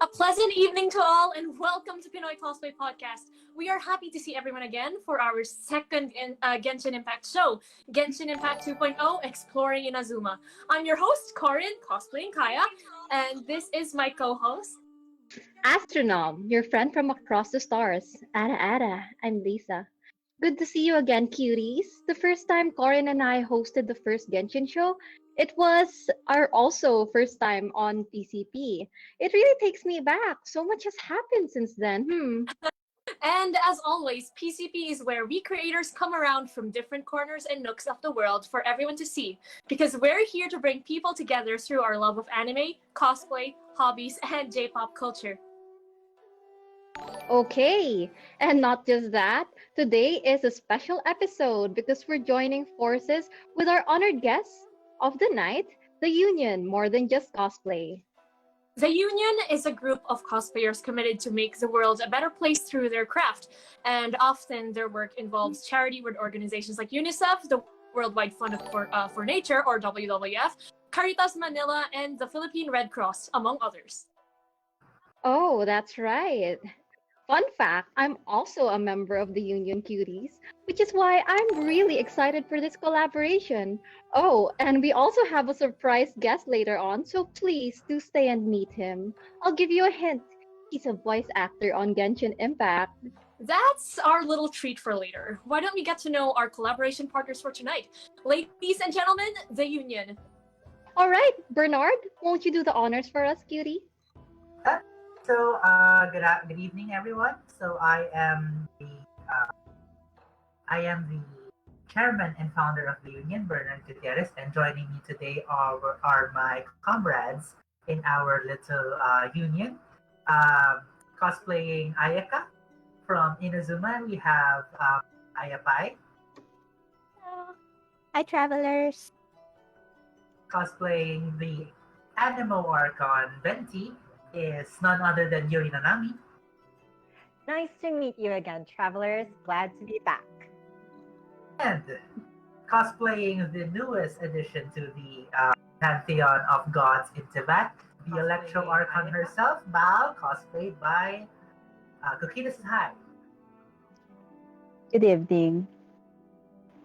A pleasant evening to all, and welcome to Pinoy Cosplay Podcast. We are happy to see everyone again for our second Genshin Impact show, Genshin Impact 2.0, Exploring Inazuma. I'm your host, Korin, cosplaying Kaya, and this is my co-host. Astronom, your friend from across the stars. Ada, I'm Lisa. Good to see you again, cuties. The first time Corin and I hosted the first Genshin show, it was our also first time on PCP. It really takes me back. So much has happened since then. And as always, PCP is where we creators come around from different corners and nooks of the world for everyone to see, because we're here to bring people together through our love of anime, cosplay, hobbies, and J-pop culture. Okay, and not just that, today is a special episode because we're joining forces with our honored guests of the night, the Union, more than just cosplay. The Union is a group of cosplayers committed to make the world a better place through their craft, and often their work involves charity with organizations like UNICEF, the Worldwide Fund for Nature, or WWF, Caritas Manila, and the Philippine Red Cross, among others. Oh, that's right. Fun fact, I'm also a member of the Union Cuties, which is why I'm really excited for this collaboration. Oh, and we also have a surprise guest later on, so please do stay and meet him. I'll give you a hint. He's a voice actor on Genshin Impact. That's our little treat for later. Why don't we get to know our collaboration partners for tonight? Ladies and gentlemen, the Union. All right, Bernard, won't you do the honors for us, cutie? Good evening, everyone. So I am the chairman and founder of the Union, Bernard Gutierrez, and joining me today are my comrades in our little union. Cosplaying Ayaka from Inazuma, we have Ayapai. Hello. Hi, travelers. Cosplaying the Animo Archon Venti is none other than Yuri Nanami. Nice to meet you again, travelers. Glad to be back. And cosplaying the newest addition to the pantheon of gods in Tibet, the Electro Archon herself, Bao, cosplayed by Koukina says hi. Good evening.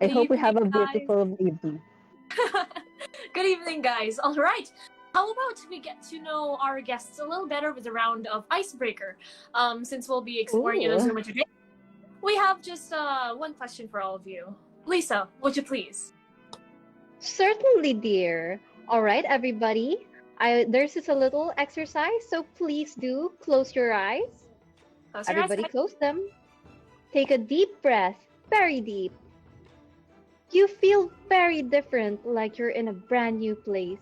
I Good hope we have a evening, guys. beautiful evening. Good evening, guys. All right. How about we get to know our guests a little better with a round of icebreaker? Since we'll be exploring Ooh. Inazuma today, we have just one question for all of you. Lisa, would you please? Certainly, dear. All right, everybody. There's just a little exercise, so please do close your eyes. Close your eyes. Everybody close them. Take a deep breath, very deep. You feel very different, like you're in a brand new place.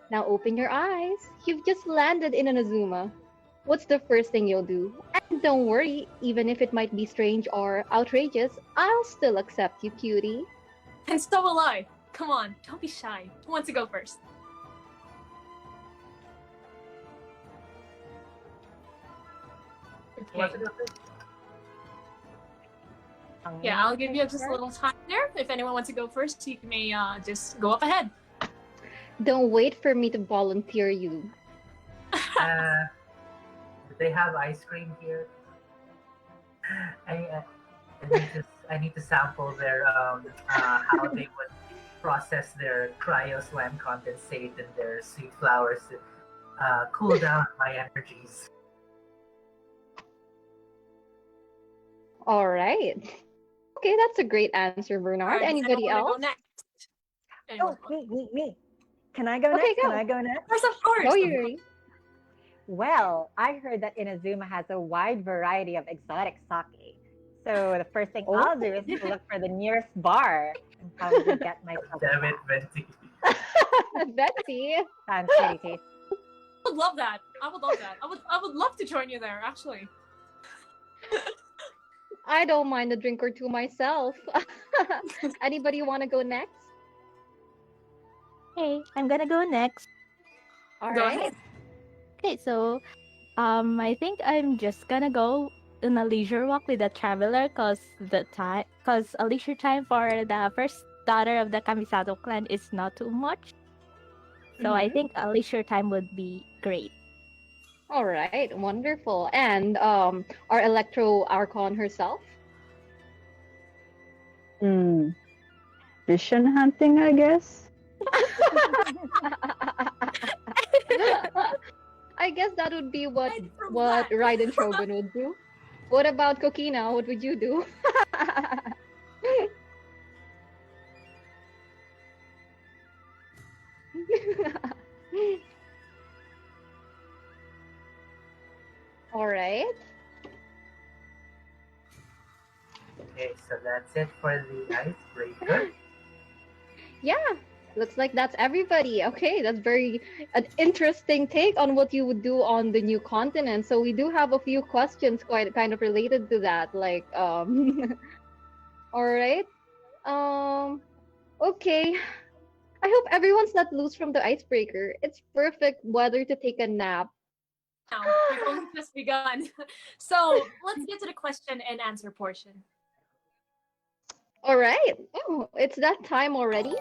Now open your eyes. You've just landed in Inazuma. What's the first thing you'll do? And don't worry, even if it might be strange or outrageous, I'll still accept you, cutie. And so will I. Come on, don't be shy. Who wants to go first? Okay. Yeah, I'll give you just a little time there. If anyone wants to go first, you may just go up ahead. Don't wait for me to volunteer you. Do they have ice cream here? I need to sample their how they would process their cryo slime condensate and their sweet flowers to cool down my energies. All right. Okay, that's a great answer, Bernard. Alright, does Anybody anyone wanna else? go next? Anyone? Oh, me. Can I go Okay, next? go. Can I go next? Yes, of course. Go, Yuri. Well, I heard that Inazuma has a wide variety of exotic sake. So the first thing I'll do is to look for the nearest bar and probably get myself Damn it, Venti. Betsy. Sounds pretty tasty. I would love that. I would love that. I would love to join you there, actually. I don't mind a drink or two myself. Anybody want to go next? Hey, I'm gonna go next. All Go right. ahead. Okay, so I think I'm just gonna go on a leisure walk with the traveler cause a leisure time for the first daughter of the Kamisato clan is not too much. So I think a leisure time would be great. All right, wonderful. And our Electro Archon herself? Hmm. Vision hunting, I guess. I guess that would be what Aside from what that, Raiden Shogun would do. What about Kokina? What would you do? All right. Okay, so that's it for the icebreaker. Yeah, looks like that's everybody. Okay, that's very an interesting take on what you would do on the new continent. So we do have a few questions quite kind of related to that. All right. Um okay. I hope everyone's not loose from the icebreaker. It's perfect weather to take a nap. now we've only just begun. So let's get to the question and answer portion. All right. Oh, it's that time already.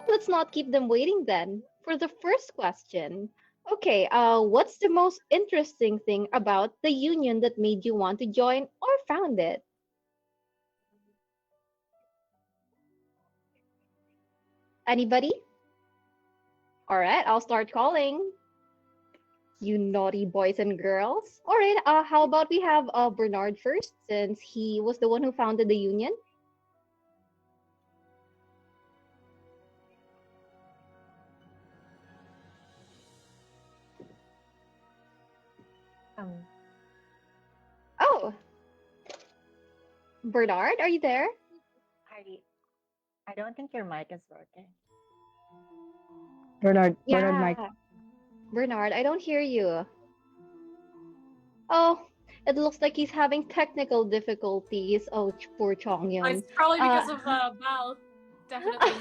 Let's not keep them waiting then. For the first question. Okay, what's the most interesting thing about the union that made you want to join or found it? Anybody? All right, I'll start calling. You naughty boys and girls. All right, how about we have Bernard first, since he was the one who founded the union? Um, Oh, Bernard, are you there? Harry, I don't think your mic is working. Bernard Mike. Yeah, Bernard, I don't hear you. Oh, it looks like he's having technical difficulties. Oh, poor Chongyun. It's probably Uh, because of Val. Definitely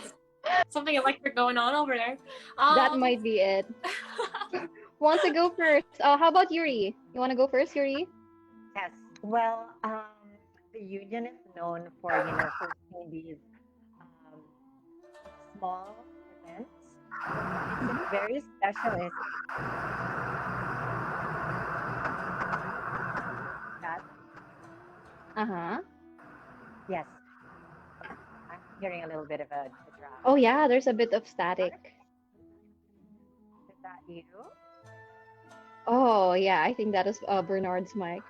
something electric going on over there. that might be it. Wants to go first? How about Yuri? You want to go first, Yuri? Yes. Well, the union is known for hosting these um, small events. What makes it very special is that Uh-huh. yes, I'm hearing a little bit of a drop. Oh yeah, there's a bit of static. Is that you? Oh yeah, I think that is Bernard's mic.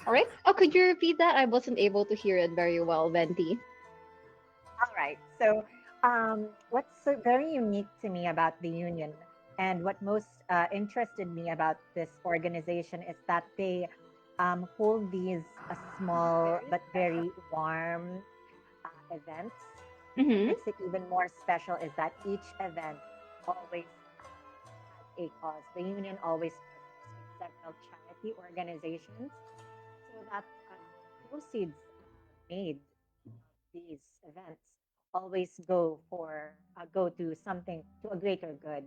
All right. Oh, could you repeat that? I wasn't able to hear it very well, Venti. All right. So, what's so very unique to me about the union, and what most interested me about this organization is that they hold these small but very warm events. What Mm-hmm. makes it even more special is that each event always has a cause. The union always partners with several charity organizations so that proceeds made these events always go to something to a greater good.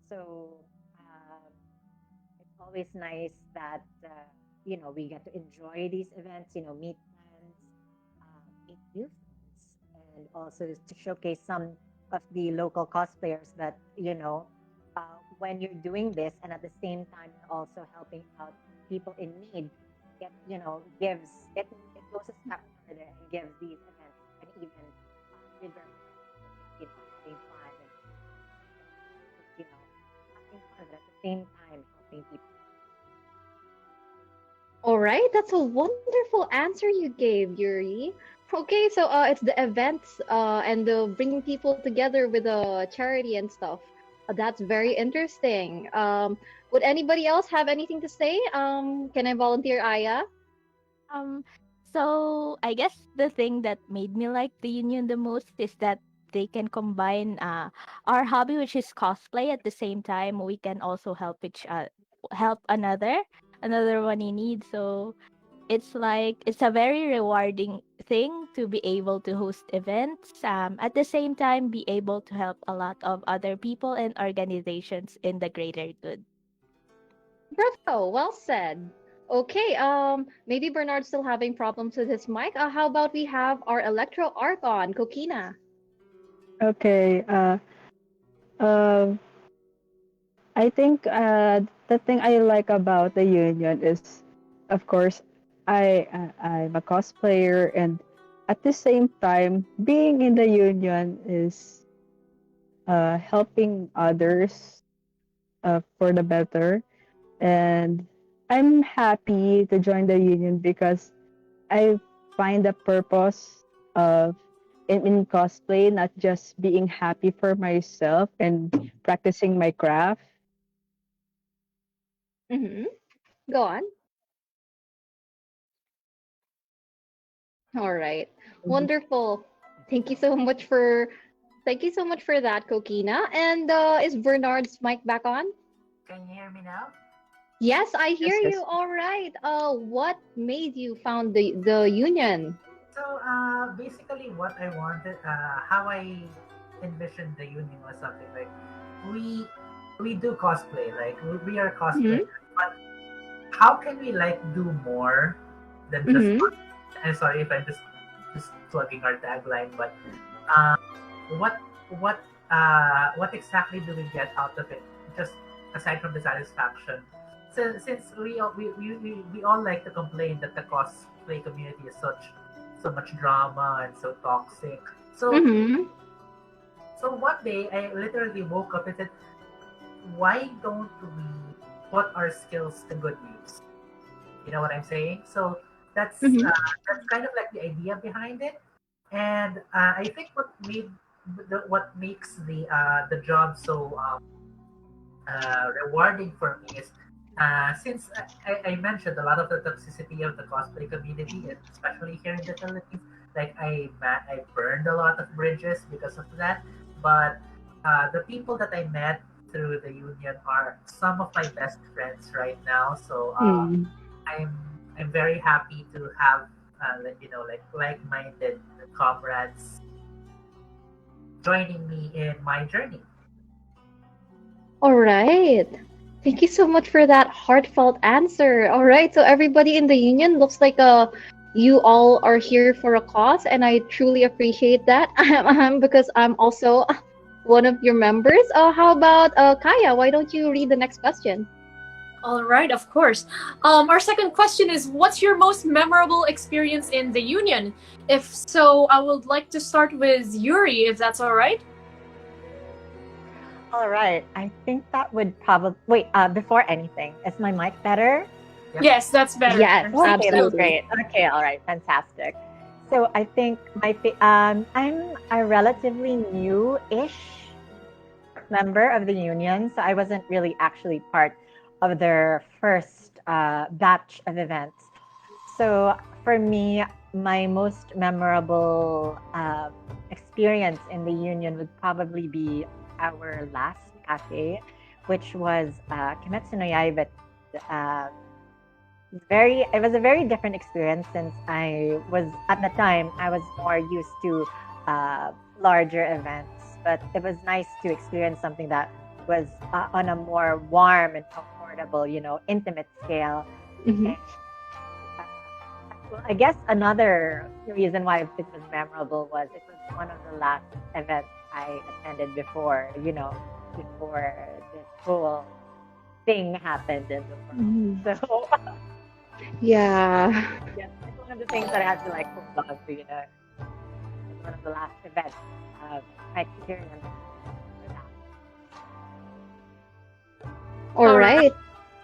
So um, it's always nice that we get to enjoy these events. Meet friends, meet new friends, and also to showcase some of the local cosplayers that when you're doing this and at the same time you're also helping out people in need. It goes a step further and gives these events an even bigger having fun and having fun, but at the same time helping people. All right, that's a wonderful answer you gave, Yuri. Okay, so it's the events and the bringing people together with a charity and stuff. That's very interesting. Would anybody else have anything to say? Can I volunteer, Aya? Um, so I guess the thing that made me like the union the most is that they can combine our hobby, which is cosplay, at the same time we can also help another one in need. So it's like it's a very rewarding thing to be able to host events. At the same time, be able to help a lot of other people and organizations in the greater good. Bravo, well said. Okay, maybe Bernard's still having problems with his mic. How about we have our Electro Archon, Kokina? Okay. Uh, I think the thing I like about the union is, of course, I'm a cosplayer, and at the same time, being in the union is helping others for the better. And I'm happy to join the union because I find the purpose of in cosplay, not just being happy for myself and practicing my craft. Mm-hmm. Go on. All right. Wonderful. Thank you so much for that, Kokina. And is Bernard's mic back on? Can you hear me now? Yes, I hear Yes, you. yes. All right. What made you found the union? So basically, what I wanted, how I envisioned the union was something like we we do cosplay, like we are Mm-hmm. cosplayers, but how can we like do more than just? Mm-hmm. I'm sorry if I'm just plugging our tagline, but uh, what what exactly do we get out of it? Just aside from the satisfaction, since we all like to complain that the cosplay community is so much drama and so toxic. So Mm-hmm. so one day I literally woke up and said, why don't we put our skills to good use? You know what I'm saying? So Mm-hmm. that's kind of like the idea behind it, and I think what makes the job so rewarding for me is since I mentioned a lot of the toxicity of the cosplay community, especially here in the Philippines. Like I burned a lot of bridges because of that, but the people that I met through the union are some of my best friends right now. So Mm. I'm I'm very happy to have like-minded comrades joining me in my journey. All right. Thank you so much for that heartfelt answer. All right. So everybody in the union looks like you all are here for a cause, and I truly appreciate that. Because I'm also one of your members. How about Kaya? Why don't you read the next question? All right, of course. Our second question is, what's your most memorable experience in the Union? If so, I would like to start with Yuri, if that's all right. All right. I think that would probably wait. Before anything, is my mic better? Yep. Yes, that's better. Yes, Okay, that's absolutely. great. Okay, all right, fantastic. So I think I'm a relatively new-ish member of the union, so I wasn't really actually part of their first batch of events. So for me, my most memorable experience in the union would probably be our last cafe, which was Kimetsu no Yaiba. Uh, it was a very different experience since I was at the time I was more used to larger events, but it was nice to experience something that was on a more warm and comfortable, intimate scale. Mhm. And, well, I guess another reason why it was memorable was it was one of the last events I attended before this whole thing happened in the Mhm. world. So Yeah. yes, it's one of the things that I had to like hold on to, it's one of the last events I experienced for that. All All right.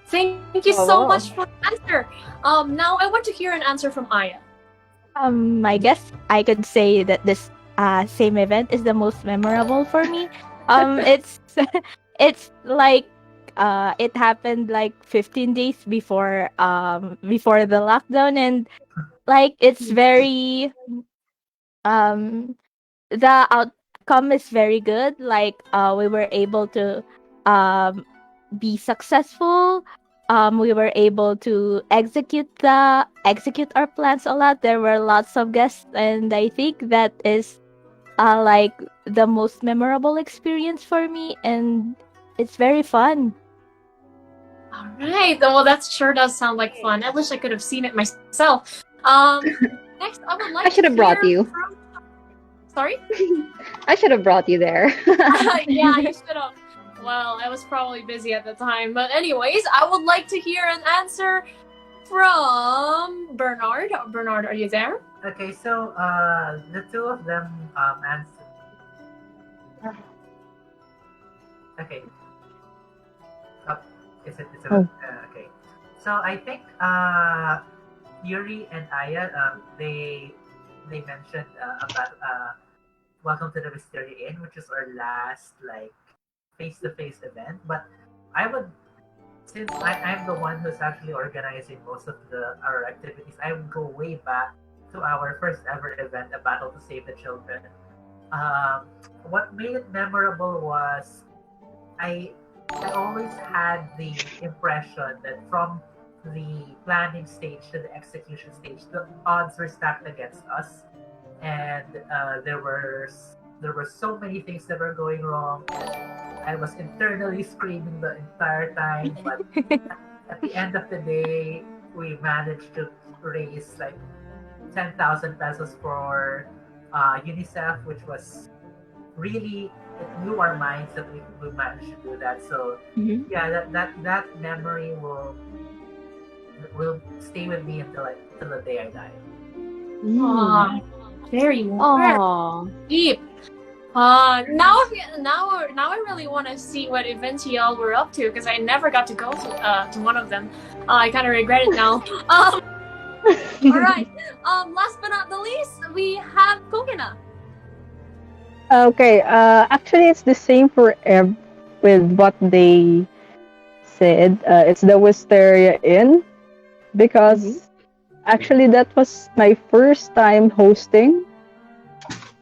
Thank you so much for the answer. Now I want to hear an answer from Aya. I guess I could say that this same event is the most memorable for me. It's it's like it happened like 15 days before the lockdown, and like it's very um the outcome is very good. Like we were able to um be successful. We were able to execute our plans a lot. There were lots of guests, and I think that is like the most memorable experience for me, and it's very fun. All right. Well, that sure does sound like fun. I wish I could have seen it myself. Next, I would I like should to have brought hear you. from. Sorry. I should have brought you there. Yeah, you should have. Well, I was probably busy at the time. But anyways, I would like to hear an answer from Bernard. Bernard, are you there? Okay, so the two of them answered. Okay. Oh, is it Oh. okay. So I think Yuri and Aya they mentioned about Welcome to the Mystery Inn, which is our last like face-to-face event. But I would, since I'm the one who's actually organizing most of our activities, I would go way back to our first ever event, A Battle to Save the Children. Um, what made it memorable was I I always had the impression that from the planning stage to the execution stage, the odds were stacked against us, and there were so many things that were going wrong. I was internally screaming the entire time, but at the end of the day, we managed to raise like 10,000 pesos for UNICEF, which was really it blew our minds that we managed to do that. So Mhm. yeah, that memory will stay with me until the day I die. Aw, very Aww. deep. Now I really want to see what events y'all were up to because I never got to go to one of them. I kind of regret it now. All right. Last but not the least, we have Koukina. Okay, actually, it's the same for with what they said. It's the Wisteria Inn because actually that was my first time hosting,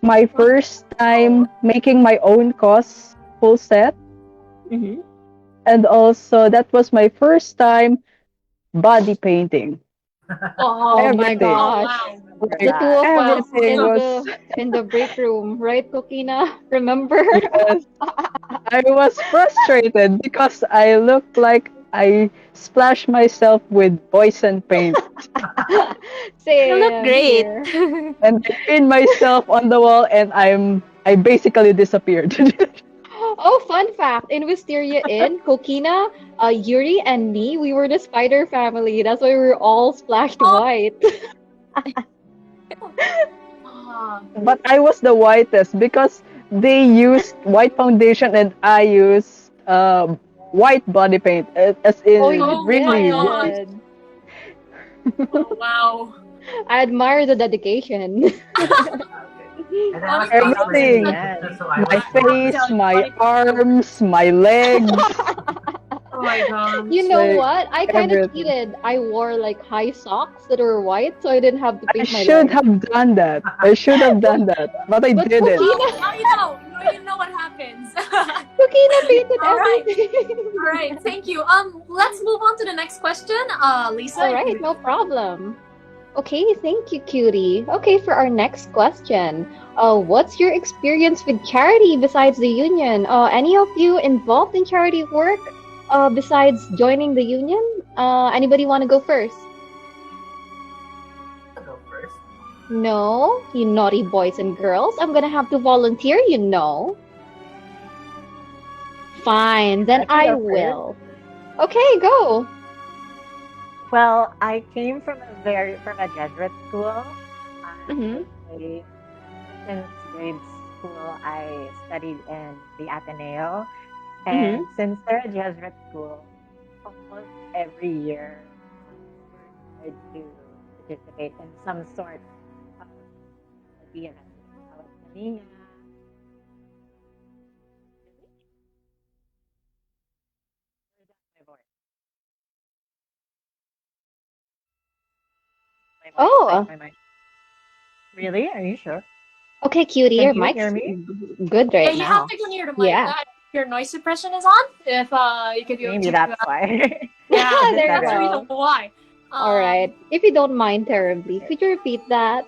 my first time making my own cos full set, Mhm. and also that was my first time body painting. Oh my Everything. gosh. Like, The two of us everything was in the break room, right, Koukina? Remember? yes. I was frustrated because I looked like I splashed myself with poison paint You look Same great. here. and I pinned myself on the wall and I basically disappeared. Oh, fun fact. In Wisteria Inn, Koukina, Yuri, and me, we were the spider family. That's why we were all splashed white. But I was the whitest because they used white foundation and I used white body paint, as Oh, in you Oh my really god. white. did. Oh wow. I admire the dedication. Okay. And I was Everything. cosplaying, so I My was I have to face, tell you, my funny thing. arms, my legs, Oh my god. You know like what? I kind of everything. cheated. I wore like high socks that were white, so I didn't have to I paint my should legs. have done that. I should have done that, but I But didn't. Well, Koukina, now you know. Now you know what happens. Koukina painted All right. everything. All right. Thank you. Let's move on to the next question. Lisa. All if right, you- no problem. Okay, thank you, Cutie. Okay, for our next question, what's your experience with charity besides the union? Any of you involved in charity work besides joining the union? Anybody want to go first? I'll go first. No, you naughty boys and girls. I'm gonna have to volunteer, you know. Fine, then I I can go first. will. Okay, go. Well, I came from a Jesuit school. Mhm. I, since grade school, I studied in the Ateneo, and since they're a Jesuit school, almost every year we're required to participate in some sort of charity event. Tawag Kanina. My voice. Oh, My mic. Really? Are you sure? okay, Cutie, Can your you mic's hear me? good Yeah, right you have now. to go near the mic. Yeah. Your noise suppression is on. If you could go Maybe to that's why. yeah, Is it There you that's the better? go. reason why. All right. If you don't mind terribly, could you repeat that?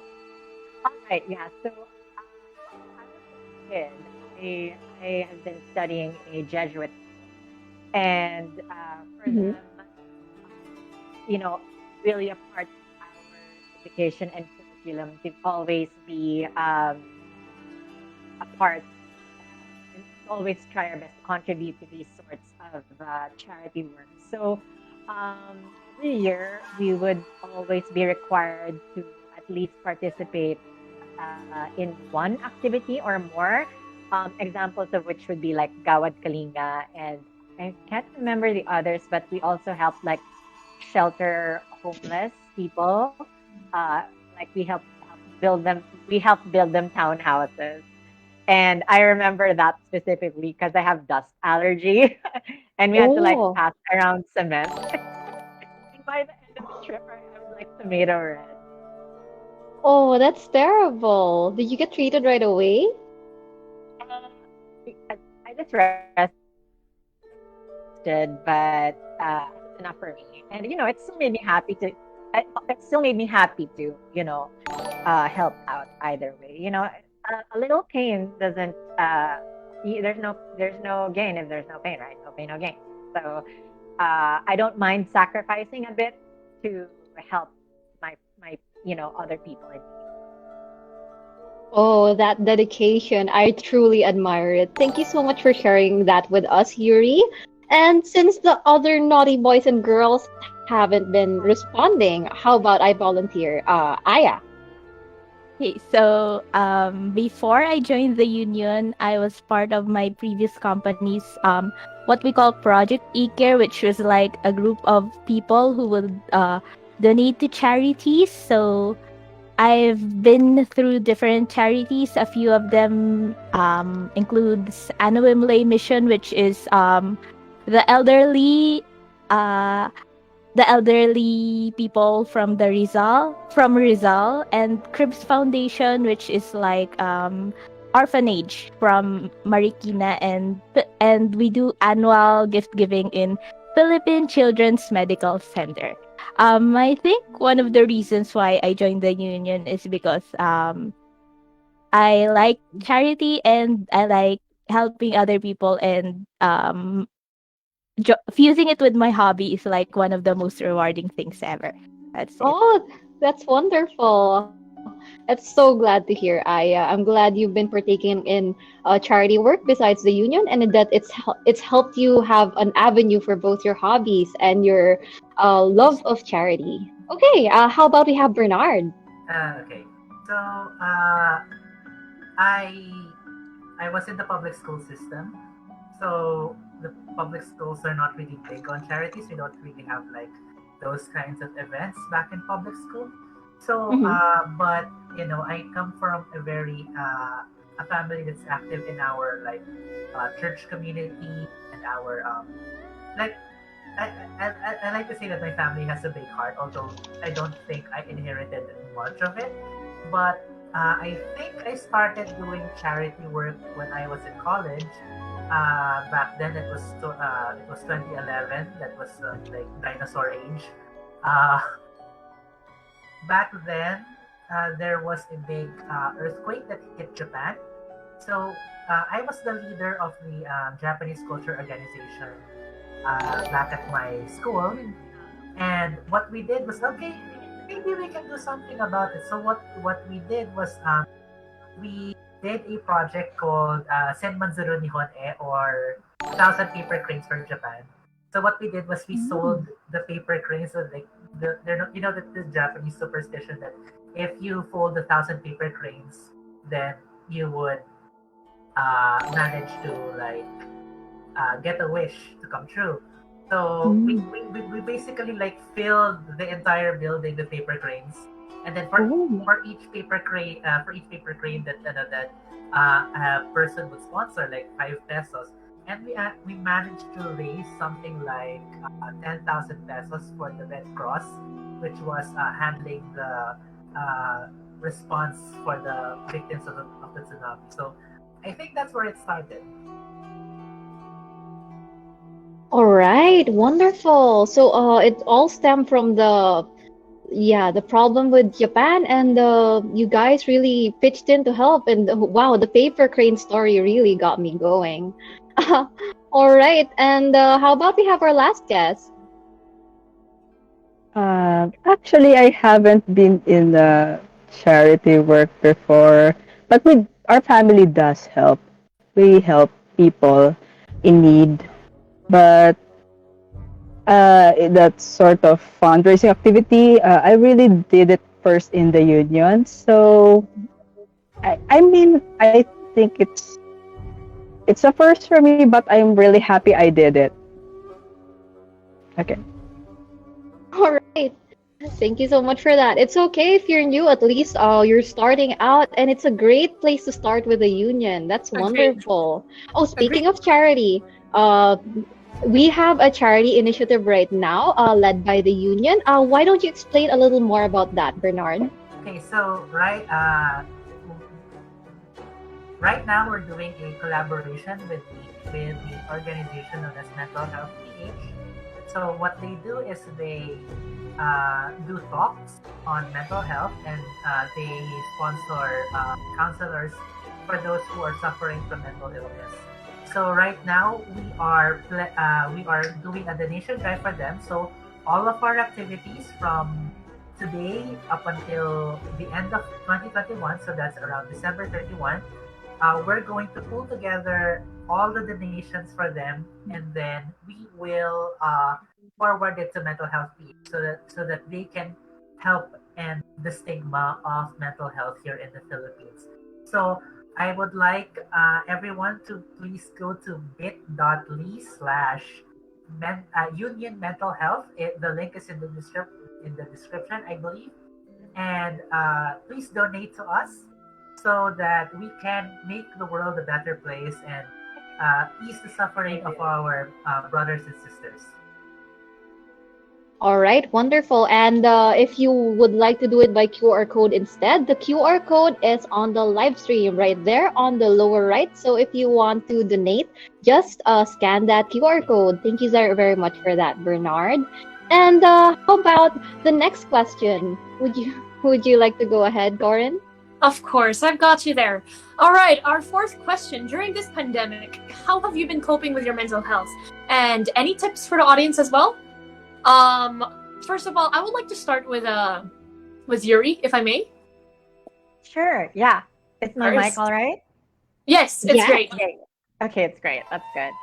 All right, yeah. So I was a kid. I have been studying a Jesuit, and for Mhm. them, you know, really a part of our education and curriculum to always be a part, and always try our best to contribute to these sorts of charity work. So every year we would always be required to at least participate in one activity or more. Examples of which would be like Gawad Kalinga, and I can't remember the others, but we also help like shelter homeless people. Like we help build them townhouses. And I remember that specifically because I have dust allergy, and we had to like Oh, pass around cement. And by the end of the trip, I was like tomato red. oh, that's terrible. Did you get treated right away? Uh, I just rested, but it's enough for me. And it still made me happy to. It still made me happy to, help out either way. A little pain doesn't. There's no gain if there's no pain, right? No pain, no gain. So I don't mind sacrificing a bit to help my other people in need. Oh, that dedication. I truly admire it. Thank you so much for sharing that with us, Yuri. And since the other naughty boys and girls haven't been responding, how about I volunteer? Aya. Okay, so before I joined the union, I was part of my previous company's what we call Project E-Care, which was like a group of people who would donate to charities. So I've been through different charities. A few of them includes Anawimlay Mission, which is the elderly uh, the elderly people from Rizal, and Cribs Foundation, which is like orphanage from Marikina, and we do annual gift giving in Philippine Children's Medical Center. I think one of the reasons why I joined the union is because I like charity and I like helping other people, and fusing it with my hobby is like one of the most rewarding things ever. That's it. Oh, that's wonderful. That's so glad to hear, Aya. I'm glad you've been partaking in charity work besides the union, and that it's helped you have an avenue for both your hobbies and your love of charity. Okay, how about we have Bernard? Okay. So, I I was in the public school system. So the public schools are not really big on charities. We don't really have like those kinds of events back in public school. So, Mm-hmm. but I come from a family that's active in our like church community and our like I like to say that my family has a big heart, although I don't think I inherited much of it. But I think I started doing charity work when I was in college. Back then, it was 2011. That was like dinosaur age. Uh, Back then, there was a big earthquake that hit Japan. So I was the leader of the Japanese culture organization back at my school. And what we did was, okay, maybe we can do something about it. So what we did was we did a project called Senmanzuru Nihon E, or 1,000 paper cranes for Japan. So what we did was we sold the paper cranes. So like they're not, the Japanese superstition that if you fold 1,000 paper cranes, then you would manage to like get a wish to come true. So we basically like filled the entire building with paper cranes, and then Oh. for each paper crane that a person would sponsor, like 5 pesos, and we managed to raise something like 10,000 pesos for the Red Cross, which was handling the response for the victims of the tsunami. So I think that's where it started. All right, wonderful. So it all stemmed from the problem with Japan, and you guys really pitched in to help. And wow, the paper crane story really got me going. All right, and how about we have our last guest? Actually, I haven't been in the charity work before, but our family does help. We help people in need. But that sort of fundraising activity, I really did it first in the union. So I mean, I think it's a first for me, but I'm really happy I did it. Okay. All right. Thank you so much for that. It's okay if you're new, at least you're starting out, and it's a great place to start with a union. That's Agreed. wonderful. Oh, Agreed. speaking of charity, we have a charity initiative right now, led by the union. Why don't you explain a little more about that, Bernard? Okay, so right now we're doing a collaboration with the organization known as Mental Health PH. So what they do is they do talks on mental health, and they sponsor counselors for those who are suffering from mental illness. So right now we are doing a donation drive for them. So all of our activities from today up until the end of 2021, so that's around December 31, we're going to pull together all the donations for them, and then we will forward it to mental health people so that they can help end the stigma of mental health here in the Philippines. So I would like everyone to please go to bit.ly/union mental health. The link is in the description, I believe. And please donate to us so that we can make the world a better place and ease the suffering of our brothers and sisters. All right, wonderful. And if you would like to do it by QR code instead, the QR code is on the live stream right there on the lower right. So if you want to donate, just scan that QR code. Thank you very, very much for that, Bernard. And how about the next question? Would you like to go ahead, Korin? Of course, I've got you there. All right, our fourth question. During this pandemic, how have you been coping with your mental health? And any tips for the audience as well? First of all, I would like to start with Yuri, if I may. Sure. Yeah. Is my mic First. all right? Yes, it's Yeah. great. Okay, it's great. That's good.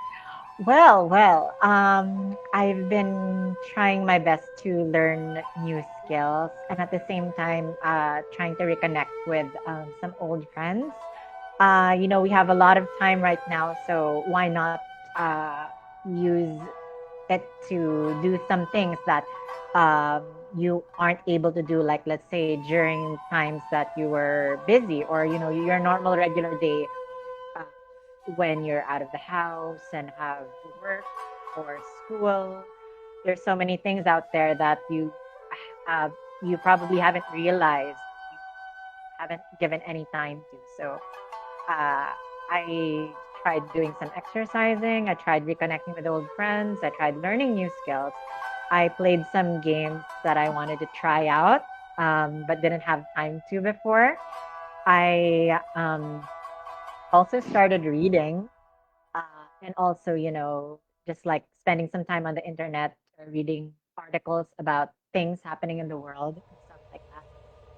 Well, I've been trying my best to learn new skills, and at the same time, trying to reconnect with some old friends. We have a lot of time right now, so why not use it to do some things that you aren't able to do, like let's say during times that you were busy, or your normal regular day, uh, when you're out of the house and have work or school. There's so many things out there that you probably haven't realized, you haven't given any time to. So I tried doing some exercising. I tried reconnecting with old friends. I tried learning new skills. I played some games that I wanted to try out, but didn't have time to before. I also started reading, and also, just like spending some time on the internet, reading articles about things happening in the world and stuff like that.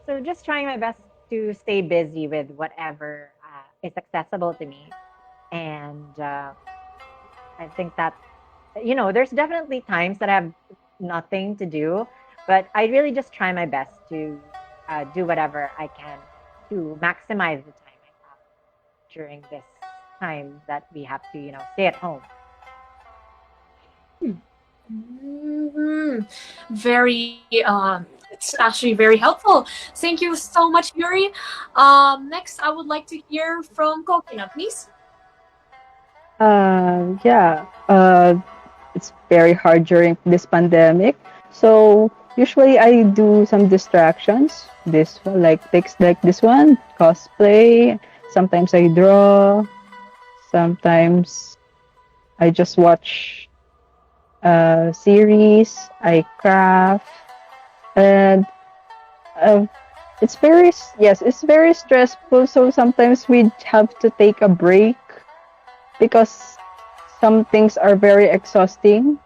So just trying my best to stay busy with whatever is accessible to me. And I think that, there's definitely times that I have nothing to do, but I really just try my best to do whatever I can to maximize the time I have during this time that we have to, stay at home. Very, it's actually very helpful. Thank you so much, Yuri. Next, I would like to hear from Koukina, please. Yeah. It's very hard during this pandemic. So usually I do some distractions. This one, like things like this one, cosplay. Sometimes I draw. Sometimes I just watch series. I craft, and uh, it's very stressful. So sometimes we have to take a break because some things are very exhausting.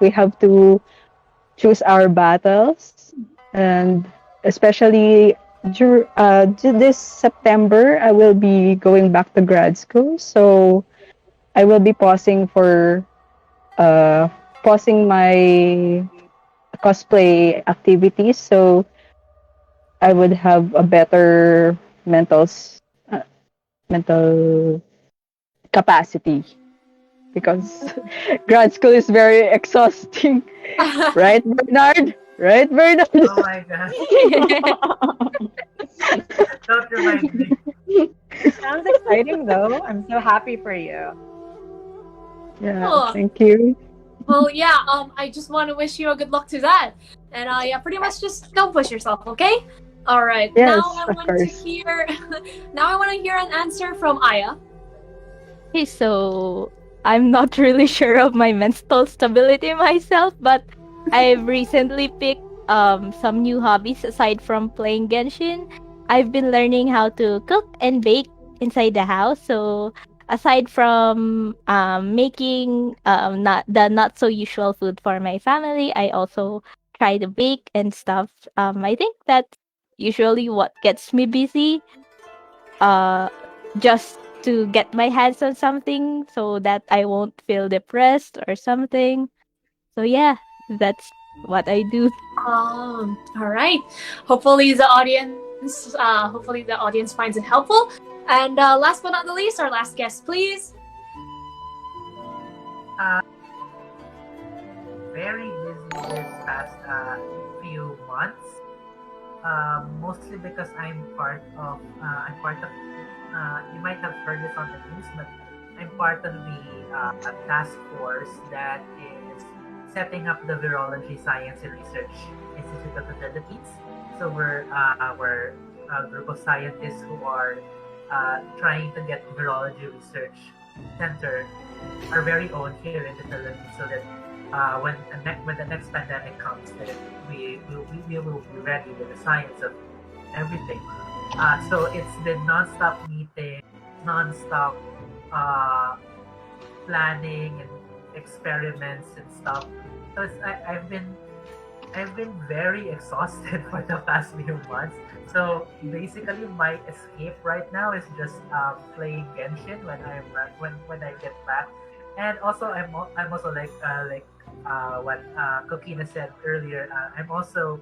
We have to choose our battles, and especially this September, I will be going back to grad school. So I will be uh pausing my cosplay activities, so I would have a better uh, mental capacity because grad school is very exhausting, right, Bernard? Right, Bernard? Oh my gosh. Don't remind me. It sounds exciting though. I'm so happy for you. Yeah, Oh, thank you. well, yeah. I just want to wish you a good luck to that, and yeah, pretty much just don't push yourself, okay? All right. Now Yes, I of want to course. hear. Now I want to hear an answer from Aya. Okay, so I'm not really sure of my mental stability myself, but I've recently picked some new hobbies aside from playing Genshin. I've been learning how to cook and bake inside the house. So aside from making not so usual food for my family, I also try to bake and stuff. I think that's usually what gets me busy. Uh, just to get my hands on something so that I won't feel depressed or something. So yeah, that's what I do. All right. Hopefully the audience finds it helpful. And last but not the least, our last guest, please. Uh, very busy this past few months. Mostly because I'm part of. You might have heard this on the news, but I'm part of the task force that is setting up the Virology Science and Research Institute of the Philippines. So we're a group of scientists who are trying to get virology research center our very own here in the Philippines, so that when the next pandemic comes, that we will be ready with the science of everything. So it's been nonstop meeting, nonstop uh, planning and experiments and stuff. So I've been very exhausted for the past few months. So basically, my escape right now is just playing Genshin when I get back. And also, I'm also like what Koukina said earlier. I'm also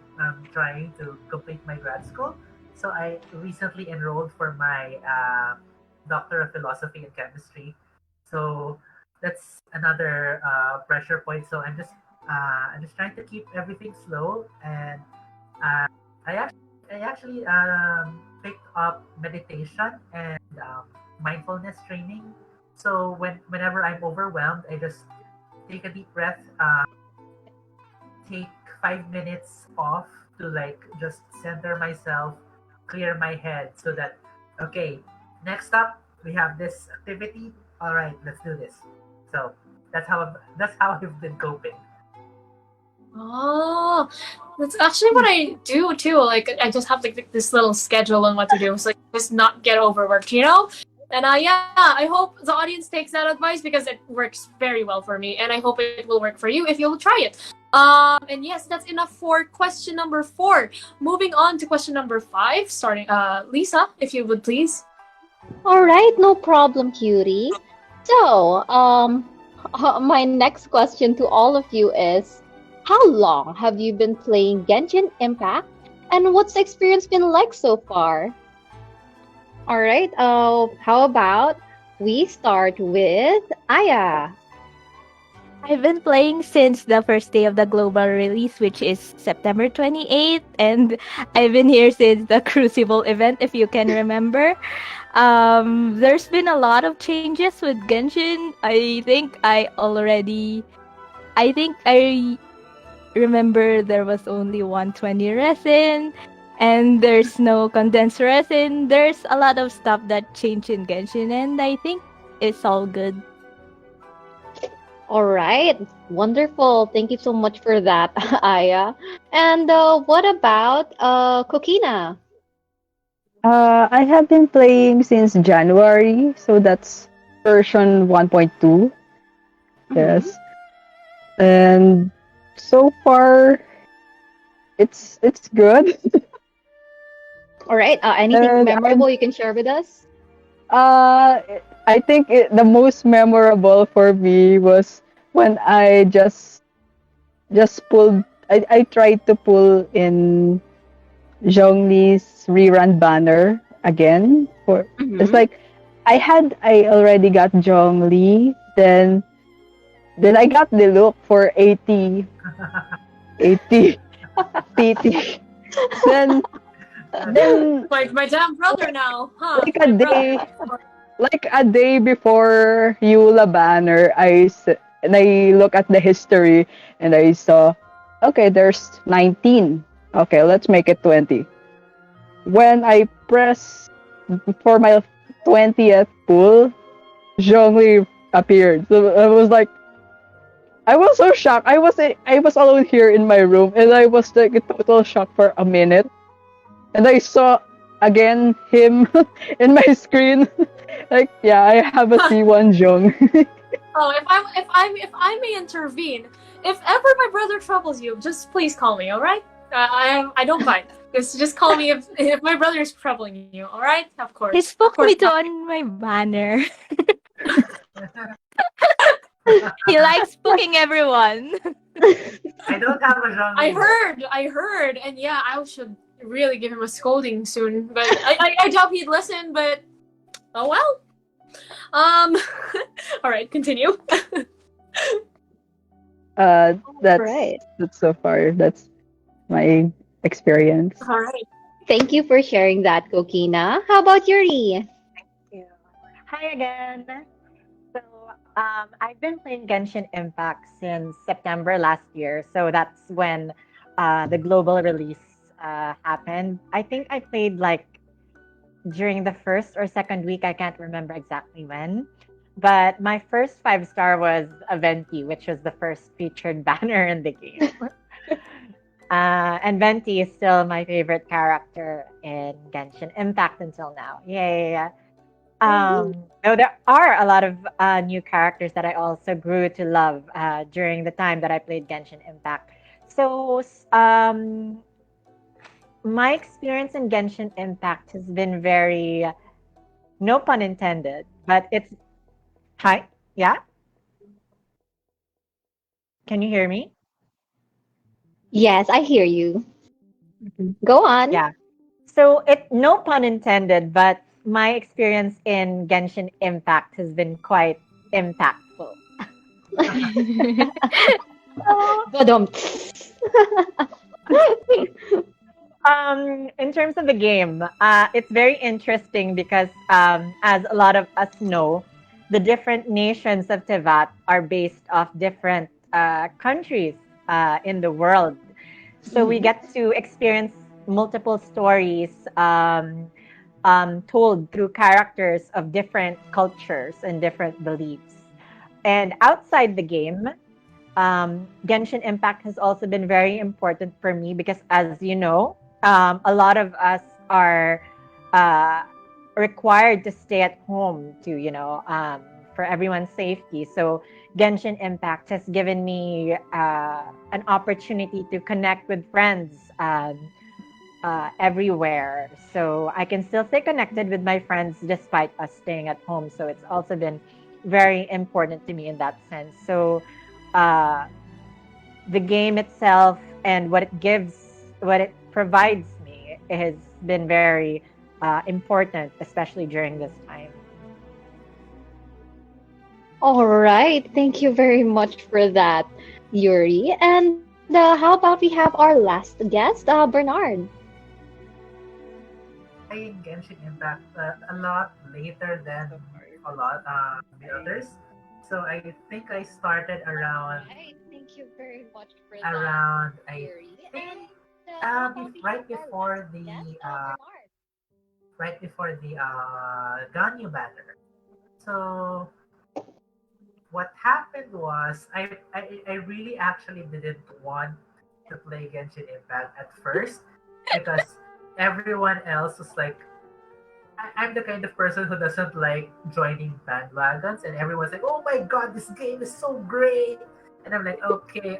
trying to complete my grad school. So I recently enrolled for my Doctor of Philosophy in Chemistry. So that's another pressure point. So I'm just trying to keep everything slow, and uh, I actually picked up meditation and mindfulness training. So whenever I'm overwhelmed, I just take a deep breath, take 5 minutes off to like just center myself, clear my head, so that okay, next up we have this activity. All right, let's do this. So that's how I've been coping. Oh, that's actually what I do too. Like I just have like this little schedule on what to do. It's like just not get overworked, you know. And yeah, I hope the audience takes that advice because it works very well for me, and I hope it will work for you if you'll try it. And yes, that's enough for question number 4. Moving on to question number 5, starting Lisa, if you would please. All right, no problem, Yuri. So, my next question to all of you is, how long have you been playing Genshin Impact, and what's the experience been like so far? All right, how about we start with Aya? I've been playing since the first day of the global release, which is September 28th, and I've been here since the Crucible event, if you can remember. There's been a lot of changes with Genshin. I think I remember there was only 120 resin, and there's no condensed resin. There's a lot of stuff that changed in Genshin, and I think it's all good. All right, wonderful. Thank you so much for that, Aya. And what about Kokina? I have been playing since January, so that's version 1.2. Mhm. Yes. And so far it's good. All right, anything And memorable you can share with us? uh I think the most memorable for me was when I just pulled. I tried to pull in Zhongli's rerun banner again. For it's Mm-hmm. like I already got Zhongli, then I got the look for 80 PT. Then then My damn brother now, huh? like a My brother. day like a day before Eula banner, and I look at the history and I saw, okay, there's 19. Okay, let's make it 20. When I press for my 20th pull, Zhongli appeared. So I was so shocked. I was alone here in my room and I was like in total shock for a minute. And I saw again him in my screen. Like, yeah, I have a C1 Jong. Oh, if I may intervene, if ever my brother troubles you, just please call me, all right? I don't mind. Just call me if my brother is troubling you, all right? Of course. He Of spoke course. me to on my banner. He likes spooking everyone. I don't have a genre. I heard, and yeah, I should really give him a scolding soon. But I doubt he'd listen. But oh well. All right, continue. Right. That's so far. That's my experience. All right. Thank you for sharing that, Koukina. How about Yuri? you. Hi again. So, I've been playing Genshin Impact since September last year. So that's when the global release happened. I think I played like during the first or second week. I can't remember exactly when. But my first 5-star was Aventi, which was the first featured banner in the game. And Venti is still my favorite character in Genshin Impact until now. Yay! Though there are a lot of new characters that I also grew to love during the time that I played Genshin Impact. So, my experience in Genshin Impact has been very, no pun intended, but it's, hi, yeah? Can you hear me? Yes, I hear you. Go on. Yeah. So no pun intended, but my experience in Genshin Impact has been quite impactful. So, Badum. in terms of the game, it's very interesting because, as a lot of us know, the different nations of Tevat are based off different countries in the world. So we get to experience multiple stories told through characters of different cultures and different beliefs. And outside the game, Genshin Impact has also been very important for me because, as you know, a lot of us are uh, required to stay at home to, for everyone's safety. So Genshin Impact has given me an opportunity to connect with friends everywhere. So I can still stay connected with my friends despite us staying at home. So it's also been very important to me in that sense. So uh, the game itself and what it provides me has been very important, especially during this time. All right. Thank you very much for that, Yuri. And how about we have our last guest, Bernard? Playing Genshin Impact a lot later than a lot the others. So I think I started around Right. Thank you very much for that, around I Yuri. think And how about we right have our last guest, Bernard? before the Ganyu banner. So what happened was I really actually didn't want to play Genshin Impact at first because everyone else was like I'm the kind of person who doesn't like joining bandwagons, and everyone's like, "Oh my god, this game is so great!" And I'm like, "Okay,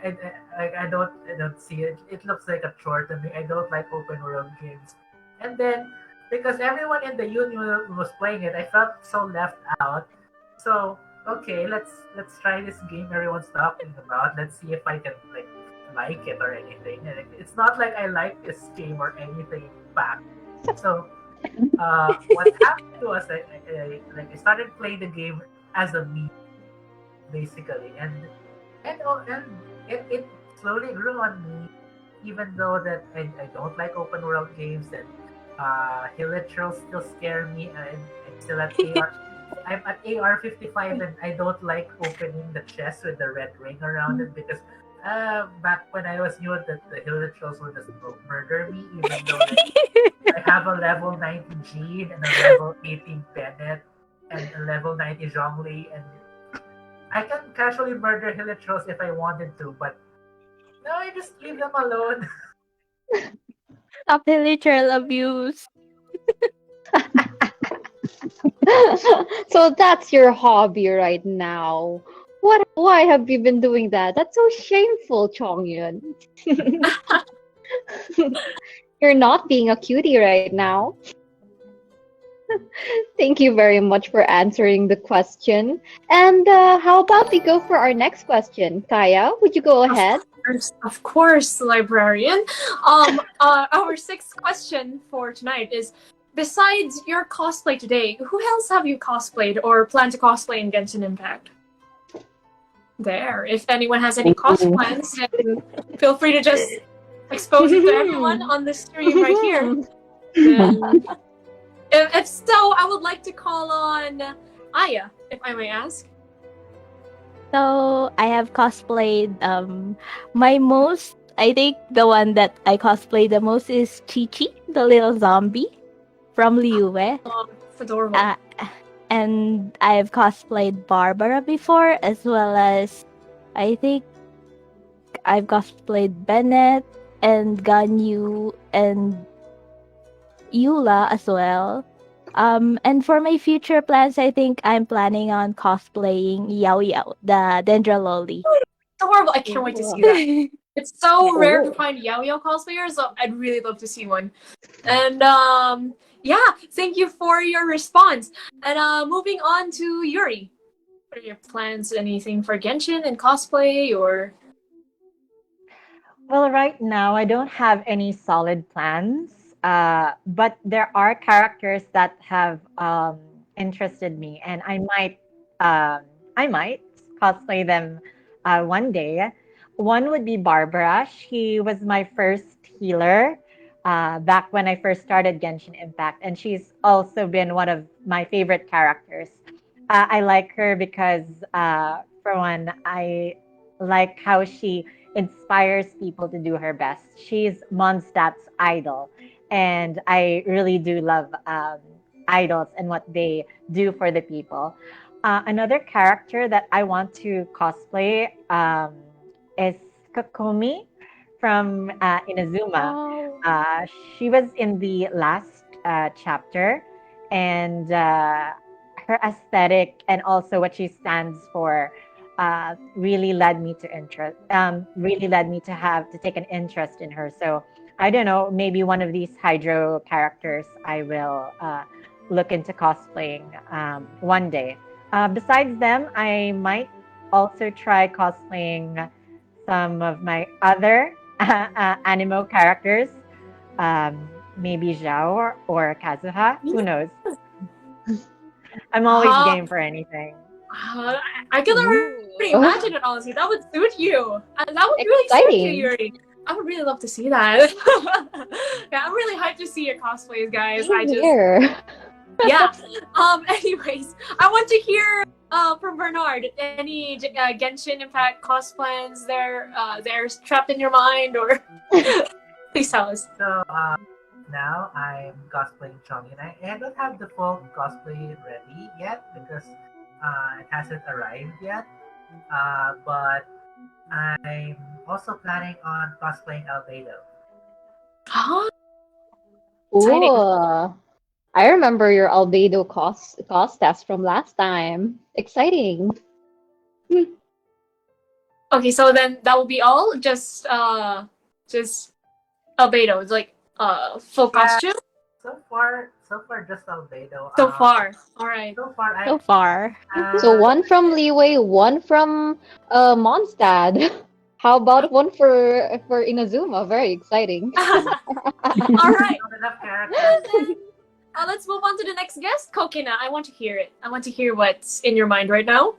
I don't see it. It looks like a chore to me. I don't like open world games." And then because everyone in the union was playing it, I felt so left out. So okay, let's try this game everyone's talking about. Let's see if I can like it or anything. And it's not like I like this game or anything back. So what happened to us? I started playing the game as a me basically, and it slowly grew on me. Even though that I don't like open world games and Hilichurls still scare me. I'm still at AR. I'm at AR 55 and I don't like opening the chest with the red ring around it because back when I was new, that the Hilichurls will just murder me, even though I have a level 90 Jean and a level 18 Bennett and a level 90 Zhongli, and I can casually murder Hilichurls if I wanted to, but no, I just leave them alone. Stop the literal abuse. So that's your hobby right now. Why have you been doing that? That's so shameful, Chongyun. You're not being a cutie right now. Thank you very much for answering the question. And how about we go for our next question? Kaya, would you go ahead? Of course, librarian. Our sixth question for tonight is: besides your cosplay today, who else have you cosplayed or plan to cosplay in Genshin Impact? There. If anyone has any cosplays, then feel free to just expose it to everyone on the stream right here. Then, if so, I would like to call on Aya, if I may ask. So I have cosplayed I think the one that I cosplayed the most is Chi-Chi, the little zombie from Liyue. It's adorable. And I've cosplayed Barbara before, as well as I think I've cosplayed Bennett and Ganyu and Eula as well. And for my future plans, I think I'm planning on cosplaying Yao Yao, the Dendrololi. Adorable. I can't wait to see that. It's so rare to find Yao Yao cosplayers, so I'd really love to see one. And yeah, thank you for your response. And moving on to Yuri. What are your plans? Anything for Genshin and cosplay or? Well, right now I don't have any solid plans, but there are characters that have interested me, and I might cosplay them one day. One would be Barbara. She was my first healer back when I first started Genshin Impact, and she's also been one of my favorite characters. I like her because, for one, I like how she inspires people to do her best. She's Mondstadt's idol, and I really do love idols and what they do for the people. Another character that I want to cosplay is Kokomi from Inazuma. She was in the last chapter, and her aesthetic and also what she stands for really led me to have to take an interest in her. So I don't know, maybe one of these Hydro characters I will look into cosplaying one day. Besides them, I might also try cosplaying some of my other anime characters, maybe Zhao or Kazuha. Who knows? I'm always game for anything. I can already imagine it, honestly. That would suit you. And that would really suit you, Yuri. I would really love to see that. Yeah, I'm really hyped to see your cosplays, guys. Yeah. Anyways, I want to hear from Bernard. Any Genshin Impact cosplays they're trapped in your mind, or please tell us. So now I'm cosplaying Chong, and I don't have the full cosplay ready yet because it hasn't arrived yet. But I'm also planning on cosplaying Albedo. Huh? Ooh. I remember your Albedo cost test from last time. Exciting. Okay, so then that will be all. Just Albedo. It's like full costume. So far, So far, just Albedo. So far. All right. So far, So far. So uh, one from Leeway, one from Mondstadt. How about one for Inazuma? Very exciting. All right. not enough And characters. then let's move on to the next guest, Koukina. I want to hear it. I want to hear what's in your mind right now.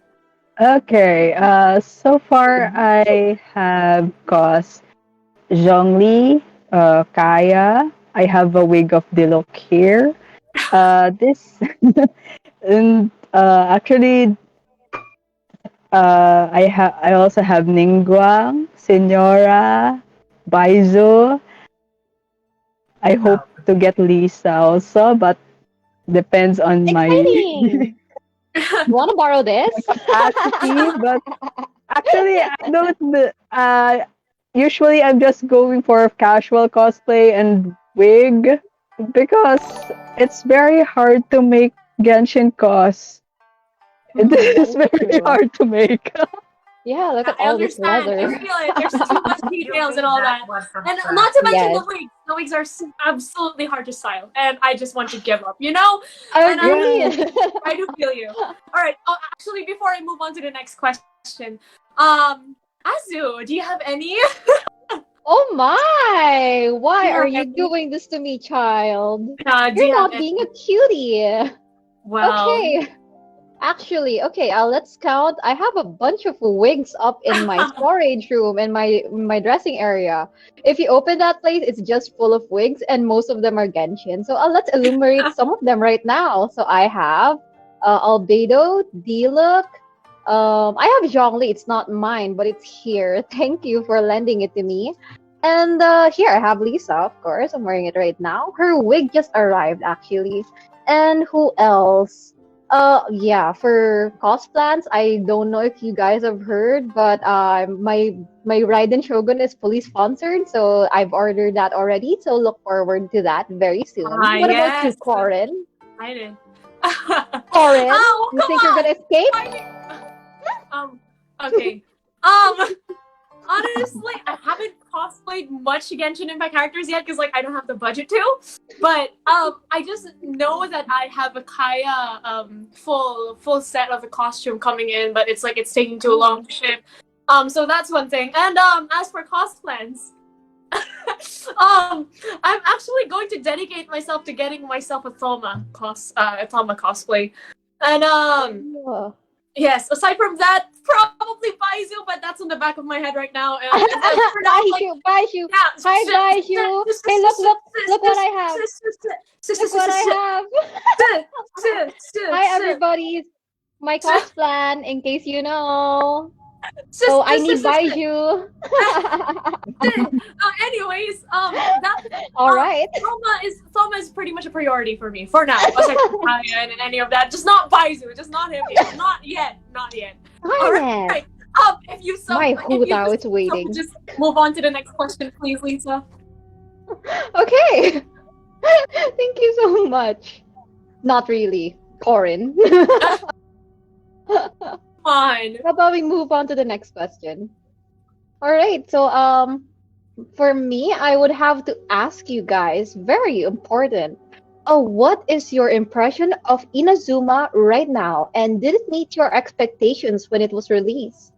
Okay, so far I have cast Zhongli, Kaya. I have a wig of Diluc here. This and actually I also have Ningguang, Senora, Baizu. I hope Wow. to get Lisa also, but depends on my Exciting! You want to borrow this? capacity. But actually, I don't. Usually, I'm just going for casual cosplay and wig because it's very hard to make Genshin cos. It That is is very true. hard to make. Yeah, look at I all this understand. I leather. feel it. There's too much You details made and all that. one from And scratch. not to mention Yes, the wigs. The wigs are absolutely hard to style. And I just want to give up, you know? I And agree. I do feel you. All right. Actually, before I move on to the next question, Azu, do you have any? Oh my! Do Why you are have you any? doing this to me, child? Do you You're have not being any? a cutie. Well, Okay. Actually, okay, let's count. I have a bunch of wigs up in my storage room in my dressing area. If you open that place, it's just full of wigs, and most of them are Genshin. So let's enumerate some of them right now. So I have Albedo, Diluc. I have Zhongli. It's not mine, but it's here. Thank you for lending it to me. And here I have Lisa, of course. I'm wearing it right now. Her wig just arrived, actually. And who else? Yeah, for cost plans, I don't know if you guys have heard, but my Raiden Shogun is fully sponsored, so I've ordered that already. So look forward to that very soon. What about you, yes. Korin? I did. Korin, Oh, you come think you're on. gonna escape? Okay. Honestly, I haven't cosplayed much Genshin Impact characters yet because like I don't have the budget to. But I just know that I have a Kaya full set of the costume coming in, but it's like it's taking too long to ship. So that's one thing. And as for cost plans, I'm actually going to dedicate myself to getting myself a Thoma cosplay. And Oh. yes, aside from that, probably Baizu, but that's on the back of my head right now. And for now, like, Baishu, Baishu. yeah. Hi, Baishu. Hey, look what I have. Look what I have. Hi, everybody. My cost plan, in case you know. So I need Baishu. Anyways, that All right. Thoma is pretty much a priority for me for now. Aside from Kaya and any of that, just not Baizu, just not him yet, not yet. All Highness. right. If you so, My if you Hutao is so waiting. just move on to the next question, please, Lisa. Okay. Thank you so much. Not really. Corin. Fine. How about we move on to the next question? All right. So for me, I would have to ask you guys, very important. What is your impression of Inazuma right now? And did it meet your expectations when it was released?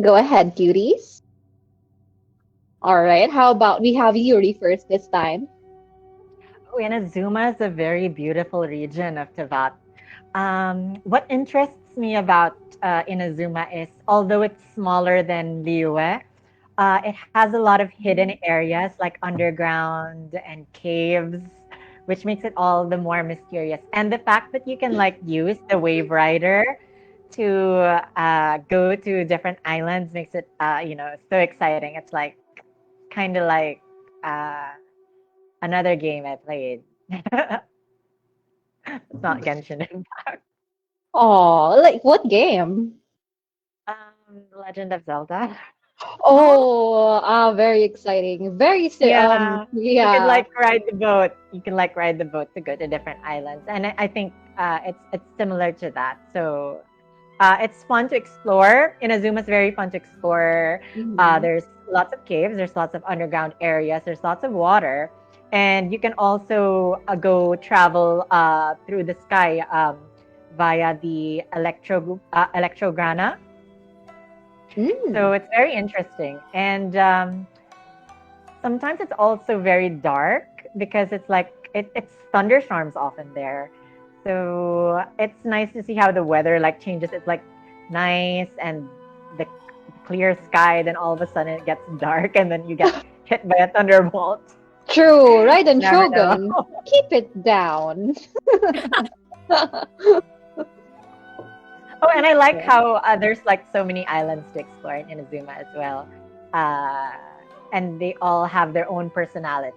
Go ahead, cuties. All right. How about we have Yuri first this time? Oh, Inazuma is a very beautiful region of Tibet. What interests me about Inazuma is, although it's smaller than Liyue, it has a lot of hidden areas like underground and caves, which makes it all the more mysterious. And the fact that you can like use the Wave Rider to go to different islands makes it, so exciting. It's like kind of like uh, another game I played. It's not Genshin Impact. Oh, like what game? Legend of Zelda. Oh, very exciting. Yeah, you can Yeah. like ride the boat. You can like ride the boat to go to different islands, and I think it's similar to that. So it's fun to explore. Inazuma is very fun to explore. Mhm. There's lots of caves. There's lots of underground areas. There's lots of water, And you can also go travel through the sky via the electrograna. So it's very interesting. And sometimes it's also very dark because it's like it's thunderstorms often there. So it's nice to see how the weather like changes. It's like nice and the clear sky, then all of a sudden it gets dark and then you get hit by a thunderbolt. True, right? And Never know. Shogun, keep it down. Oh, and I like how there's like so many islands to explore in Inazuma as well. And they all have their own personality.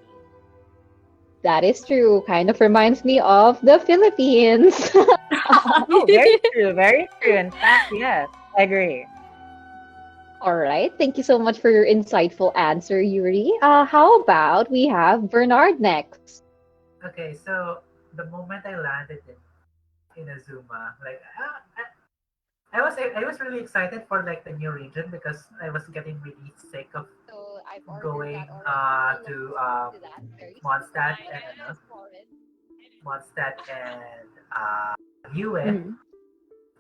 That is true. Kind of reminds me of the Philippines. Oh, very true, very true. In fact, yes, I agree. All right. Thank you so much for your insightful answer, Yuri. How about we have Bernard next? Okay, so the moment I landed in Azuma, like I was really excited for like the new region because I was getting really sick of going to Mondstadt and Mondstadt and Yue. Mhm.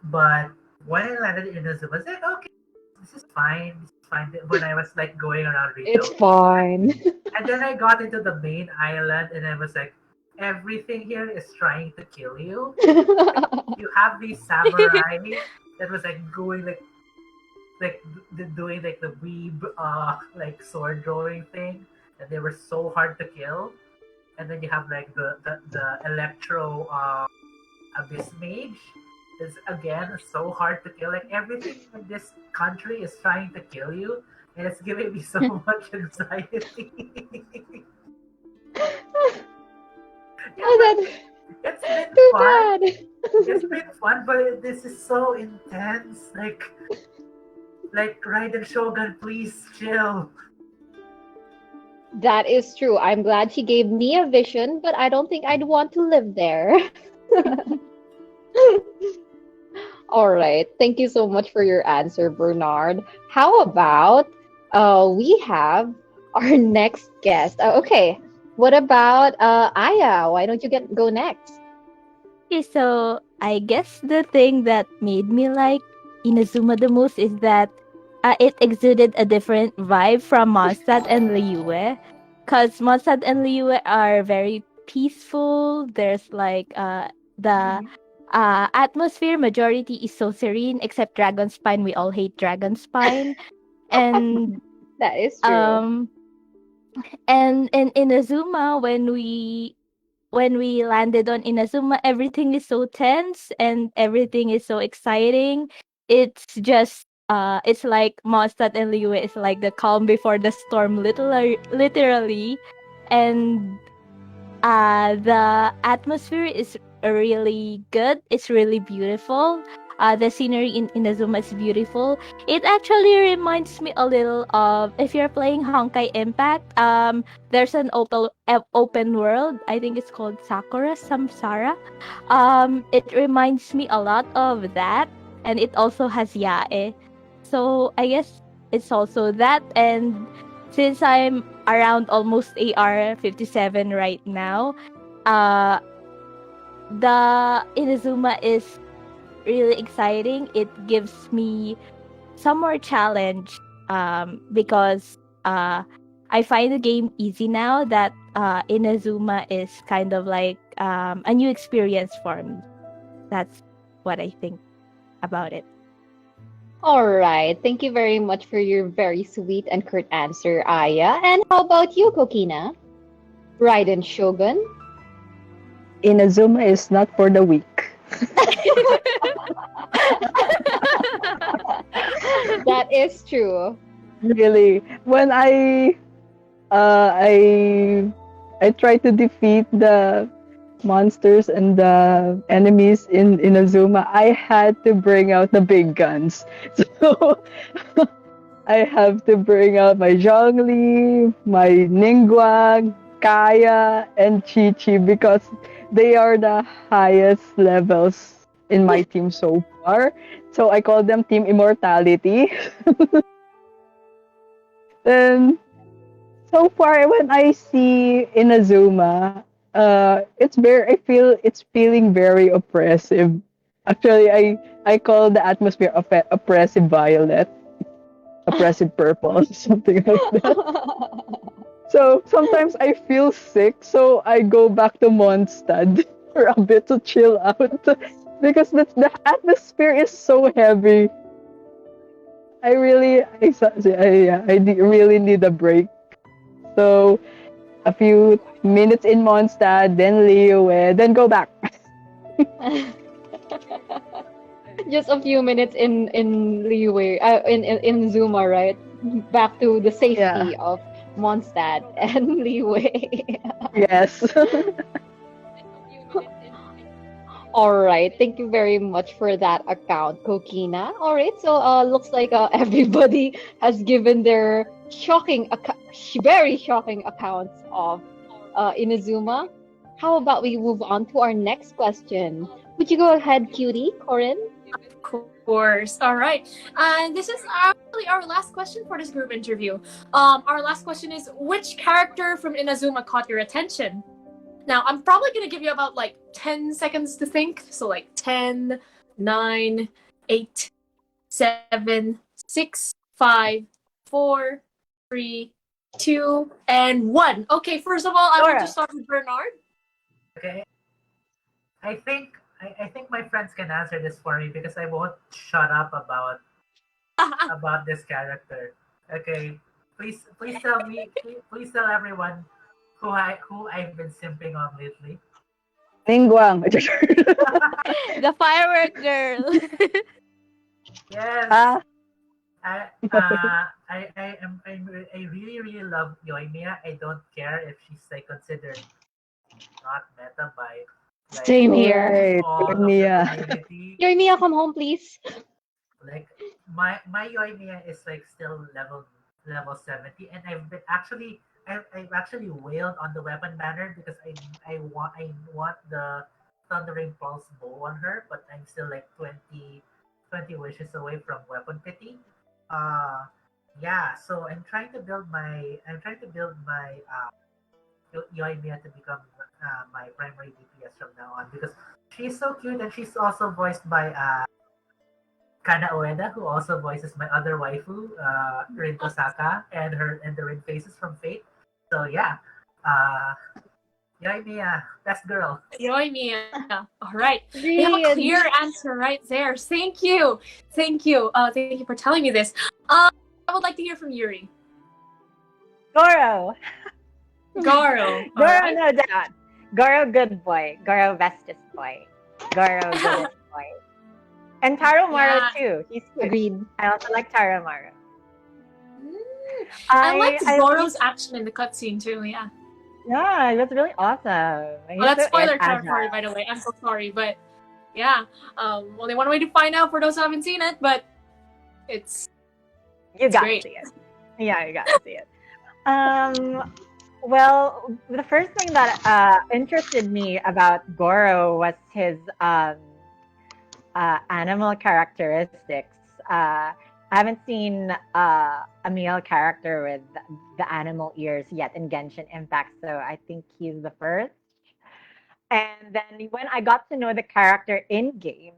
But when I landed in Inazuma, I was like, okay, this is fine. This is fine. When I was like going around Rito, It's fine. and then I got into the main island, and I was like, everything here is trying to kill you. You have these samurai that was like going like doing like the weeb like sword drawing thing, and they were so hard to kill. And then you have like the electro abyss mage is again so hard to kill. Like everything in this country is trying to kill you, and it's giving me so much anxiety. Oh, that's It's been too fun. bad. It's been fun, but this is so intense. Like Raiden Shogun, please chill. That is true. I'm glad she gave me a vision, but I don't think I'd want to live there. All right. Thank you so much for your answer, Bernard. How about we have our next guest? Okay. What about Aya? Why don't you go next? Okay, so I guess the thing that made me like Inazuma the most is that it exuded a different vibe from Mondstadt and Liyue. Because Mondstadt and Liyue are very peaceful. There's like the atmosphere majority is so serene, except Dragonspine. We all hate Dragonspine. And That is true. and in Inazuma when we landed on Inazuma, everything is so tense and everything is so exciting. It's just it's like Mondstadt and Liyue is like the calm before the storm, literally. And the atmosphere is really good. It's really beautiful. The scenery in Inazuma is beautiful. It actually reminds me a little of if you're playing Honkai Impact. There's an open world. I think it's called Sakura Samsara. It reminds me a lot of that, and it also has Yae. So I guess it's also that. And since I'm around almost AR 57 right now, the Inazuma is really exciting. It gives me some more challenge because I find the game easy now that Inazuma is kind of like a new experience for me. That's what I think about it. All right. Thank you very much for your very sweet and curt answer, Aya. And how about you, Koukina? Raiden Shogun? Inazuma is not for the weak. That is true. Really, when uh, I I try to defeat the monsters and the enemies in Inazuma, I had to bring out the big guns. So I have to bring out my Zhongli, my Ningguang, Kaya, and Chi Chi because they are the highest levels in my team so far. So I call them Team Immortality. Then So far, when I see Inazuma, I feel it's feeling very oppressive. Actually, I call the atmosphere oppressive violet, oppressive purple, something like that. So sometimes I feel sick, so I go back to Mondstadt for a bit to chill out because the atmosphere is so heavy. Really need a break. So a few minutes in Mondstadt, then Liyue, then go back. Just a few minutes in Liyue, in Zuma, right? Back to the Yeah. safety of Mondstadt and Liyue. Yes. All right, thank you very much for that account, Koukina. All right, so looks like everybody has given their very shocking accounts of Inazuma. How about we move on to our next question? Would you go ahead, cutie, Korin? Of course. All right. And this is actually our last question for this group interview. Our last question is, which character from Inazuma caught your attention? Now, I'm probably going to give you about like 10 seconds to think. So like 10, 9, 8, 7, 6, 5, 4, 3, 2, and 1. Okay, first of all, I want to Dora. start with Bernard. Okay. I think my friends can answer this for me because I won't shut up about this character. Okay. Please tell me please tell everyone who I've been simping on lately. Ningguang. The firework girl. Yes. Ah, I really love Yoimiya. I don't care if she's like considered not meta by like Same here. right. all of the Yoimiya. community. Yoimiya, come home, please. Like my Yoimiya is like still level 70, and I've actually wailed on the weapon banner because I want the thundering pulse bow on her, but I'm still like 20 wishes away from weapon pity. Uh yeah, so I'm trying to build my Yoimiya to become my primary DPS from now on because she's so cute, and she's also voiced by Kana Ueda, who also voices my other waifu, Rin Kosaka, and the Rin faces from Fate. So yeah, uh, Yoimiya, best girl. Yoimiya. All right. We have a Really, clear answer right there. Thank you. Thank you. Thank you for telling me this. I would like to hear from Yuri. Goro. Garo. All Goro, right. no doubt. Goro, good boy. Goro, bestest boy. Goro, goodest boy. And Taro Maro Yeah. too. He's cute. agreed. I also like Taro Maro. I liked I Goro's action in the cutscene too. Yeah. Yeah, it was really awesome. He's Well, that's so spoiler agile. territory, by the way. I'm so sorry, but yeah. Only one way to find out for those who haven't seen it, but it's You got great. to see it. Yeah, you got to see it. Well, the first thing that interested me about Goro was his animal characteristics. I haven't seen a male character with the animal ears yet in Genshin Impact, so I think he's the first. And then when I got to know the character in game,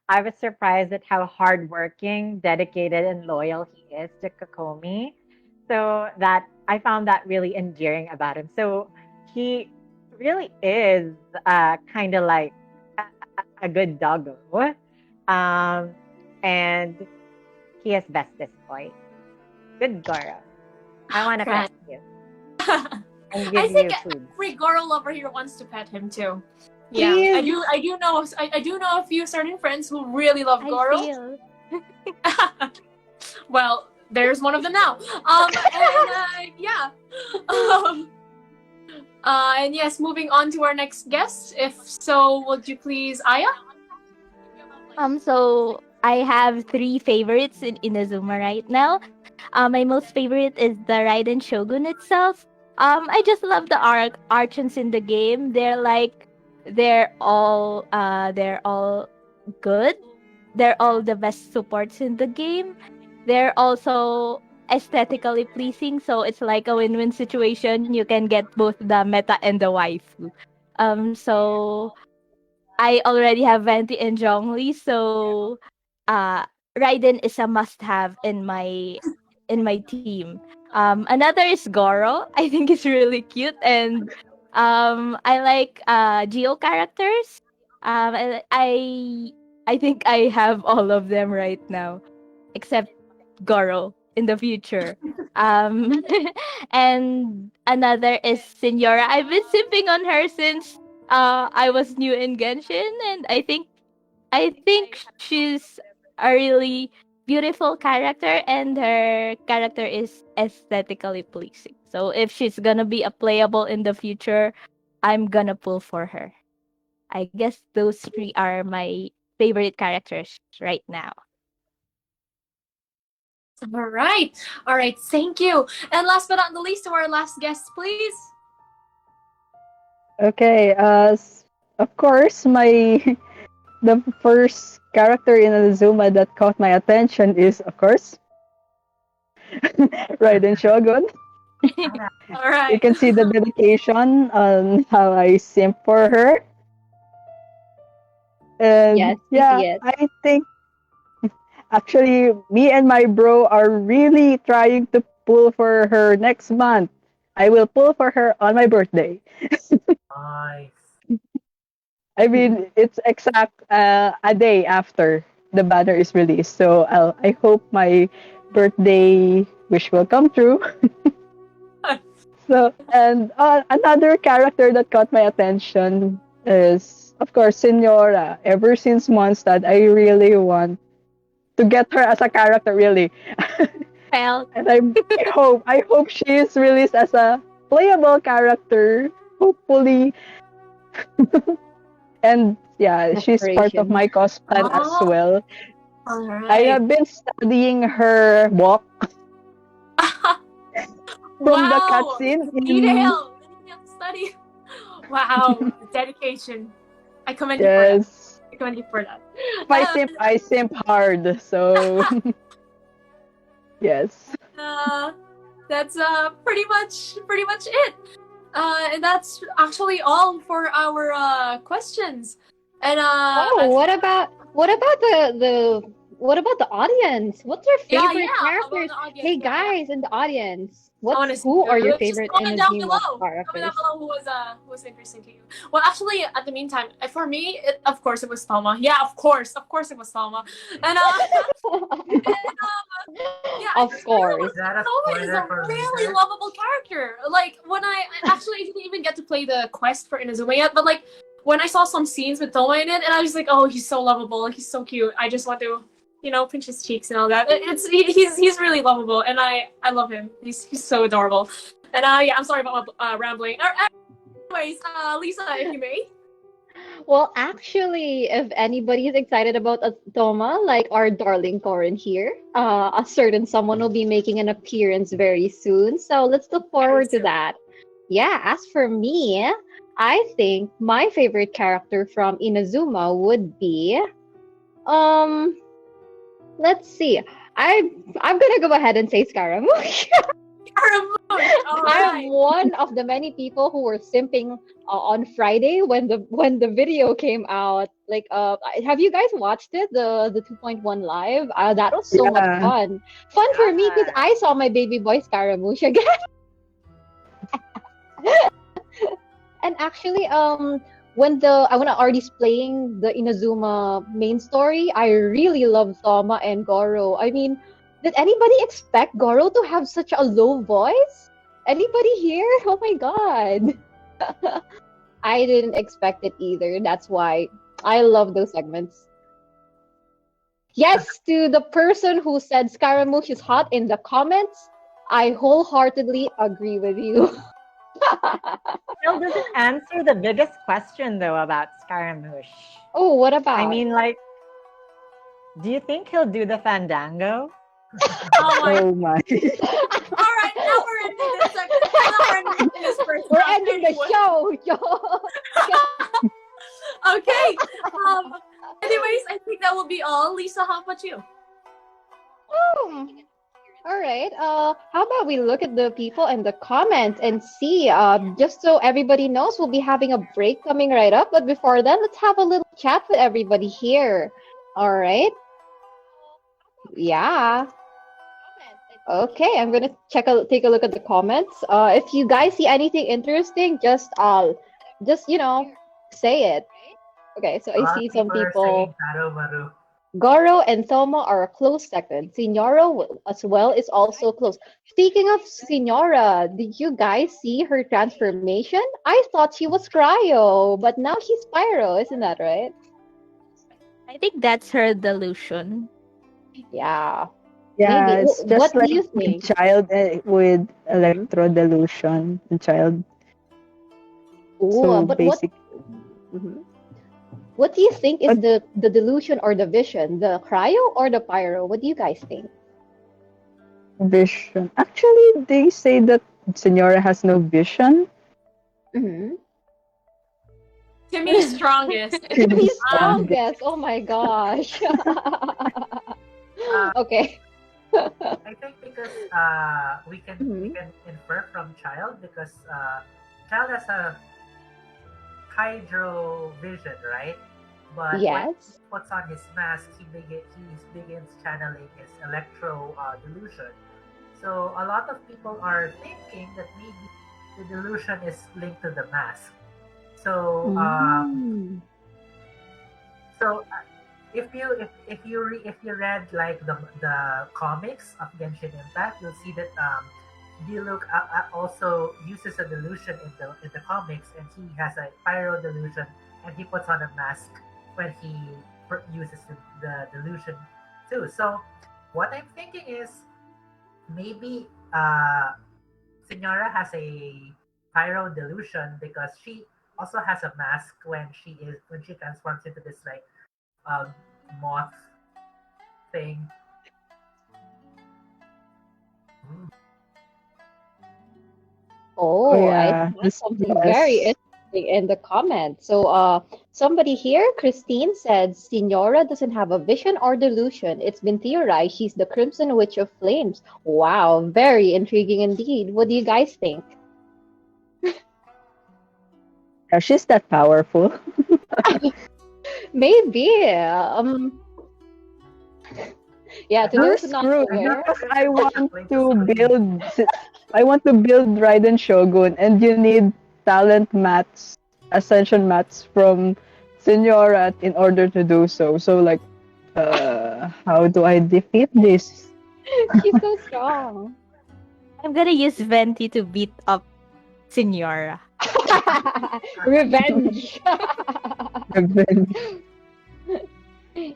I was surprised at how hardworking, dedicated, and loyal he is to Kokomi. So that I found that really endearing about him. So he really is kind of like a good doggo. And he is bestest boy. Good Goro. I want to Right. pet you and I give think you food. every Goro lover here wants to pet him too. Yeah, I Please. do. I do know a few certain friends who really love I Goro. feel. Well, there's one of them now. Yeah. And yes, moving on to our next guest. If so, would you please, Aya? So I have three favorites in Inazuma right now. My most favorite is the Raiden Shogun itself. I just love the archons in the game. They're all good. They're all the best supports in the game. They're also aesthetically pleasing, so it's like a win-win situation. You can get both the meta and the waifu. So I already have Venti and Zhongli, so uh Raiden is a must-have in my team. Another is Goro. I think he's really cute, and I like Geo characters. I think I have all of them right now, except Goro in the future. Um, and another is Senora. I've been sipping on her since I was new in Genshin, and I think she's a really beautiful character, and her character is aesthetically pleasing. So if she's gonna be a playable in the future, I'm gonna pull for her. I guess those three are my favorite characters right now. All right, thank you. And last but not the least, to our last guest, please. Okay, of course, my the first character in Inazuma that caught my attention is, of course, Raiden Shogun. All You right. can see the dedication on how I simp for her. Yes, And we yeah, see it. I think actually me and my bro are really trying to pull for her next month. I will pull for her on my birthday. Nice. I mean, it's exact a day after the banner is released. So I hope my birthday wish will come true. So, and another character that caught my attention is, of course, Senora. Ever since Mondstadt, I really want to get her as a character, really. Well, And I hope she is released as a playable character. Hopefully, and yeah, she's part of Aspirations. my cosplay as Oh, well. all I right. have been studying her walk from the Wow, cutscene in detailed study. Wow, dedication. I commend you for that. yes. I commend you for that. I simp hard, so yes. Uh, that's pretty much it. And that's actually all for our questions. And Oh, what about the audience? What's your yeah, favorite how about characters? the audience? Hey guys in the audience, I want to see. who are your Just favorite comment down Inazuma below. Comment down characters? below who was interesting to you. Well, actually, at the meantime, for me, of course, it was Thelma. Yeah, of course, it was Thelma. And yeah, I Of just course. Is that a Thelma is spoiler a for really later? lovable character. Like when I actually didn't even get to play the quest for Inazuma yet, but like when I saw some scenes with Thelma in it, and I was like, oh, he's so lovable. He's so cute. I just want to. Pinch his cheeks and all that. He's really lovable, and I love him. He's so adorable. And yeah, I'm sorry about my rambling. Anyways, Lisa, if you may. Well, actually, if anybody is excited about Atoma, like our darling Korin here, a certain someone will be making an appearance very soon. So let's look forward to that. Yeah, as for me, I think my favorite character from Inazuma would be um let's see. I'm gonna go ahead and say Scaramouche. All I'm right. one of the many people who were simping on Friday when the video came out. Like, have you guys watched it? The 2.1 live. That was so much Yeah. fun. Fun for me because I saw my baby boy Scaramouche again. And actually, when Artie's playing the Inazuma main story, I really love Soma and Goro. I mean, did anybody expect Goro to have such a low voice? Anybody here? Oh my god. I didn't expect it either. That's why I love those segments. Yes, to the person who said Scaramouche is hot in the comments, I wholeheartedly agree with you. Still doesn't answer the biggest question though about Scaramouche. Oh, what about? I mean, like, do you think he'll do the Fandango? Oh my. Oh my. All right, now we're ending this segment. Now we're ending this first We're round ending anyway. the show. Okay. Anyways, I think that will be all. Lisa, how about you? All right. How about we look at the people and the comments and see? Just so everybody knows, we'll be having a break coming right up. But before that, let's have a little chat with everybody here. All right. Yeah. Okay, I'm gonna take a look at the comments. If you guys see anything interesting, just say it. Okay, so A I lot see of some people are saying people. Taro Maru. Goro and Thoma are a close second. As well is also close. Speaking of Signora, did you guys see her transformation? I thought she was Cryo, but now she's Pyro, isn't that right? I think that's her delusion. Yeah, maybe. Yeah, it's just What do like you with think? child with Hmm. electro delusion in child. Oh, So but basic mhm. What do you think is but the delusion or the vision? The Cryo or the Pyro? What do you guys think? vision. Actually, they say that Senora has no vision. Hmm. Timmy's strongest. Timmy's Um, strongest. Oh my gosh. Uh, Okay. I think because we Mhm. can infer from child because child has a hydro vision, right? But when he Yes. puts on his mask, he begins channeling his electro delusion. So a lot of people are thinking that maybe the delusion is linked to the mask. So Mm. if you read like the comics of Genshin Impact, you'll see that Diluc also uses a delusion in the comics, and he has a pyro delusion, and he puts on a mask when he uses the delusion too. So what I'm thinking is maybe Senora has a pyro delusion because she also has a mask when she transforms into this like um, moth thing. Mm. Oh Oh, I yeah, saw this something very yes. interesting in the comments. So, somebody here, Christine, said Signora doesn't have a vision or delusion. It's been theorized she's the Crimson Witch of Flames. Wow, very intriguing indeed. What do you guys think? Yeah, she's that powerful. Maybe. Yeah, to We're those not screwed Not aware. the because Crimson Witch of Flames is clean. I want to build Raiden Shogun, and you need talent mats, ascension mats from Senora in order to do so. So like, how do I defeat this? She's so strong. I'm gonna use Venti to beat up Signora. Revenge. Revenge.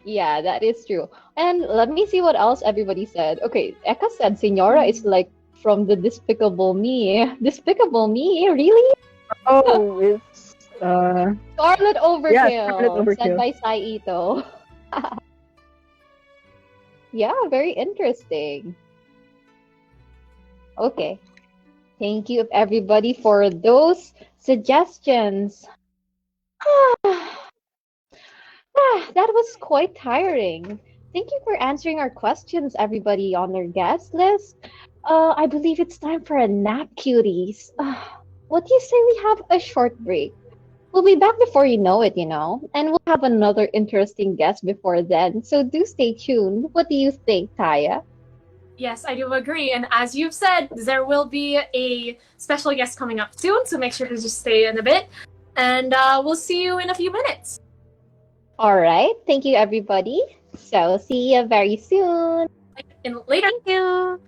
Yeah, that is true. And let me see what else everybody said. Okay, Eka said Senora is like from the Despicable Me. Despicable Me? Really? Oh, it's Scarlet yeah, Scarlet Overkill, said Overkill. by Saito. Yeah, very interesting. Okay. Thank you everybody for those suggestions. That was quite tiring. Thank you for answering our questions, everybody on our guest list. I believe it's time for a nap, cuties. What do you say we have a short break? We'll be back before you know it, and we'll have another interesting guest before then. So do stay tuned. What do you think, Taya? yes, I do agree. And as you've said, there will be a special guest coming up soon, so make sure to just stay in a bit. And we'll see you in a few minutes. All right. Thank you, everybody. So see you very soon. Later. Thank you.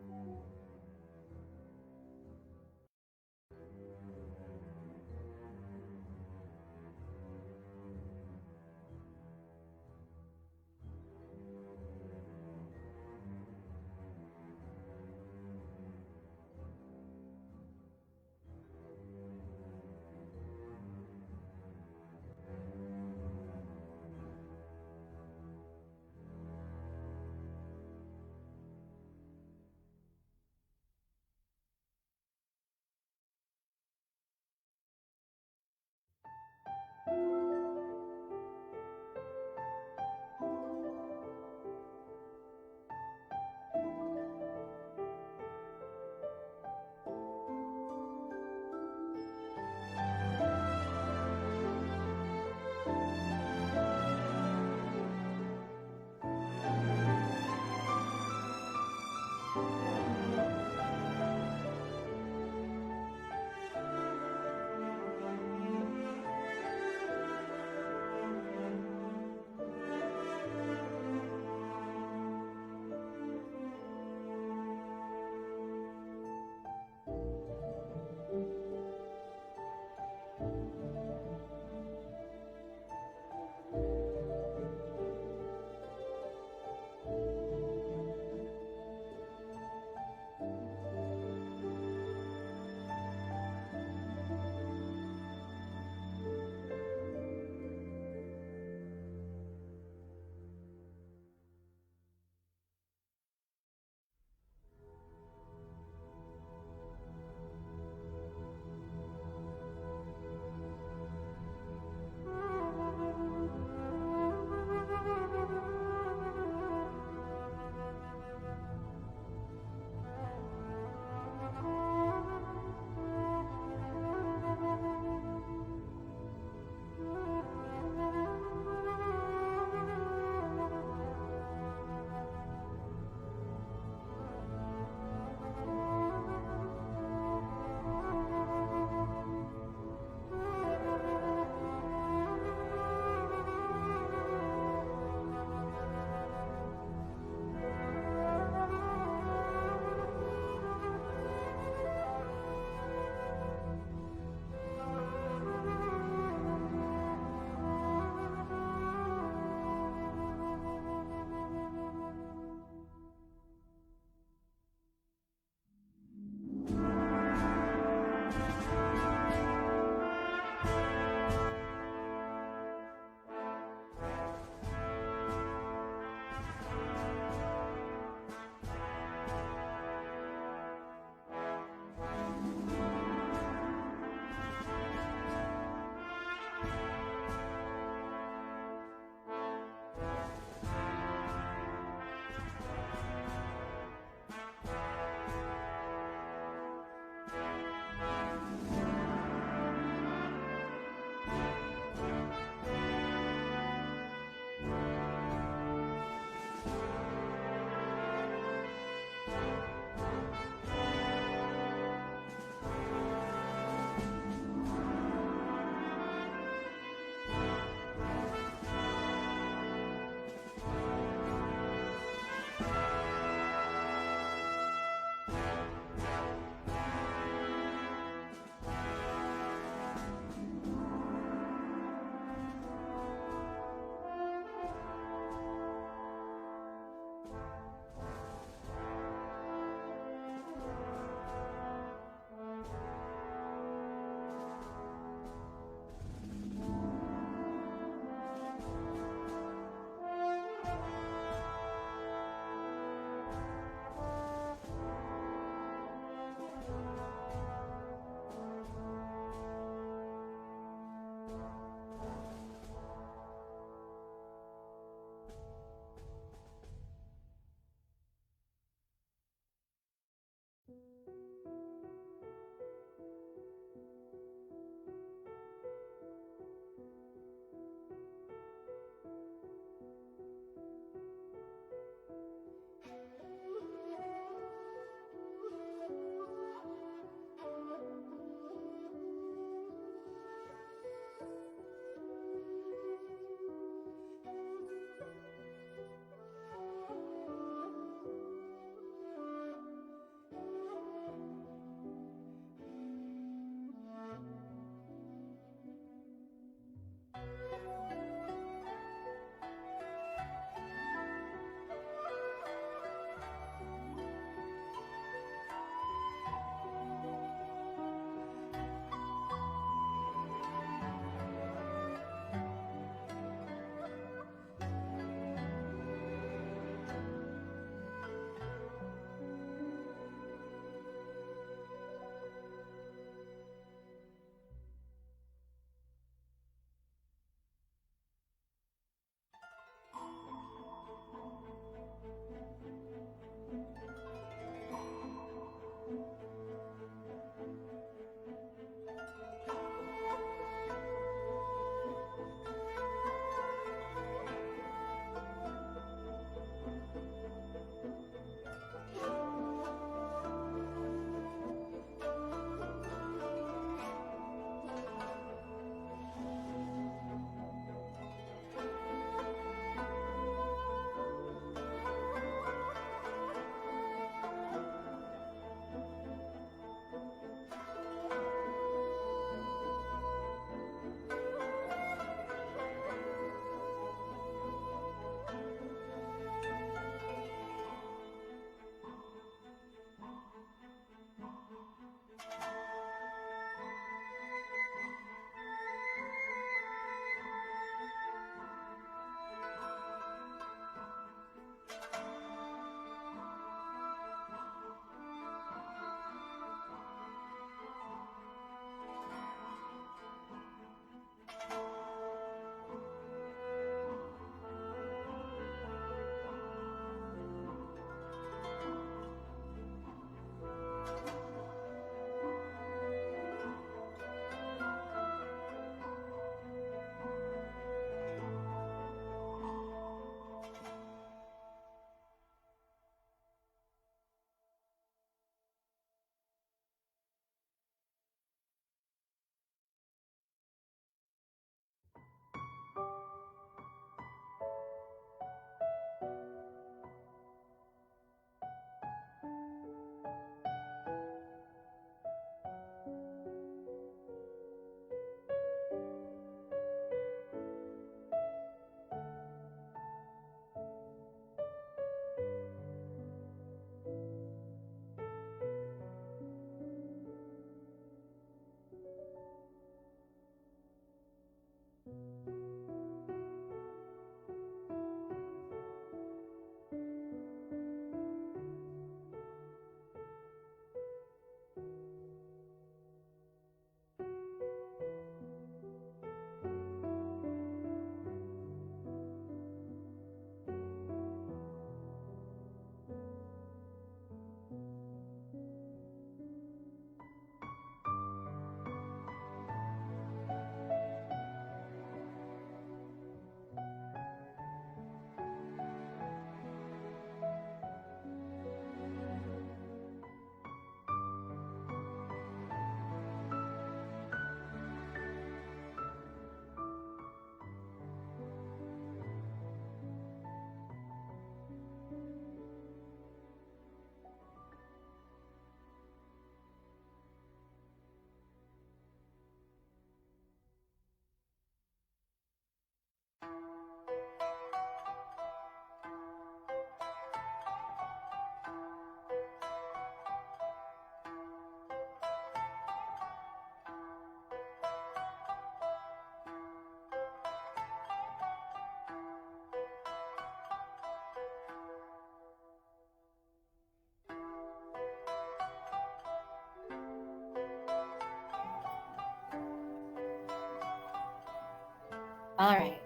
All right.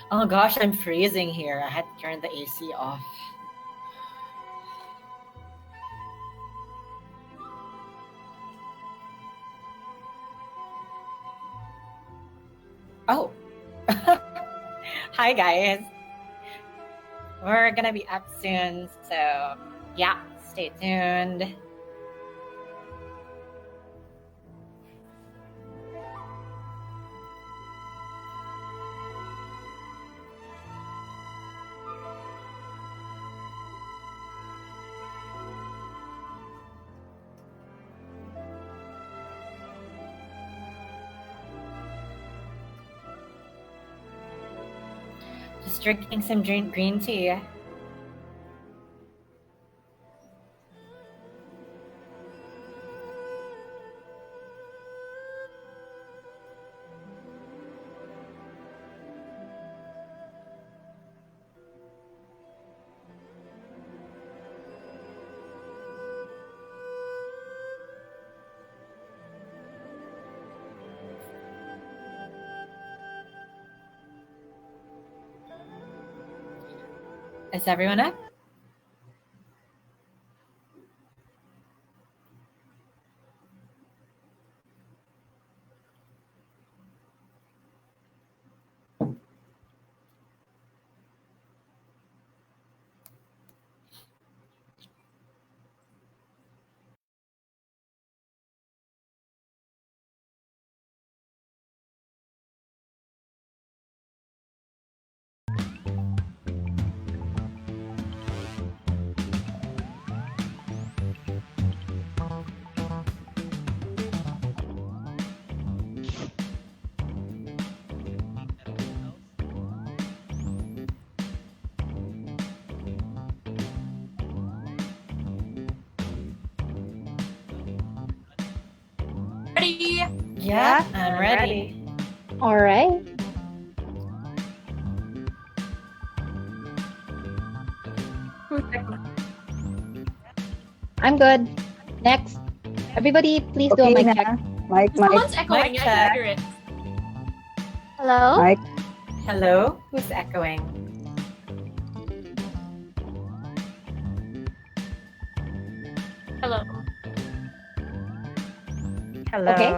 Oh gosh, I'm freezing here. I had to turn the AC off. Oh. Hi guys. We're gonna be up soon, so yeah, stay tuned. Just drinking some green tea. Is everyone up? Ready? Yeah, I'm ready. All right. I'm good. Next. Everybody, please do a mic check. Mike. Someone's echoing. Mic I check. can hear it. Hello? Mike. Hello? Who's echoing? Hello. Hello. Okay.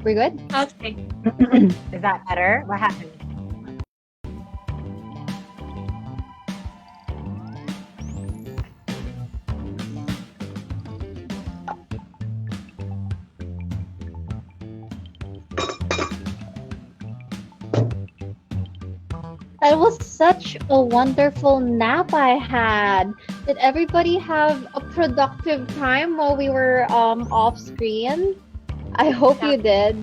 We're good? Okay. Is that better? What happened? That was such a wonderful nap I had. Did everybody have a productive time while we were off screen? I hope you did.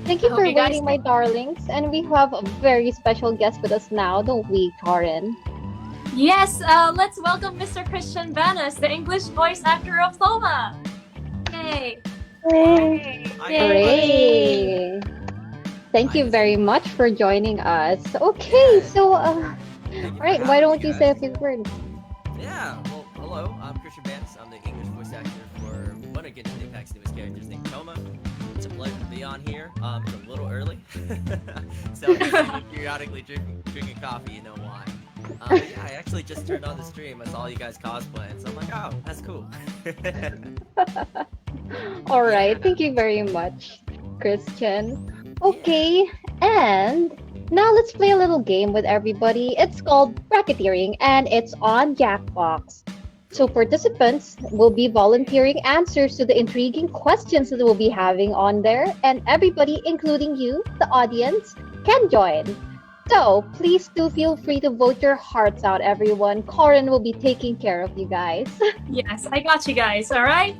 Thank you I for hope you guys waiting, my darlings. And we have a very special guest with us now, don't we, Korin? Yes, let's welcome Mr. Christian Banas, the English voice actor of Thoma. Yay! Hooray! Thank you very much for joining us. Okay, so, all right, why don't you say a few words? Yeah, well, hello, I'm Christian Banas. I'm the English voice actor for one of Genshin Impact's newest characters named Toma. It's a pleasure to be on here. It's a little early, so I'm periodically drinking coffee, you know why. Yeah, I actually just turned on the stream. I saw you guys cosplaying, so I'm like, oh, that's cool. All right, thank you very much, Christian. Okay, and now let's play a little game with everybody. It's called bracketeering, and it's on Jackbox. So participants will be volunteering answers to the intriguing questions that we'll be having on there, and everybody, including you, the audience, can join. So please do feel free to vote your hearts out, everyone. Korin will be taking care of you guys. Yes, I got you guys. All right.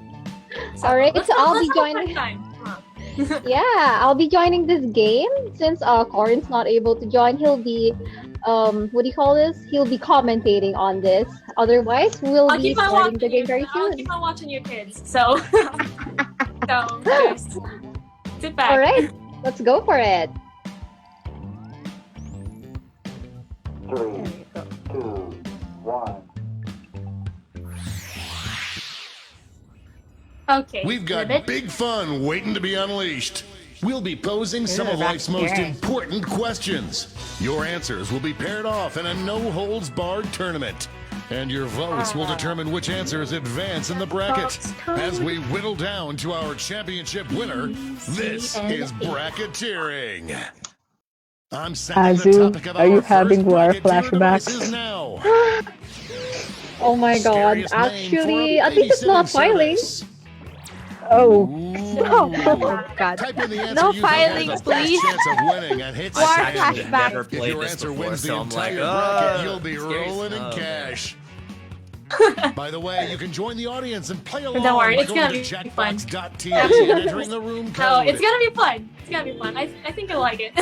All right, so I'll be let's have a joining. fun time. Come on. Yeah, I'll be joining this game since Korin's not able to join. He'll be, what do you call this? He'll be commentating on this. Otherwise, we'll I'll be keep on starting watching the game very I'll soon. keep on watching you kids. So, so just sit back. All right, let's go for it. 3, 2, 1. Okay. We've got Ribbit. big fun waiting to be unleashed. We'll be posing some of that's life's most scary. important questions. Your answers will be paired off in a no-holds-barred tournament. And your votes will determine which answers advance in the bracket. As we whittle down to our championship winner, this is bracketeering. I'm sending the Azu, topic of are you our having first war bracketeer devices flashbacks? now. Oh my god, Scariest name for a actually, at least it's not babysitting filing. service. Oh, Oh, God. Type in the answer No you think filing, has the please. best chance of winning and hit War send. flashback. Never If played your this answer before, wins the so I'm like, entire bracket, you'll be scary rolling in stuff. cash. By the way, you can join the audience and play along Don't worry, by it's going gonna to be fun. jackbox.tv and entering the room code. No, it's gonna be fun. It's gonna be fun. I think you'll like it.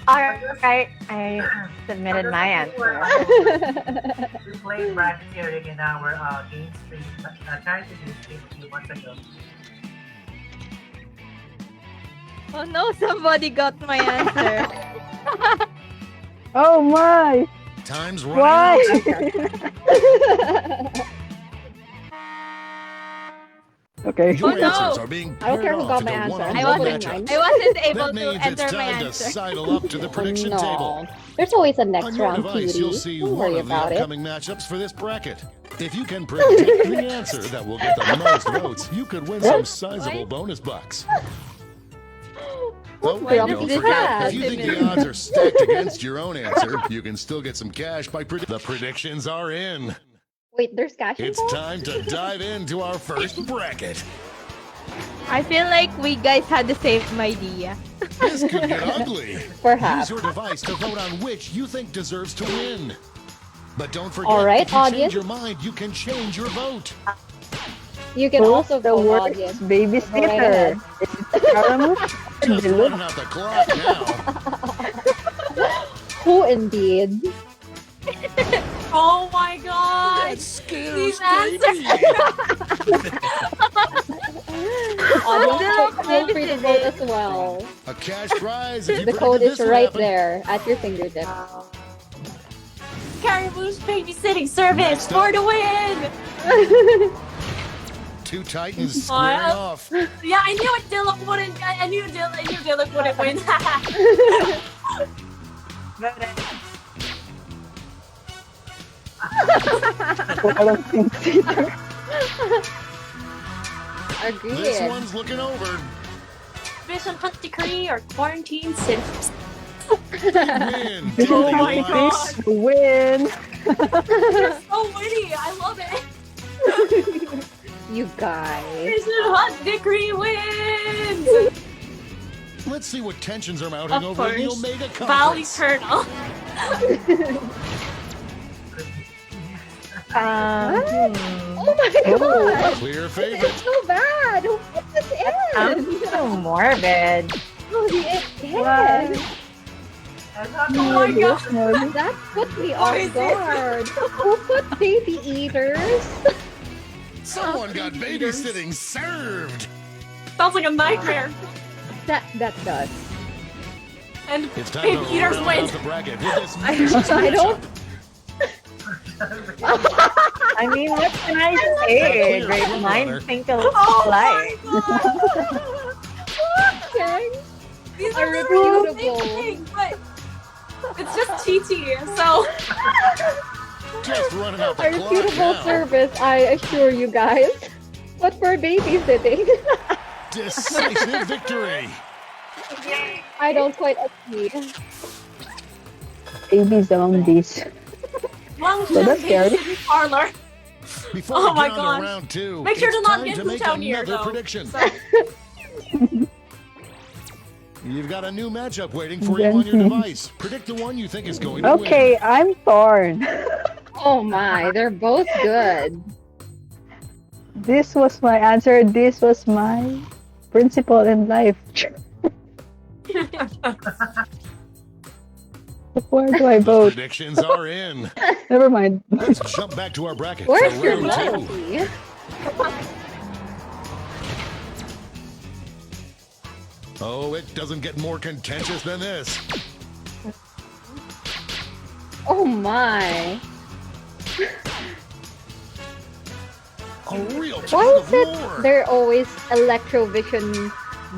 All right, I submitted my answer. We played bracketeering in our game stream, charity game stream a few months ago. Oh no, somebody got my answer. oh my! Time's running Why? out. Okay. Your Oh, no. answers are being I don't care paired who off got my into answer. one-on-one I wasn't- matchups. I wasn't able That to means it's enter my time to answer. sidle up to the prediction no. table. There's always a next On your round, device, you'll cutie. see Don't one worry of the about it. upcoming matchups for this bracket. If you can predict the answer that will get the most votes, you could win some sizable What? bonus bucks. What Oh, Why grumpy don't does this forget, cat? if you think the odds are stacked against your own answer, you can still get some cash by the predictions are in. Wait, there's cash It's involved? time to dive into our first bracket. I feel like we guys had the same idea. This could get ugly. Perhaps. Use your device to vote on which you think deserves to win. But don't forget, All right, if you audience. change your mind, you can change your vote. You can Who's also the vote, worst audience. babysitter? Is it Paramount? Just running out the clock now. Who indeed? Oh my god! That scares These baby. Audience, feel free to vote as well. A cash prize if you The code predicted is this would right happen. there at your fingertips. Caribou's babysitting service Next up. for the win! Two titans squaring off. Yeah, I knew it. Dylan wouldn't. I knew Dylan wouldn't win. Walang consider. Agreed. This one's looking over. Vision hunt decree or quarantine sins. Win. Oh my Device. god. Win. You're so witty. I love it. You guys. Vision hunt decree wins. Let's see what tensions are mounting Of over the course. Omega Valley Conference. Eternal. Oh my god! Clear favorite. It's so bad! Who put this in? I'm so morbid. Oh, the it What? Oh my god. That put me Why is off guard. Who put baby eaters? Someone got babysitting served. Sounds like a nightmare. That does. And It's time baby to eaters round win. out the bracket with this I vicious don't. matchup. I mean, what can I say? Clear Great front minds runner. think of Oh life. my god. Okay. These Are are really reputable. thing, but it's just TT, so Just running out the A clock reputable now. service, I assure you guys. But for babysitting, Decisive victory. I don't quite agree. Baby zombies. So that's scary. Parlor. Before Oh we my get on to gosh. round 2, Make sure it's to not time get to too make down here, another though. prediction. So, You've got a new matchup waiting for you on your device. Predict the one you think is going to Okay, win. I'm torn. Oh my, they're both good. This was my answer. This was my principle in life. Where do I vote? Predictions are in. Never mind. Let's jump back to our bracket Where's for your round 2. loyalty? Oh, it doesn't get more contentious than this. Oh my. A real tug Why of is it war. there are always electrovision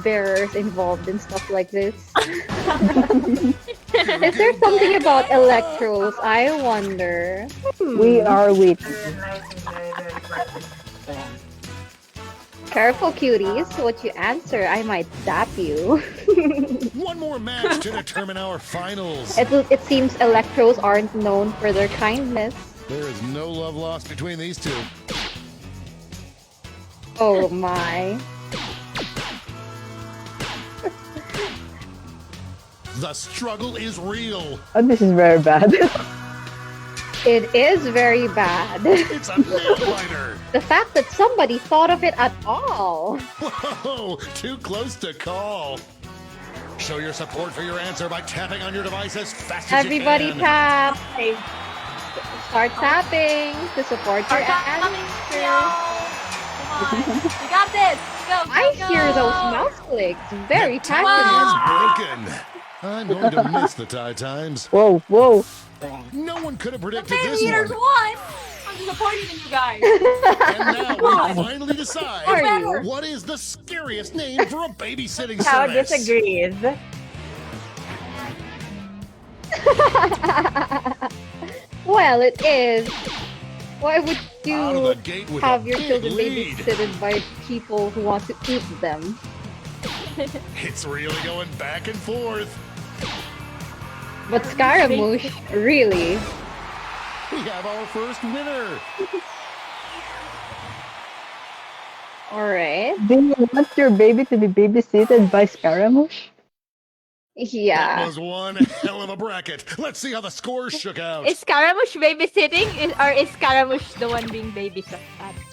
bearers involved in stuff like this? Is there something about electros? I wonder. We are weak. Careful, cuties. What you answer, I might zap you. One more match to determine our finals. It seems electros aren't known for their kindness. There is no love lost between these two. Oh my. The struggle is real. Oh, this is very bad. It is very bad. It's a nail-biter. The fact that somebody thought of it at all. Whoa, too close to call. Show your support for your answer by tapping on your device as fast as Everybody you can. tap. hey, Start tapping to support your answer. Come on. You got this. Go, go, I go. hear those mouse clicks. Very The time passionate. is broken. I'm going to miss the tie times. Whoa, whoa. No one could have The predicted fan this leaders one. won. I'm disappointed in you guys. And now we finally decide Are you? what is the scariest name for a babysitting How service. disagrees. Well, it is. Why would Out of the you gate with have a your big children lead. babysitted by people who want to eat them? It's really going back and forth. But Scaramouche, really? We have our first winner. Alright. Do you want your baby to be babysitted by Scaramouche? That Yeah. was one hell of a bracket. Let's see how the scores shook out. Is Scaramouche babysitting, or is Scaramouche the one being babysat?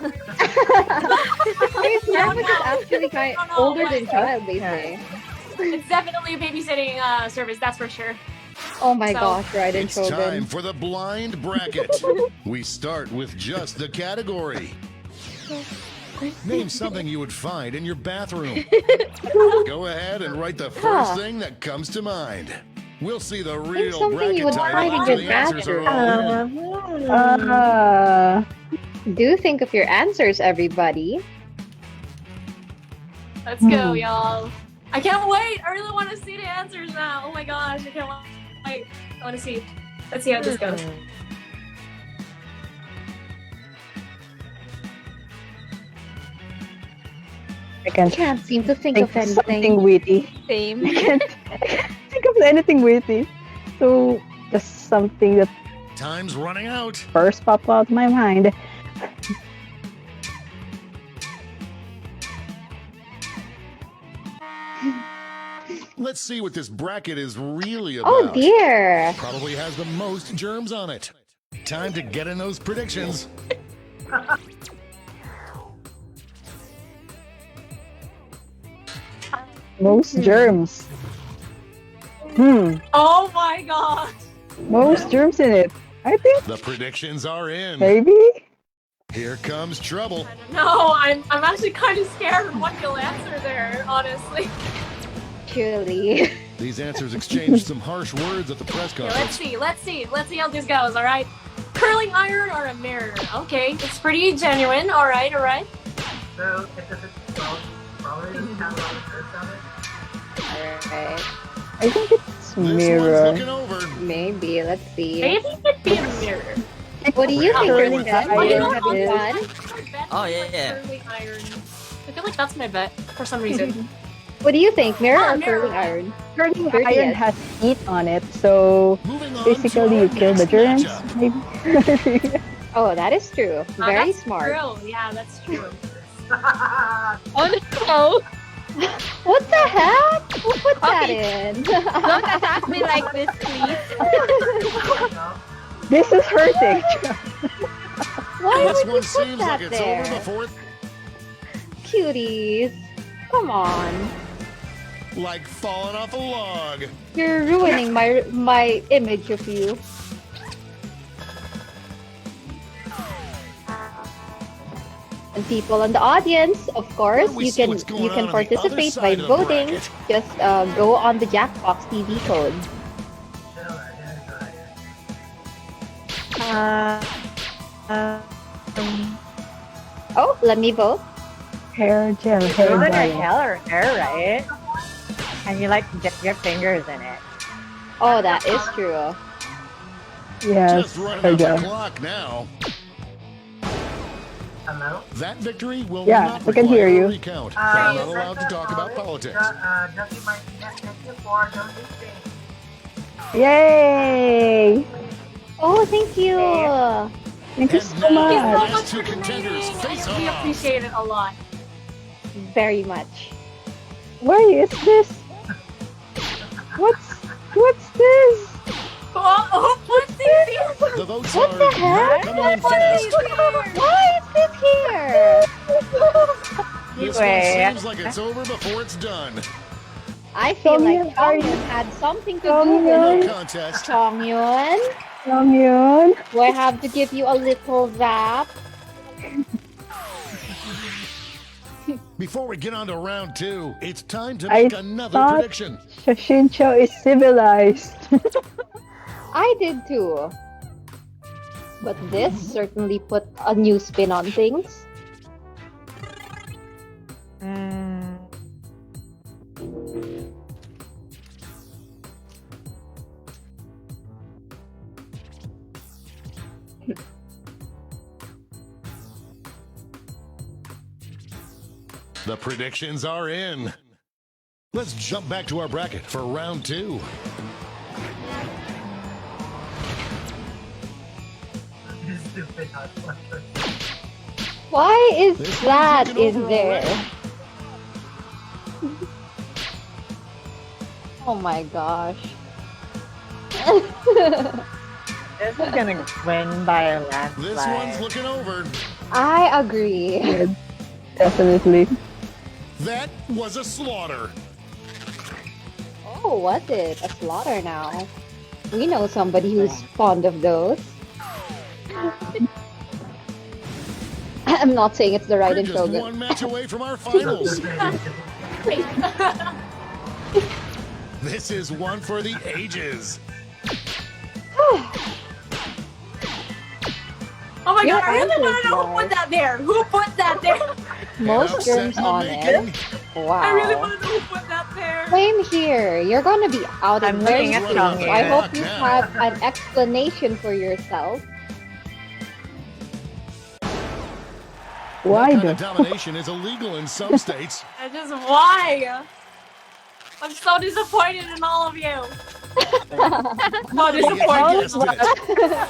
I mean, Scaramouche is actually kind No, no, older no, than no. child, they say. It's definitely a babysitting service, that's for sure. Oh my So- gosh, Raiden It's time Shogun. for the blind bracket. We start with just the category. Name something you would find in your bathroom. Go ahead and write the first thing that comes to mind. We'll see the real something you bracket would title find in after your the answers are all in. Do think of your answers, everybody. Let's go, y'all. I can't wait. I really want to see the answers now. Oh my gosh, I can't wait. I want to see. Let's see how this goes. I can't Can't seem to think think of of something anything. witty. Same. I can't think of anything witty. So, just something that Time's running out. first popped out of my mind. Let's see what this bracket is really about. Oh dear. Probably has the most germs on it. Time to get in those predictions. Most germs. Oh my gosh. Most germs in it. I think The predictions are in. maybe. Here comes trouble. No, I'm actually kind of scared of what you'll answer there, honestly. Chili. These answers exchanged some harsh words at the press Yeah, conference. let's see how this goes, alright? Curling iron or a mirror? Okay, it's pretty genuine. Alright. So it doesn't probably doesn't have a lot of curves on it. Alright. I think it's This one's mirror. looking over. Maybe. Let's see. Maybe it'd be a mirror. What do you think, Curling Kristen? iron. Are you know, having I'll fun? bet Oh, on, yeah, like, yeah. Curling iron. I feel like that's my bet for some reason. What do you think, mirror Ah, or mirror. curling iron? Curling 30th. iron has heat on it, so Moving on to basically our you kill the next germs, matchup. maybe. Oh, that is true. Very That's smart. True. Yeah, that's true. Oh no! What the heck? Who put that Okay. in? Don't attack me like this, please. This is hurting. Why This would you one put seems that like it's there? over before Cuties. Come on. like falling off a log. You're ruining my image of you. And people in the audience, of course, Well, we you see can what's going on on the participate other by side of the voting. bracket. Just go on the Jackbox TV code. Oh, let me vote. Hair gel, hair Those are dye. your hair, right? And you like dip your fingers in it. Oh, that is true. Yes, Just running hair out the gel. clock now. Hello? That victory will Yeah, not we can require hear you. a recount. I'm not allowed to talk about politics. Thank you for donating. Yay! Oh, thank you. Thank you And so now, Thank you so much. last much two for contenders donating. face We off. appreciate it a lot. Very much. Why is this? What's this? Oh, what's this? The votes What are the heck? coming in What fast. is this? Why is this here? This Anyway. one seems like it's over before it's done. I feel Songyun, like are you- Songyun had something to do Songyun? No with it. contest. Songyun, Songyun? do I have to give you a little zap? Before we get on to round two, it's time to I make another thought- prediction. Shashincho is civilized. I did too. But this certainly put a new spin on things. The predictions are in. Let's jump back to our bracket for round two. You stupid hot flush. Why is This one's that looking in over there? already. Oh my gosh. This is gonna win by a landslide. This one's looking over. I agree. Yeah, definitely. That was a slaughter. Oh, was it? A slaughter now. We know somebody who's fond of those. I'm not saying it's the right We're intro. just one match away from our finals. Wait. This is one for the ages. Oh my Your god, I really answers, want to know who guys. put that there. Who put that there? Most Upset germs in the on making. it. Wow. I really want to know who put that there. Same here. You're gonna be out I'm of very looking at soon, Songyun. so I hope you Now. have an explanation for yourself. Why That kind do? of domination is illegal in some states. I just why? I'm so disappointed in all of you. So You disappointed. guessed it.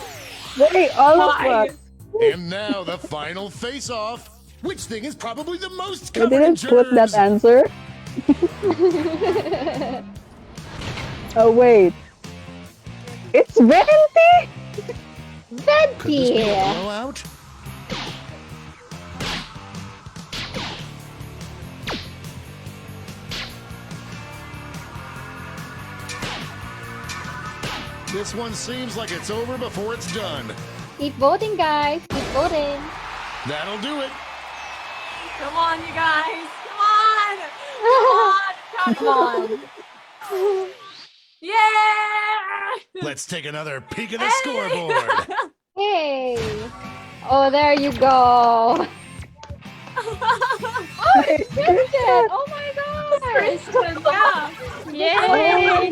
Wait, all of Why? us. And now the final face-off. Which thing is probably the most You covered in didn't put that germs? answer. Oh wait. It's Venti? Could this be Venti! a blowout? This one seems like it's over before it's done. Keep voting, guys. Keep voting. That'll do it. Come on, you guys. Come on. Come on. Come on. Yeah. Let's take another peek at the scoreboard. Hey. Oh, there you go. Oh, it's Christian. Oh my god. Christian, yeah. Yay!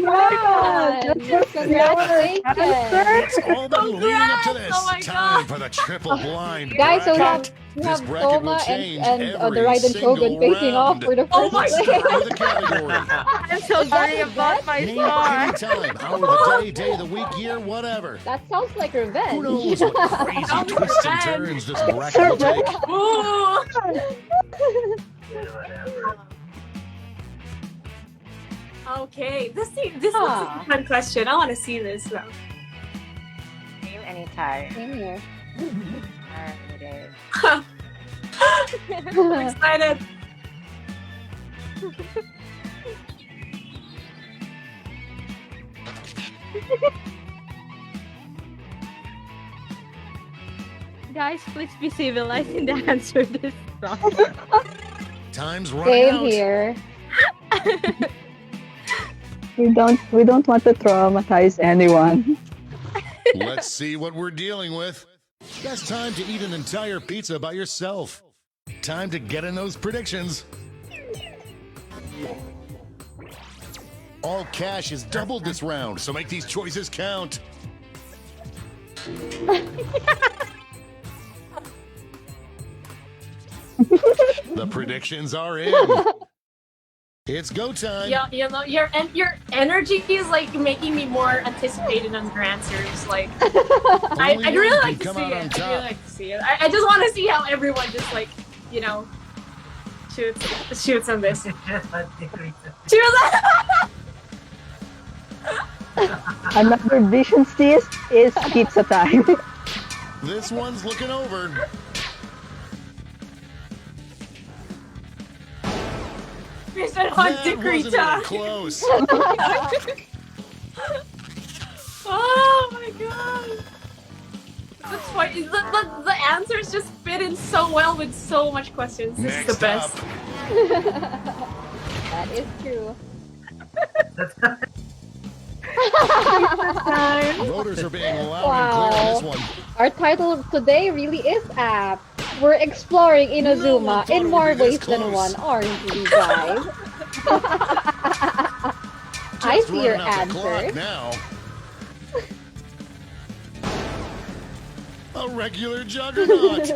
Congratulations! It's all been leading up to this. Oh my Time God. for the triple blind Guys, so bracket. we This have bracket will Soma change and the every Raiden single Shogun facing off round. for the Oh first my Let's place. start with a category. I'm so sorry about my Name star. any time, hour of the day, day of the week, year, whatever. That sounds like Who revenge. knows what crazy Sounds twists and revenge. turns this bracket will take. Ooh. Okay, this looks like a fun question. I want to see this now. Name anytime. Same here. Alright. I'm excited. Guys, please be civilized in the answer this song. Time's running Same out. here. We don't want to traumatize anyone. Let's see what we're dealing with. Best time to eat an entire pizza by yourself. Time to get in those predictions. All cash is doubled this round, so make these choices count. The predictions are in. It's go time. Yeah, you know, your energy is like making me more anticipated on your answers. Like, I'd Only really one like to can see come it. out on I'd top. really like to see it. I just want to see how everyone just like, you know, shoots on this. Shoots. Another vision sees is pizza time. This one's looking over. Christian That Hunter wasn't even close. Oh my god. That's why the answers just fit in so well with so much questions. This is the Next best. up, That is true. voters are being loud and clear on this one. Our title of today really is apt. We're exploring No one Inazuma thought it in would more be this ways than close. one, aren't we, guys? I Just see your running out the clock answer. now. A regular juggernaut.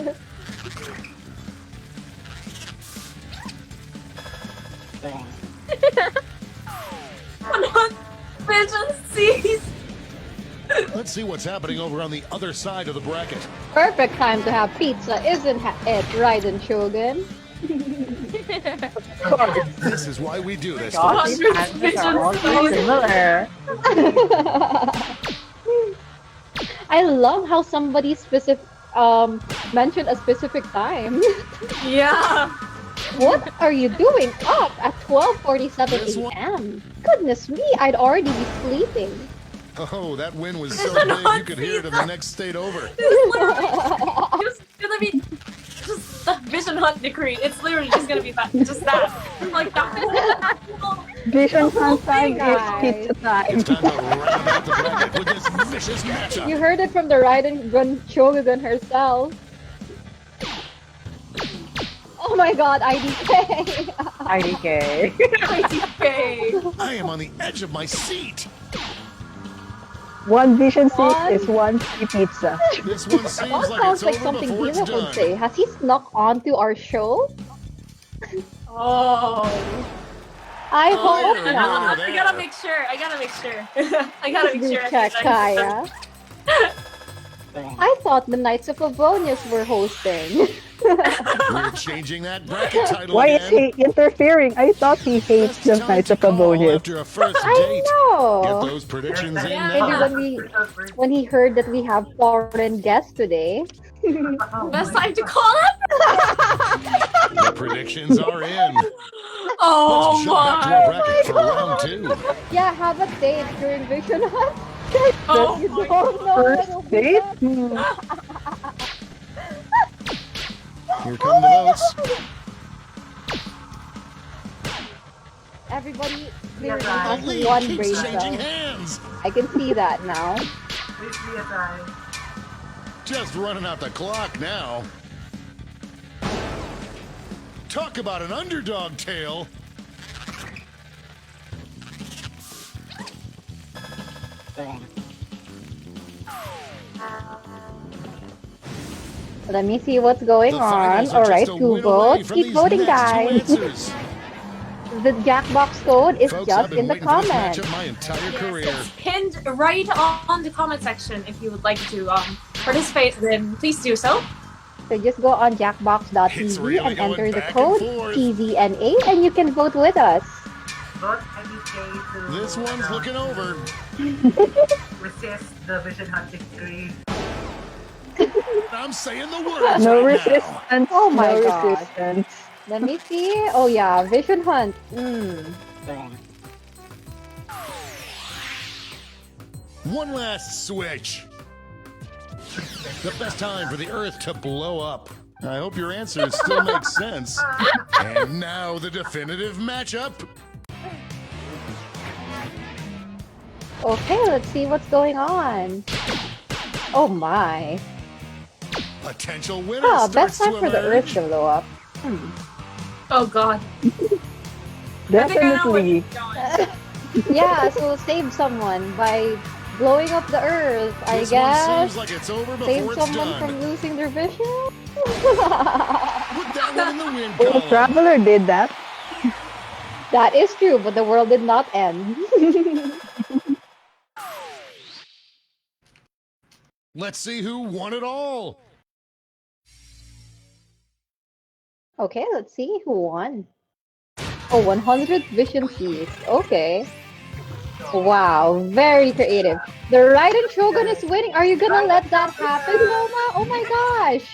Vision sees. Let's see what's happening over on the other side of the bracket. Perfect time to have pizza, isn't it, Raiden Shogun? This is why we do this. Gosh, folks. these answers are all so similar. I love how somebody mentioned a specific time. Yeah. What are you doing up at This 12:47 one- a.m.? Goodness me, I'd already be sleeping. Oh, that win was so big you could hear it in the next state over. It's gonna be just the Vision Hunt decree. It's literally just gonna be that. Just that. Like that. Vision hunt time is guys. pizza time. It's time to round out the bracket with this vicious matchup. You heard it from the Raiden Shogun herself. Oh my god, IDK! IDK. Okay. I am on the edge of my seat. One vision seat One. is one free pizza. This one seems That like sounds it's like over something before it's Hila would done. say. Has he snuck onto our show? Oh. I Oh, hope yeah, not. yeah. I gotta make sure. I gotta make sure. I gotta make sure. Check, Kaya. I thought the Knights of Avonius were hosting. We're changing that bracket title Why again. is he interfering? I thought he hates the Time Knights to of call Avonius. after a first I date. Get know. those predictions in Yeah. now. Maybe when he heard that we have foreign guests today. Best time to call it. The predictions are in. Oh Let's jump back to our my. bracket for round two. Yeah, have a date during Vision Hunt. Oh You my. don't know what'll First be date? done. Here come the votes. Everybody clearly The has lead one keeps brain changing cell. hands. I can see that now. Just running out the clock now. Talk about an underdog tale. Let me see what's going The on. finals are All right, just a win Google, away from keep these voting, next two guys. answers. The Jackbox code is Folks, I've just been in the waiting for this comments. matchup my entire career. It's pinned right on the comment section if you would like to participate, then please do so. So just go on It's jackbox.tv really and going enter the back and code forth. TVNA and you can vote with us. Vote NEK to This one's looking over. resist the vision hunting greed. I'm saying the words No right now. resistance. Oh my no gosh. resistance. Let me see. Oh yeah, Vision Hunt. One last switch. The best time for the Earth to blow up. I hope your answers still make sense. And now the definitive matchup. Okay, let's see what's going on. Oh my. Potential winner Oh, starts best time to for the Earth emerge. to blow up. Oh god. I think I know where Definitely. he's going. Yeah, so save someone by blowing up the Earth, I This one guess. seems like it's over Save before it's someone done. from losing their vision. Put that one in the win The column. Traveler did that. That is true, but the world did not end. Let's see who won it all. Okay, let's see who won. Oh, 100 vision keys. Okay. Wow, very creative. The Raiden Shogun is winning. Are you gonna let that happen, Noma? Oh my gosh.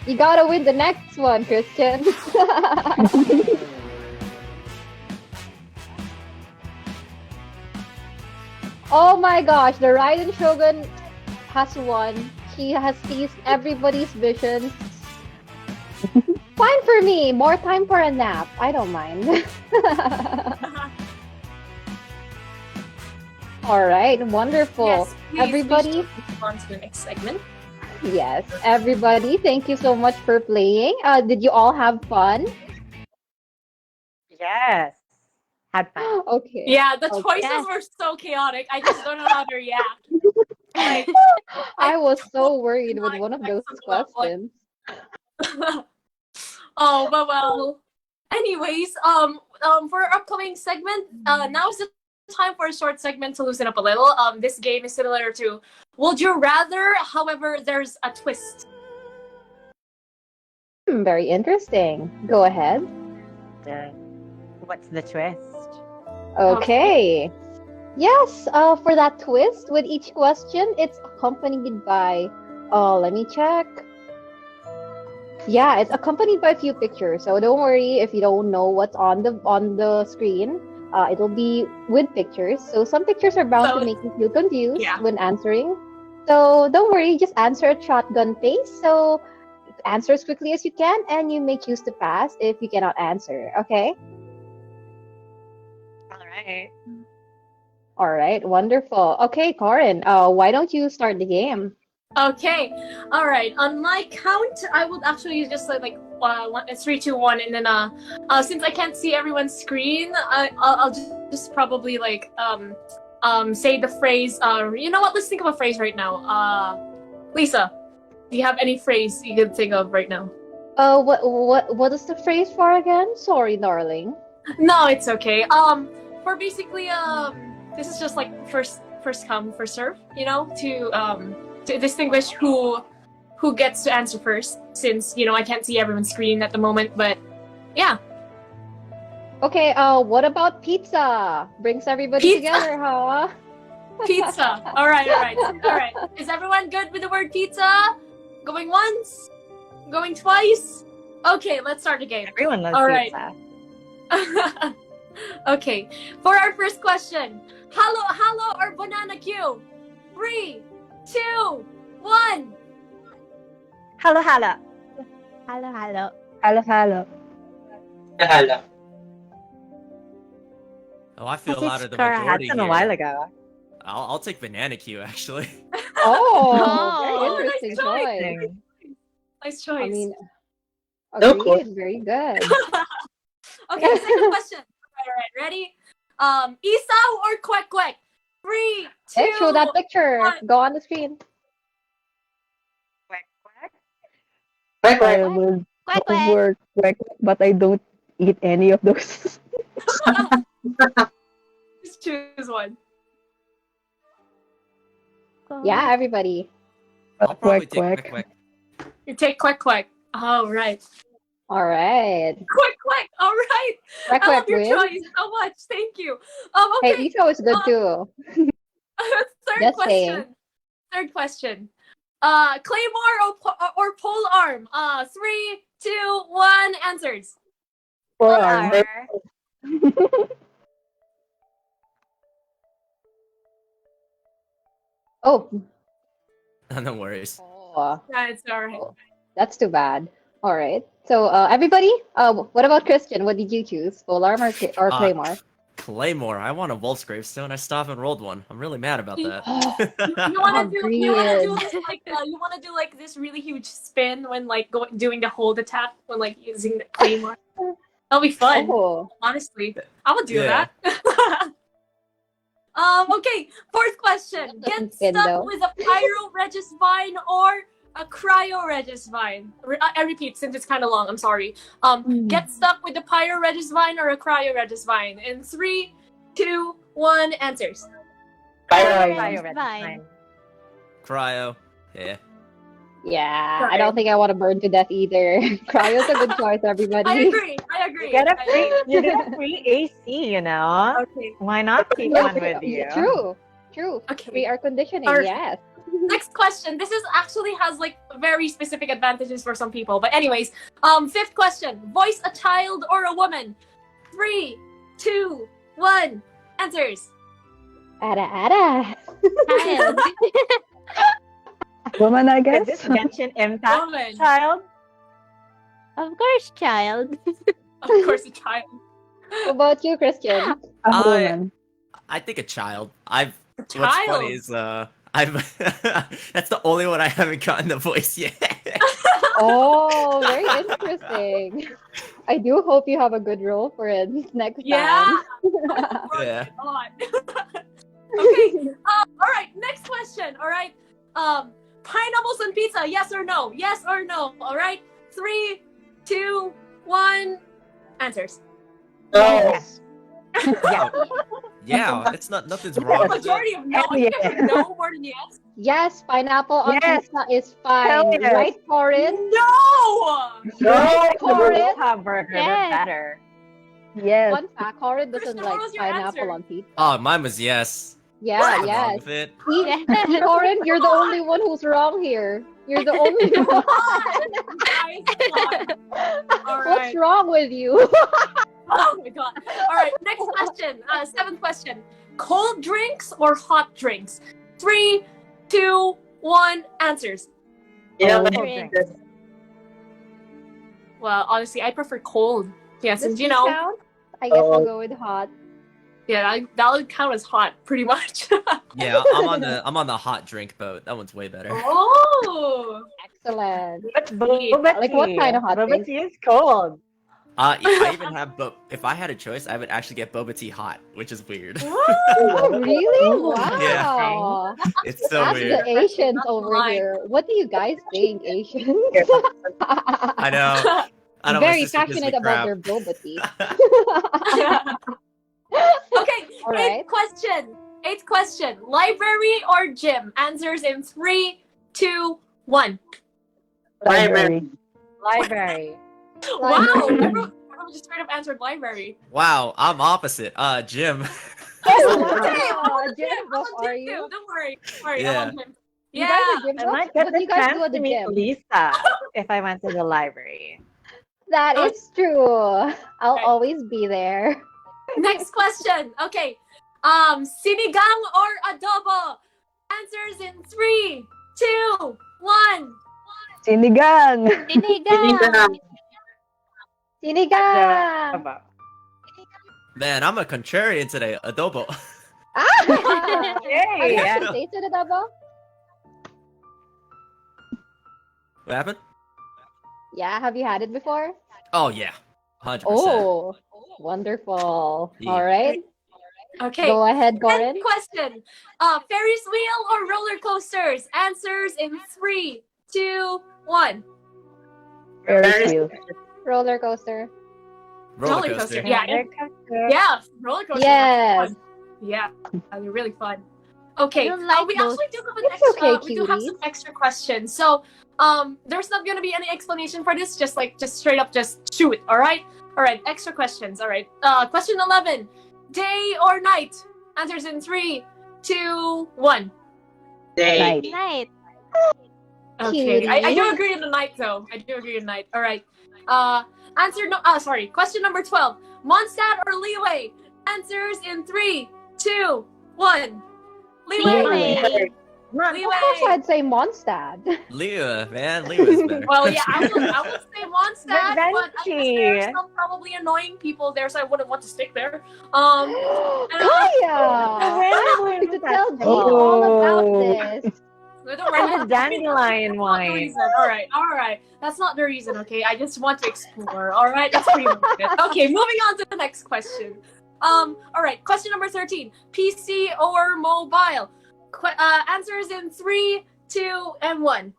You gotta win the next one, Christian. Oh my gosh, the Raiden Shogun has won. He has seized everybody's vision. Fine for me. More time for a nap. I don't mind. All right, wonderful. Yes, please, Everybody, please move on to the next segment. yes, everybody, thank you so much for playing. Did you all have fun? Yes. Had fun. Okay. Yeah, the Okay. choices were so chaotic. I just don't know how to react. Like, I was so worried with not one of expect those something questions. oh, but well. Anyways, for our upcoming segment, now's the time for a short segment to loosen up a little. This game is similar to Would You Rather, however, there's a twist. Very interesting. Go ahead. What's the twist? Okay. Yes, for that twist, with each question, it's accompanied by, let me check. Yeah, it's accompanied by a few pictures. So don't worry if you don't know what's on the screen. It'll be with pictures. So some pictures are bound to make you feel confused when answering. So don't worry, just answer at shotgun pace. So answer as quickly as you can, and you may choose to pass if you cannot answer. Okay? All right. All right, wonderful. Okay, Korin, why don't you start the game? Okay, all right. On my count, I would actually just say like 3, 2, 1, and then since I can't see everyone's screen, I'll just probably like say the phrase. You know what? Let's think of a phrase right now. Lisa, do you have any phrase you can think of right now? What is the phrase for again? Sorry, darling. No, it's okay. For basically this is just like first come first serve. You know, to distinguish who gets to answer first, since I can't see everyone's screen at the moment. But yeah. Okay. What about pizza? Brings everybody together, huh? Pizza. All right. Is everyone good with the word pizza? Going once? Going twice? Okay, let's start the game. Everyone loves All right. pizza. Okay, for our first question, halo or banana Q? 3, 2, 1. Hello, hello. Hello, hello. Hello, hello. Hello. Oh, I feel This is out of the Cora majority Hudson here. a while ago. I'll take banana Q actually. Oh, very nice interesting choice. choice. Nice choice. I mean, No, cool. agreed. Very good. Okay, second question. All right, ready? Isaw or Kwek Kwek? 3, 2, Hey, show that picture. 1. Go on the screen. Quack, quack. Quack, I quack. would Quack, go quack. for quack, but I don't eat any of those. Just choose one. Yeah, everybody. I'll probably Quack, take quack. Quick. You take Kwek Kwek. All right. All right. Kwek Kwek. All right. Quack, I love quack your wins. choice so much. Thank you. Hey, Okay. Ito is good too. Third Just question. saying. Third question. Claymore or pole arm? 3, 2, 1. Answers. Forearm. Oh, No worries. That's all right. that's too bad. All right. So, everybody, what about Christian? What did you choose? Polearm or Claymore? Claymore. I want a Wolf's Gravestone. I stopped and rolled one. I'm really mad about that. You wanna do Agreed. this like you wanna do like this really huge spin when like doing the hold attack when like using the claymore. That'll be fun. Oh, Honestly, I would do Yeah. that. Okay. Fourth question. That doesn't Get spin, stuck though. with a pyro regis vine or a cryo regis vine. I repeat, since it's kind of long. I'm sorry. Get stuck with the pyro regis vine or a cryo regis vine. In 3, 2, 1. Answers. Pyro. Cryo red, Fine. fine. Cryo. Yeah. yeah. I don't think I want to burn to death either. Cryo's a good choice, everybody. I agree. You get a free AC, you know? Okay. Why not keep one with you? True. Okay. Free air conditioning, Alright. yes. Next question. This is actually has like very specific advantages for some people. But anyways, fifth question. Voice a child or a woman. 3, 2, 1. Answers. Ada. Child. Woman, I Is guess. this Genshin Impact, Woman. child? Of course, child. Of course, a child. What about you, Christian? A woman. I think a child. What's child. funny is I've that's the only one I haven't gotten the voice yet. Oh, very interesting. I do hope you have a good role for it next Yeah. time. Yeah. Okay. All right. Next question. All right. Pineapples on pizza. Yes or no? Yes or no? All right. 3, 2, 1. Answers. No. Yeah. Yeah, it's nothing's wrong with it. Majority of no. Hell You yeah. have no more than yes. Yes, pineapple on Yes. pizza is fine. Hell yes. Right, Korin? No. No. Korin? Hamburger, Yes. they're better. Yes. Fun fact, Korin doesn't Christian, like what was your pineapple answer? on pizza. Oh, mine was yes. Yeah, What's wrong yes. with it? See, Korin, you're the only one who's wrong here. You're the only one. Guys, come on. All What's right. wrong with you? Oh my god. All right. Next question. Seventh question. Cold drinks or hot drinks? 3, 2, 1. Answers. You know, Oh, drink. Well, honestly, I prefer cold. Yeah, Does since this count? I guess I'll go with hot. yeah, that would count as hot, pretty much. Yeah, I'm on the hot drink boat. That one's way better. Oh. Excellent. But boba Like, what tea. kind of hot Boba drink? tea is cold. I even have if I had a choice, I would actually get boba tea hot, which is weird. Oh, really? Yeah. Wow. It's so Ask weird. the Asians That's over mine. here. What do you guys think, Asians? I know. I know. my Very sister gives me passionate about crap. their boba tea. Okay, All right. Eighth question. Library or gym? Answers in 3, 2, 1. Library. Library. Wow, Library. everyone just straight up answered library. Wow, I'm opposite. Jim. Oh, Wow, Jim, what are you? Don't worry. Sorry, Yeah. I want him. You Yeah. guys are gym I buffs? might get What do the you guys do chance at to the meet gym? Lisa if I went to the library. That is true. I'll Okay. always be there. Next question. Okay. Sinigang or adobo? Answers in 3, 2, 1. Sinigang. Sinigang. Sinigang! Aba. Man, I'm a contrarian today. Adobo. Ah! Have Yay! you actually tasted adobo? What happened? Yeah, have you had it before? Oh yeah, 100%. Oh, wonderful. Yeah. All right. Okay. Go ahead, Fifth Korin. question. Ferris wheel or roller coasters? Answers in 3, 2, 1. Ferris wheel. Roller coaster. Roller coaster. Yeah. Yeah. Roller coaster. Yes. Fun. Yeah. They're really fun. Okay. I don't like we those. actually do have an It's extra. okay, We do have some cuties. extra questions. So, there's not gonna be any explanation for this. Just straight up, just shoot it. All right. All right. Extra questions. All right. Question 11. Day or night? Answers in 3, 2, 1. Day. Night. Night. Okay, I do Cutie. agree in the night though. I do agree in night. All right. Sorry. Question number 12. Mondstadt or Leeway? Answers in 3, 2, 1. Leeway. Leeway. Of course, I'd say Mondstadt. Leah, man, Leah's better. Well, yeah, I would say Mondstadt, but I guess Venti. there are some probably annoying people there, so I wouldn't want to stick there. Kaya! I have to tell G all about this. Don't worry, And the dandelion That's not the wine. reason. All right. That's not the reason. Okay, I just want to explore. All right, that's pretty much it. Okay, moving on to the next question. All right, question number 13. PC or mobile? Answers in 3, 2, and 1.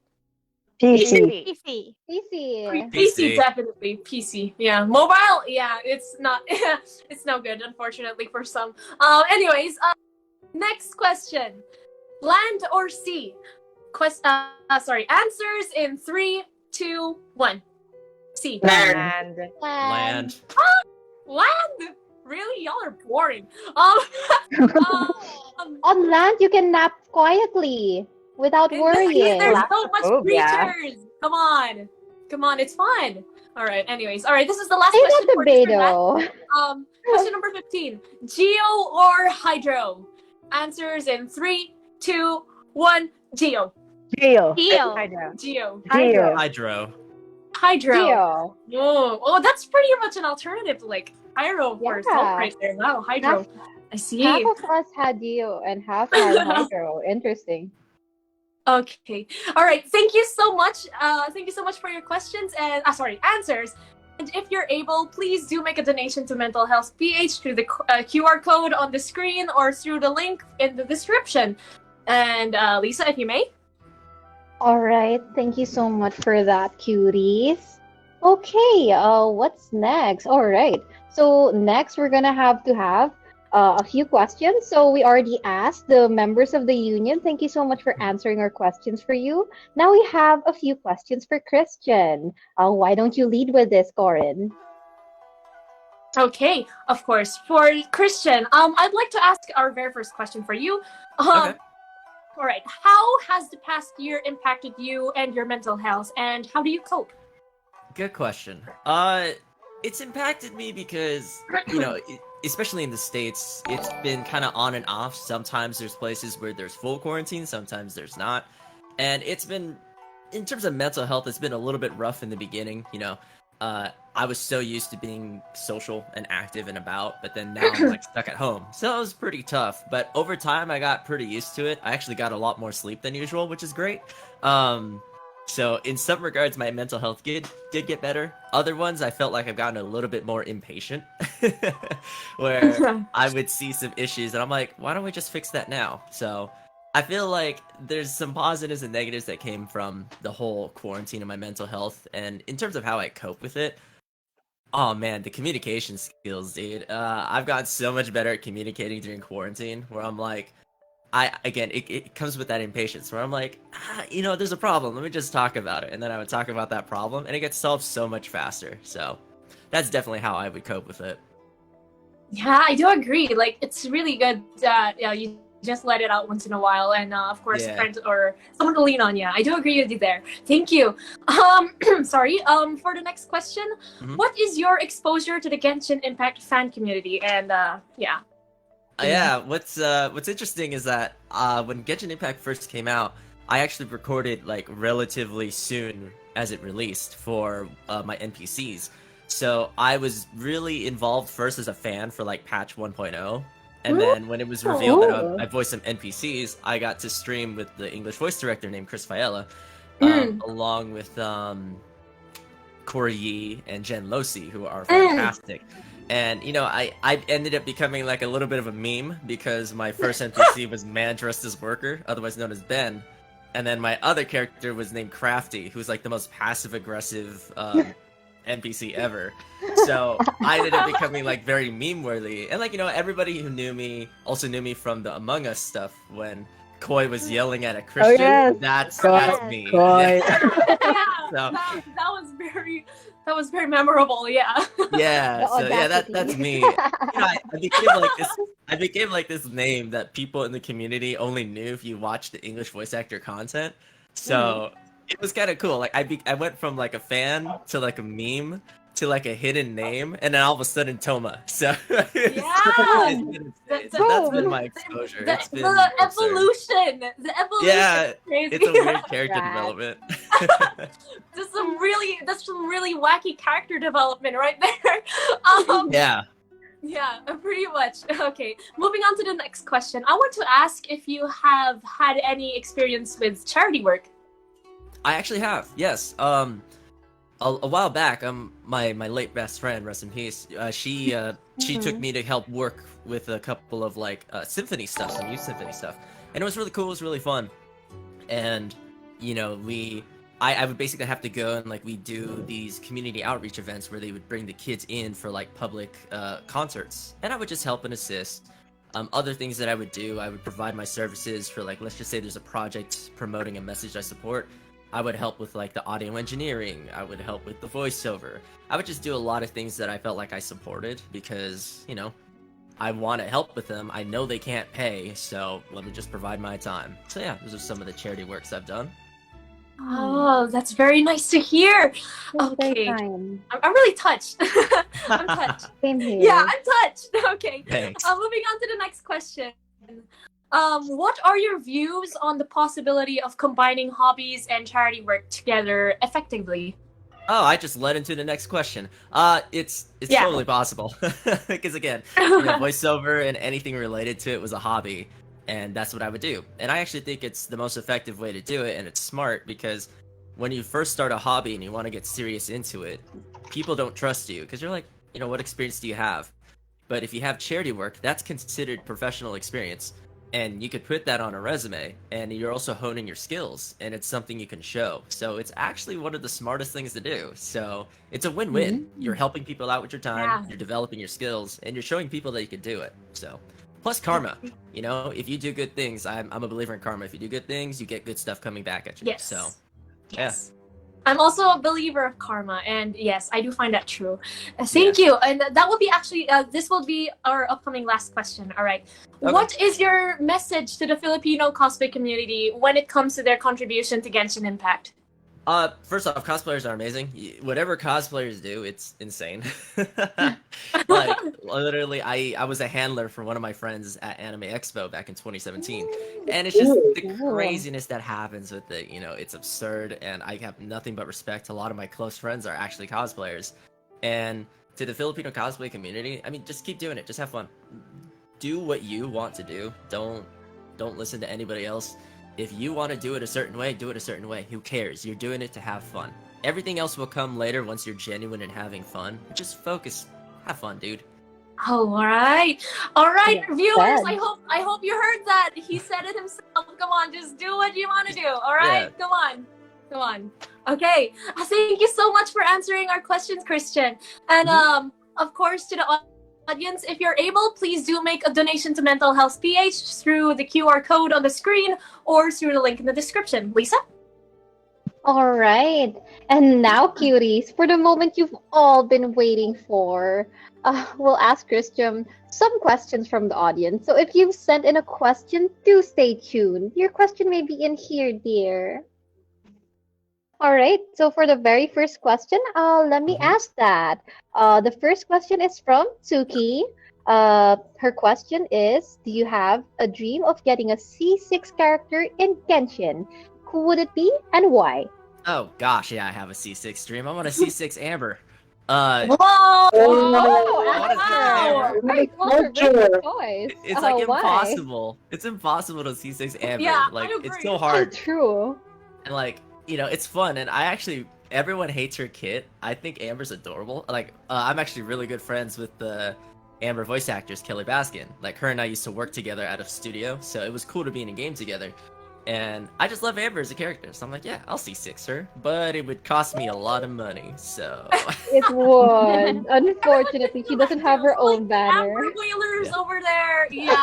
PC. PC. PC. PC, definitely PC. Yeah, mobile. Yeah, it's not. It's no good, unfortunately, for some. Anyways, next question. Land or sea? Answers in 3, 2, 1. Sea. Land. Land. Land? Really? Y'all are boring. On land, you can nap quietly without worrying. There's so much Claustrophobia. creatures. Come on, it's fun. All right. Anyways, all right. This is the last Say question that for to this Beto. question number 15. Geo or hydro? Answers in 3, 2, 1. Geo. Geo. Geo. Hydro. Geo. Geo. Hydro. Hydro. Geo. Oh, that's pretty much an alternative to like hydro for Yeah. salt right there. Wow, hydro. Half, I see. half of us had Geo and half had Hydro. Interesting. Okay. All right. Thank you so much. Thank you so much for your questions and answers. And if you're able, please do make a donation to Mental Health PH through the QR code on the screen or through the link in the description. And Lisa, if you may. All right. Thank you so much for that, cuties. Okay. What's next? All right. So next, we're gonna have a few questions. So we already asked the members of the union. Thank you so much for answering our questions for you. Now we have a few questions for Christian. Why don't you lead with this, Korin? Okay, of course. For Christian, I'd like to ask our very first question for you. Okay. All right. How has the past year impacted you and your mental health, and how do you cope? Good question. It's impacted me because, especially in the States, it's been kind of on and off. Sometimes there's places where there's full quarantine, sometimes there's not. And it's been, in terms of mental health, it's been a little bit rough in the beginning. I was so used to being social and active and about, but then now I'm like stuck at home. So it was pretty tough. But over time, I got pretty used to it. I actually got a lot more sleep than usual, which is great. So in some regards, my mental health did get better. Other ones, I felt like I've gotten a little bit more impatient, where I would see some issues and I'm like, why don't we just fix that now? So I feel like there's some positives and negatives that came from the whole quarantine and my mental health. And in terms of how I cope with it, oh man, the communication skills, dude. I've gotten so much better at communicating during quarantine, where I'm like, it comes with that impatience where I'm like, there's a problem. Let me just talk about it. And then I would talk about that problem and it gets solved so much faster. So that's definitely how I would cope with it. Yeah, I do agree. Like, it's really good that you just let it out once in a while. And of course, Yeah. friends or someone to lean on. Yeah, I do agree with you there. Thank you. Sorry. For the next question, Mhm. what is your exposure to the Genshin Impact fan community? And yeah. Yeah, what's interesting is that when Genshin Impact first came out, I actually recorded like relatively soon as it released for my NPCs. So I was really involved first as a fan for like patch 1.0, and then when it was revealed that I voiced some NPCs, I got to stream with the English voice director named Chris Faella, along with Korin and Jen Losi, who are fantastic. And I ended up becoming like a little bit of a meme because my first NPC was man dressed as worker, otherwise known as Ben, and then my other character was named Crafty, who's like the most passive aggressive NPC ever. So I ended up becoming like very meme worthy, and like everybody who knew me also knew me from the Among Us stuff when Koi was yelling at a Christian. yes. That's me. Koi. Yeah, that was very memorable. Yeah. Yeah, The so yeah, audacity. that's me. I became like this name that people in the community only knew if you watched the English voice actor content. So it was kind of cool. Like I went from like a fan to like a meme to like a hidden name, and then all of a sudden Toma. So that's been my exposure. It's been The absurd. evolution. The evolution. Yeah, is crazy. it's a weird character Right. development. That's some really wacky character development right there. Yeah. Yeah, pretty much. Okay, moving on to the next question. I want to ask if you have had any experience with charity work. I actually have, yes. A while back, my late best friend, rest in peace. She took me to help work with a couple of like symphony stuff, some youth symphony stuff, and it was really cool. It was really fun, and I would basically have to go and like we do these community outreach events where they would bring the kids in for like public concerts, and I would just help and assist. Other things that I would do, I would provide my services for like, let's just say there's a project promoting a message I support. I would help with like the audio engineering. I would help with the voiceover. I would just do a lot of things that I felt like I supported because, I want to help with them. I know they can't pay, so let me just provide my time. So yeah, those are some of the charity works I've done. Oh, that's very nice to hear. That's very Okay, kind. I'm really touched. I'm touched. Same here. Yeah, I'm touched. Okay. Thanks. Moving on to the next question. What are your views on the possibility of combining hobbies and charity work together effectively? Oh, I just led into the next question. It's Yeah. totally possible because again, voiceover and anything related to it was a hobby, and that's what I would do. And I actually think it's the most effective way to do it, and it's smart because when you first start a hobby and you want to get serious into it, people don't trust you because you're like, what experience do you have? But if you have charity work, that's considered professional experience. And you could put that on a resume, and you're also honing your skills, and it's something you can show. So it's actually one of the smartest things to do. So it's a win-win. You're helping people out with your time, Yeah. you're developing your skills, and you're showing people that you can do it. So, plus karma. If you do good things, I'm a believer in karma. If you do good things, you get good stuff coming back at you. Yes. So, Yes. I'm also a believer of karma, and yes, I do find that true. Thank you. And that will be actually, this will be our upcoming last question. All right. Okay. What is your message to the Filipino cosplay community when it comes to their contribution to Genshin Impact? First off, cosplayers are amazing. Whatever cosplayers do, it's insane. Like, literally, I was a handler for one of my friends at Anime Expo back in 2017. And it's just the craziness that happens with it. It's absurd, and I have nothing but respect. A lot of my close friends are actually cosplayers. And to the Filipino cosplay community, I mean, just keep doing it. Just have fun. Do what you want to do. Don't listen to anybody else. If you want to do it a certain way, do it a certain way. Who cares? You're doing it to have fun. Everything else will come later once you're genuine and having fun. Just focus. Have fun, dude. All right. All right, Yes, viewers, said. I hope you heard that. He said it himself. Come on, just do what you want to do. All right? Yeah. Come on. Okay. Thank you so much for answering our questions, Christian. And of course, to the audience, if you're able, please do make a donation to Mental Health PH through the QR code on the screen or through the link in the description. Lisa? All right. And now, cuties, for the moment you've all been waiting for, we'll ask Christian some questions from the audience. So if you've sent in a question, do stay tuned. Your question may be in here, dear. All right. So for the very first question, let me ask that. The first question is from Tsuki. Her question is, do you have a dream of getting a C6 character in Genshin? Who would it be and why? Oh gosh, yeah, I have a C6 stream. I want a C6 Amber. Whoa! Wow. Very controversial choice. It's like Why? impossible. It's impossible to C6 Amber. Yeah, like I it's agree. so hard. True. And like, it's fun, and I actually everyone hates her kit. I think Amber's adorable. Like, I'm actually really good friends with the Amber voice actress, Kelly Baskin. Like, her and I used to work together at a studio, so it was cool to be in a game together. And I just love Amber as a character, so I'm like, yeah, I'll C6 her, but it would cost me a lot of money, so... It would. Unfortunately, she doesn't have her own banner. Amber Whalers Yeah. over there. Yeah.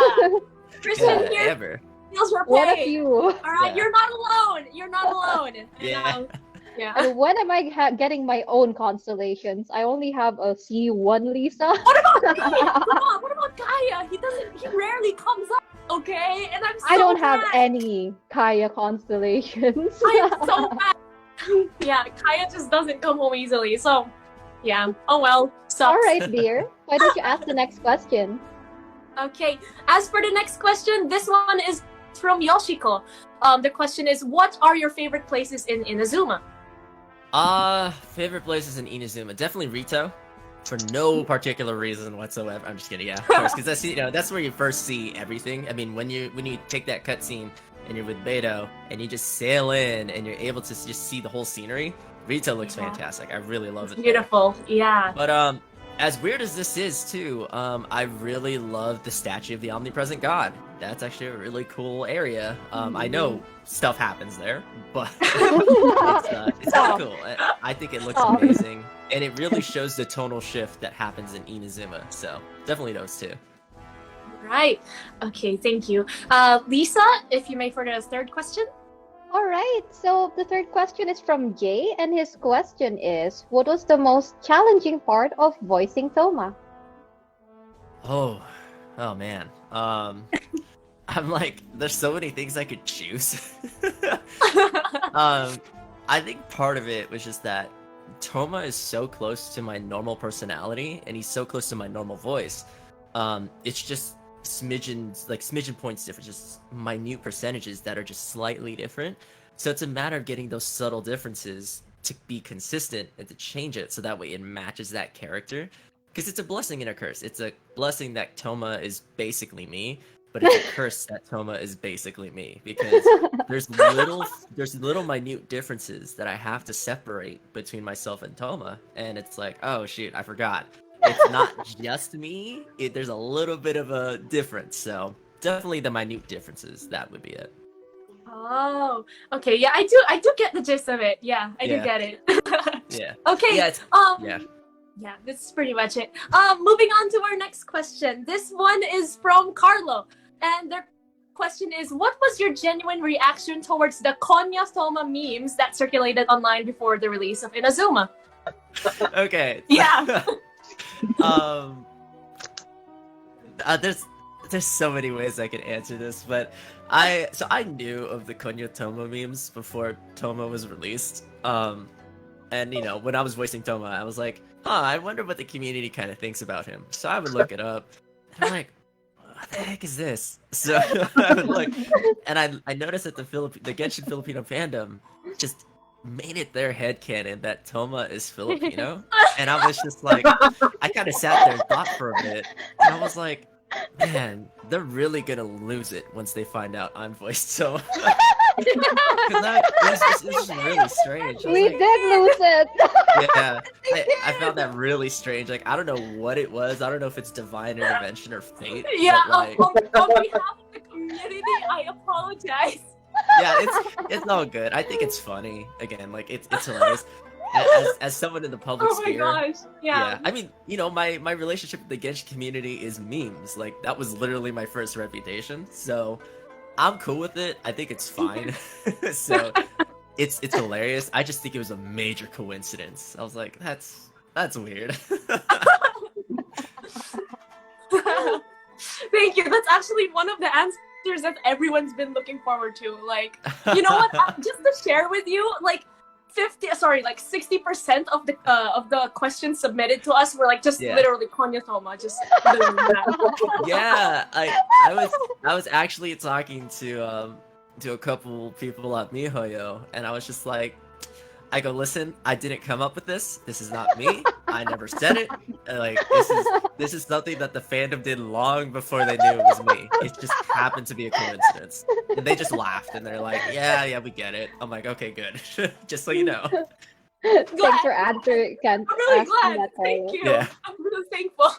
Christian Yeah, here Amber. feels your pain. What a few. All right, Yeah. you're not alone. You're not alone. Yeah. Yeah. And when am I getting my own constellations? I only have a C1 Lisa. What about me? What about Gaia? He rarely comes up, okay? And I'm so I don't have mad. any Kaya constellations. I am so mad. Yeah, Kaya just doesn't come home easily, so yeah. Oh well, sucks. All right, dear. Why don't you ask the next question? Okay, as for the next question, this one is from Yoshiko. The question is, what are your favorite places in Inazuma? Favorite places in Inazuma? Definitely Rito. For no particular reason whatsoever. I'm just kidding, yeah, of course, because that's where you first see everything. I mean, when you take that cutscene and you're with Beto and you just sail in and you're able to just see the whole scenery, Rito looks fantastic. I really love it. there. Beautiful, yeah. But as weird as this is too, I really love the statue of the omnipresent god. That's actually a really cool area. I know stuff happens there, but it's kind of cool. I think it looks amazing, and it really shows the tonal shift that happens in Inazuma. So definitely those two. Right. Okay, thank you. Lisa, if you may for the third question. All right. So the third question is from Jay, and his question is, what was the most challenging part of voicing Thoma? Oh man. I'm like, there's so many things I could choose. I think part of it was just that Toma is so close to my normal personality, and he's so close to my normal voice. It's just smidgen points different, just minute percentages that are just slightly different. So it's a matter of getting those subtle differences to be consistent and to change it so that way it matches that character. Because it's a blessing and a curse. It's a blessing that Toma is basically me, but it's a curse that Toma is basically me, because there's little minute differences that I have to separate between myself and Toma, and it's like, oh shoot, I forgot. It's not just me. There's a little bit of a difference, so definitely the minute differences. That would be it. Oh, okay. Yeah, I do get the gist of it. Yeah, I do get it. Yeah. Okay. Yeah. Yeah. Yeah, this is pretty much it. Moving on to our next question. This one is from Carlo, and their question is, what was your genuine reaction towards the Konya Thoma memes that circulated online before the release of Inazuma? Okay. Yeah. There's so many ways I could answer this, but I knew of the Konya Toma memes before Toma was released. And when I was voicing Toma, I was like, I wonder what the community kind of thinks about him. So I would look it up, and I'm like, what the heck is this? So I would look, and I noticed that the Genshin Filipino fandom just made it their headcanon that Toma is Filipino. And I was just like, I kind of sat there and thought for a bit, and I was like, man, they're really gonna lose it once they find out I'm voiced Toma. It was just really strange. We did lose it. Yeah, I found that really strange. Like, I don't know what it was. I don't know if it's divine intervention or fate. Yeah, but, like, on behalf of the community, I apologize. Yeah, it's all good. I think it's funny. Again, like it's hilarious. As someone in the public Oh my sphere, gosh. Yeah. I mean, my relationship with the Genshin community is memes. Like, that was literally my first reputation. So I'm cool with it. I think it's fine. So it's hilarious. I just think it was a major coincidence. I was like, that's weird. Thank you. That's actually one of the answers that everyone's been looking forward to. Like, you know what? Just to share with you, like 60% of the questions submitted to us were like just literally Konya Toma, just literally that. Yeah, I was actually talking to a couple people at MiHoYo, and I was just like, I go, listen, I didn't come up with this. This is not me. I never said it. Like, this is something that the fandom did long before they knew it was me. It just happened to be a coincidence. And they just laughed, and they're like, yeah, we get it. I'm like, okay, good. Just so you know. Thanks for answering. I'm really glad. That, Thank you. Yeah. I'm really thankful.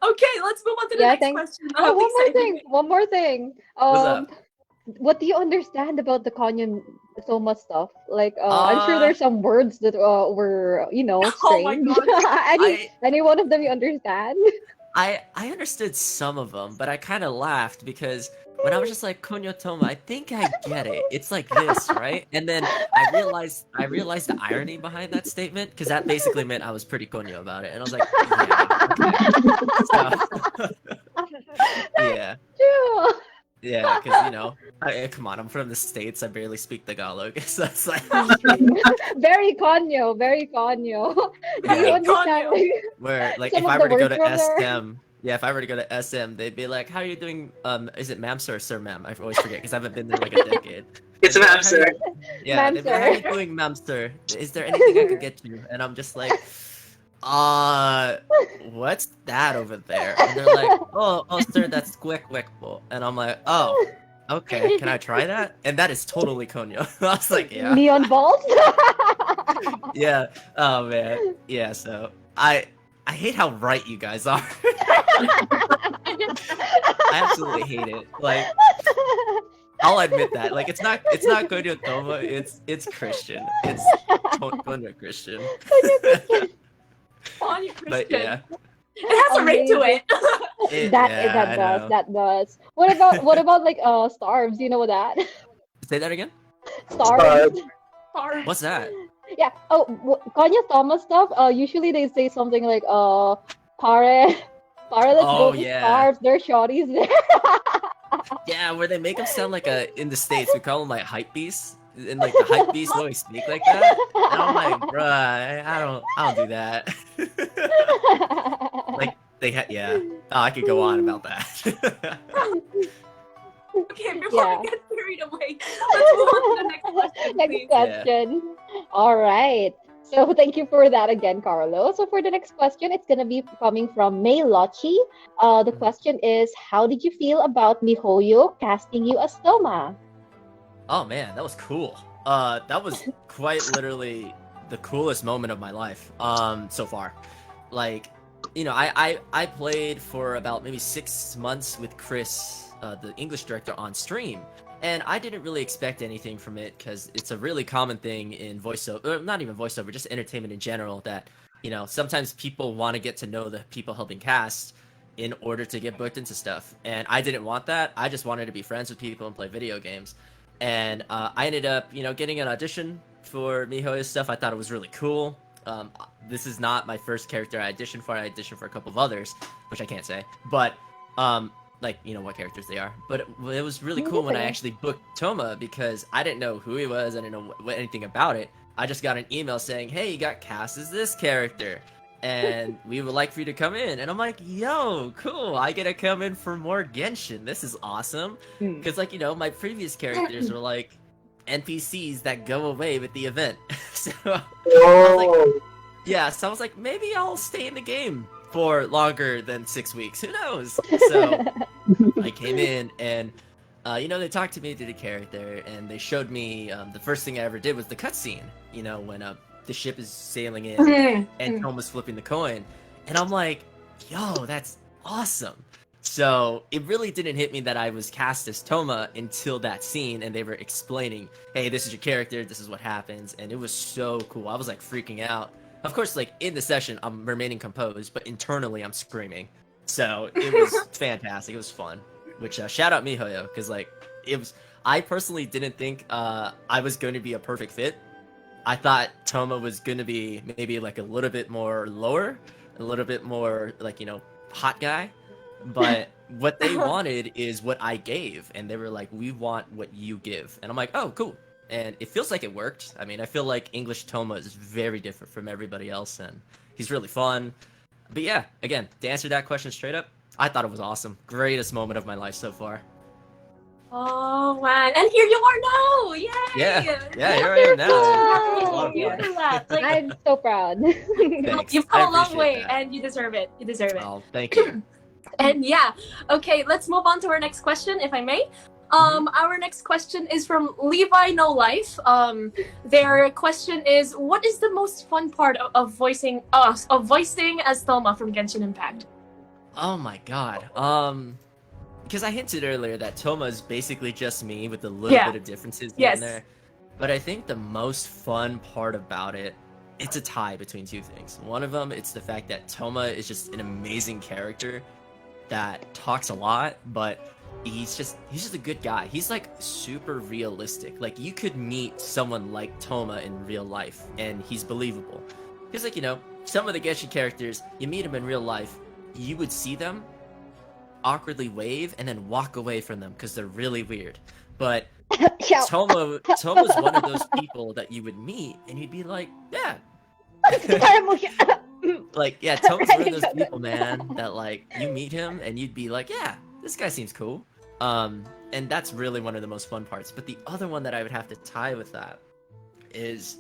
Okay, let's move on to the Yeah, next thanks. question. Oh, Oh, one more thing. What's up? What do you understand about the Kanyon Soma stuff? Like, I'm sure there's some words that were, Oh my strange. God. Any one of them you understand? I understood some of them, but I kind of laughed because when I was just like Konyo Toma, I think I get it. It's like this, right? And then I realized the irony behind that statement because that basically meant I was pretty Konyo about it, and I was like, yeah, True. yeah, because come on, I'm from the States. I barely speak Tagalog, so it's like Very Kanyo, very Kanyo. Do you Yeah. understand? where like Some if of I the were to go words to from there? SM. Yeah, if I were to go to SM, they'd be like, "How are you doing? Is it ma'am sir, sir ma'am?" I always forget because I haven't been there like a decade. It's They'd be ma'am, like, "How sir." are you-" Yeah, Ma'am, they'd be like, "How are you sir. doing, ma'am sir? Is there anything I could get you?" And I'm just like, what's that over there?" And they're like, "Oh, sir, that's quick po." And I'm like, "Oh, okay, can I try that?" And that is totally Konyo. I was like, "Yeah, Neon balls? yeah." Oh man, yeah. So I hate how right you guys are. I absolutely hate it. Like, I'll admit that. Like, it's not Konyo Toma. It's Christian. It's Konyo Christian. On your But Christian. yeah, It has a ring to it. That does. What about like starves? You know that? Say that again. Starves. Sorry. What's that? Yeah. Oh, Kanye Thomas stuff. Usually they say something like pare, let's Oh, go to yeah. starves. There are shorties there. Yeah, where they make them sound like in the States we call them like hype beasts, and like the hype beasts always speak like that. And I'm like, bruh, I don't do that. Like yeah. Oh, I could go on about that. Okay, before Yeah. we get carried away, let's move on to the next question, Next please. question. All right. So thank you for that again, Carlo. So for the next question, it's gonna be coming from May Lochi. The question is, how did you feel about MiHoYo casting you as Toma? Oh man, that was cool. That was quite literally the coolest moment of my life. So far, like, I played for about maybe 6 months with Chris, the English director, on stream, and I didn't really expect anything from it because it's a really common thing in voiceover, not even voiceover, just entertainment in general. That sometimes people want to get to know the people helping cast in order to get booked into stuff, and I didn't want that. I just wanted to be friends with people and play video games. And I ended up, getting an audition for MiHoYo's stuff. I thought it was really cool. This is not my first character I auditioned for. I auditioned for a couple of others, which I can't say. But, what characters they are. But it was really cool when I actually booked Toma because I didn't know who he was. I didn't know anything about it. I just got an email saying, "Hey, you got cast as this character, and we would like for you to come in." And I'm like, "Yo, cool! I get to come in for more Genshin. This is awesome." Because my previous characters were like NPCs that go away with the event. So I was like, yeah, so I was like, maybe I'll stay in the game for longer than 6 weeks. Who knows? So I came in and they talked to me through the character, and they showed me the first thing I ever did was the cutscene. When the ship is sailing in and Toma's flipping the coin, and I'm like, yo, that's awesome. So it really didn't hit me that I was cast as Toma until that scene, and they were explaining, "Hey, this is your character, this is what happens," and it was so cool. I was like freaking out. Of course, like in the session, I'm remaining composed, but internally I'm screaming. So it was fantastic. It was fun. Which shout out MiHoYo, because I personally didn't think I was going to be a perfect fit. I thought Toma was going to be maybe like a little bit more lower, a little bit more like, hot guy. But what they wanted is what I gave. And they were like, "We want what you give." And I'm like, "Oh, cool." And it feels like it worked. I mean, I feel like English Toma is very different from everybody else. And he's really fun. But yeah, again, to answer that question straight up, I thought it was awesome. Greatest moment of my life so far. Oh man, and here you are now! Yay! Yeah, here I am now. It's a lot of You fun. did that. Like, I'm so proud. Thanks. you've I come a long appreciate way, that. and you deserve it. You deserve it. Oh, thank you. And yeah, okay, let's move on to our next question, if I may. Our next question is from Levi No Life. Their question is, what is the most fun part of voicing as Thelma from Genshin Impact? Oh my god. Because I hinted earlier that Toma is basically just me with a little bit of differences here and there. But I think the most fun part about it, it's a tie between two things. One of them, it's the fact that Toma is just an amazing character that talks a lot, but he's just a good guy. He's like super realistic. Like you could meet someone like Toma in real life and he's believable. Because like, you know, some of the Genshin characters, you meet them in real life, you would see them awkwardly wave and then walk away from them because they're really weird. But Toma's one of those people that you would meet and you'd be like, yeah. Like, yeah, Toma's one of those people, man, that like you meet him and you'd be like, yeah, this guy seems cool. And that's really one of the most fun parts. But the other one that I would have to tie with that is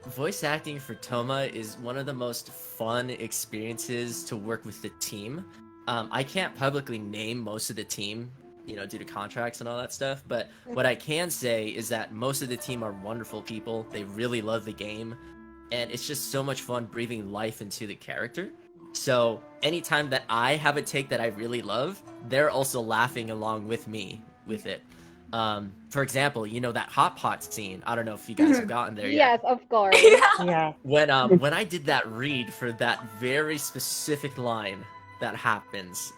voice acting for Toma is one of the most fun experiences to work with the team. I can't publicly name most of the team, you know, due to contracts and all that stuff, but what I can say is that most of the team are wonderful people. They really love the game, and it's just so much fun breathing life into the character. So anytime that I have a take that I really love, they're also laughing along with me with it. For example, you know that hot pot scene. I don't know if you guys have gotten there yet. Yes, of course. Yeah. When I did that read for that very specific line that happens,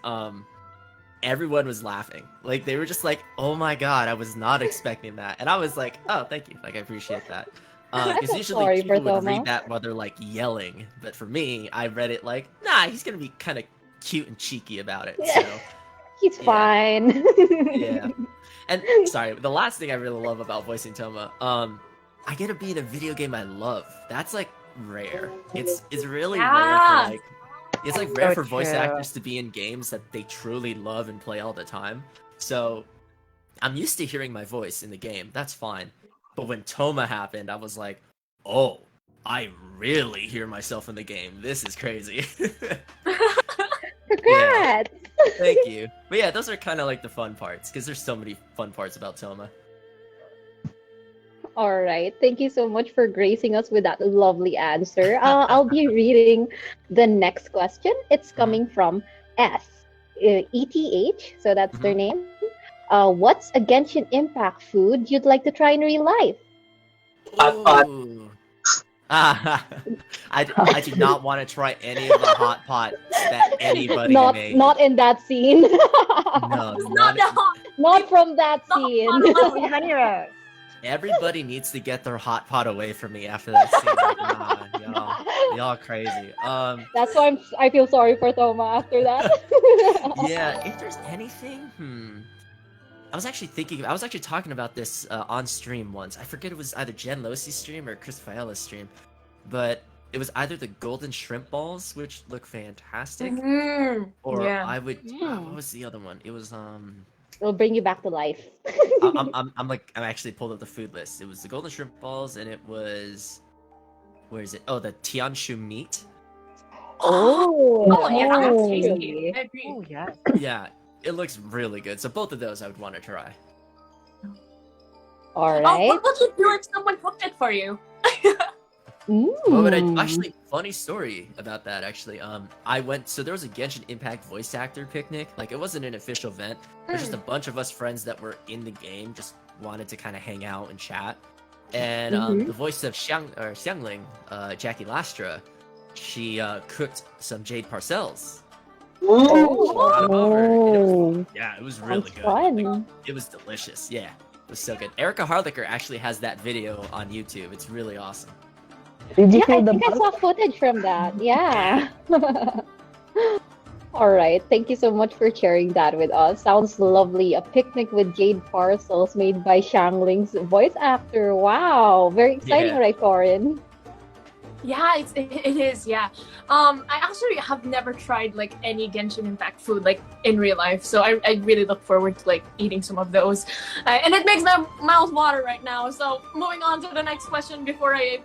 everyone was laughing. Like they were just like, "Oh my god, I was not expecting that," and I was like, "Oh, thank you. Like I appreciate that." Because usually people would read that while they're like yelling, but for me, I read it like, "Nah, he's gonna be kind of cute and cheeky about it." So he's fine. yeah. And sorry, the last thing I really love about voicing Toma, I get to be in a video game I love. That's like rare. It's really rare for like. It's like rare for voice actors to be in games that they truly love and play all the time. So I'm used to hearing my voice in the game. That's fine. But when Toma happened, I was like, oh, I really hear myself in the game. This is crazy. Congrats! Yeah. Thank you. But yeah, those are kind of like the fun parts because there's so many fun parts about Toma. All right. Thank you so much for gracing us with that lovely answer. I'll be reading the next question. It's coming from ETH, so that's their name. What's a Genshin Impact food you'd like to try in real life? Ooh. I do not want to try any of the hot pot that anybody made. Not in that scene. No, not from that scene. Honey Rose. Everybody needs to get their hot pot away from me after that scene. Like, nah, y'all crazy. That's why I feel sorry for Toma after that. Yeah, if there's anything, I was actually talking about this on stream once. I forget it was either Jen Losi's stream or Chris Fiala's stream, but it was either the golden shrimp balls, which look fantastic, or I would. What was the other one? It was It'll bring you back to life. I'm actually pulled up the food list. It was the golden shrimp balls, and it was, where is it? Oh, the Tianshu meat. Oh yeah, that's tasty. I agree. Oh yes. Yeah, it looks really good. So both of those I would want to try. All right. What would you do if someone cooked it for you? Actually, funny story about that. Actually, so there was a Genshin Impact voice actor picnic. Like it wasn't an official event. It was just a bunch of us friends that were in the game, just wanted to kind of hang out and chat. And the voice of Xiangling, Jackie Lastra, she cooked some jade parcels. Yeah, it was really good. Like, it was delicious. Yeah, it was so good. Erica Harlicker actually has that video on YouTube. It's really awesome. Did you I think I saw footage from that. Yeah. All right. Thank you so much for sharing that with us. Sounds lovely. A picnic with jade parcels made by Shangling's voice actor. Wow. Very exciting, right, Korin? Yeah, it is. Yeah. I actually have never tried like any Genshin Impact food like in real life, so I really look forward to like eating some of those, and it makes my mouth water right now. So moving on to the next question before I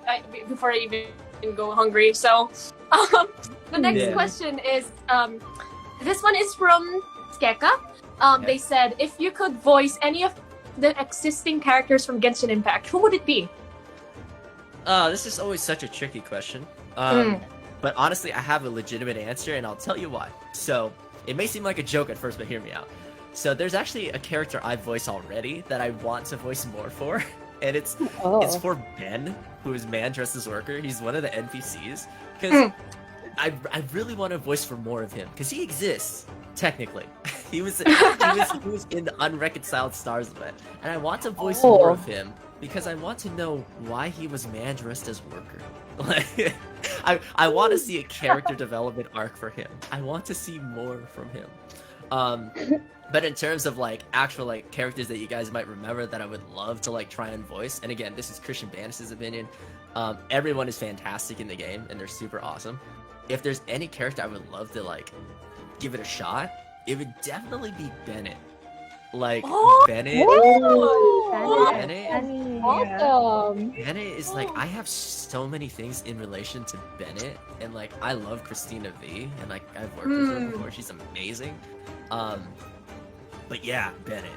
even go hungry. So, the next question is this one is from Skeka. They said if you could voice any of the existing characters from Genshin Impact, who would it be? This is always such a tricky question. But honestly, I have a legitimate answer, and I'll tell you why. So, it may seem like a joke at first, but hear me out. So, there's actually a character I voice already that I want to voice more for, and it's for Ben, who is Man Dressed as Worker. He's one of the NPCs, because I really want to voice for more of him, because he exists, technically. he was in the Unreconciled Stars event, and I want to voice more of him, because I want to know why he was Man Dressed as Worker. Like, I want to see a character development arc for him. I want to see more from him. But in terms of like actual like characters that you guys might remember that I would love to like try and voice, and again, this is Christian Banas' opinion. Everyone is fantastic in the game, and they're super awesome. If there's any character I would love to like give it a shot, it would definitely be Bennett. Like Bennett. Awesome. Bennett is like, I have so many things in relation to Bennett, and like I love Christina V, and like I've worked with her before. She's amazing. But yeah, Bennett.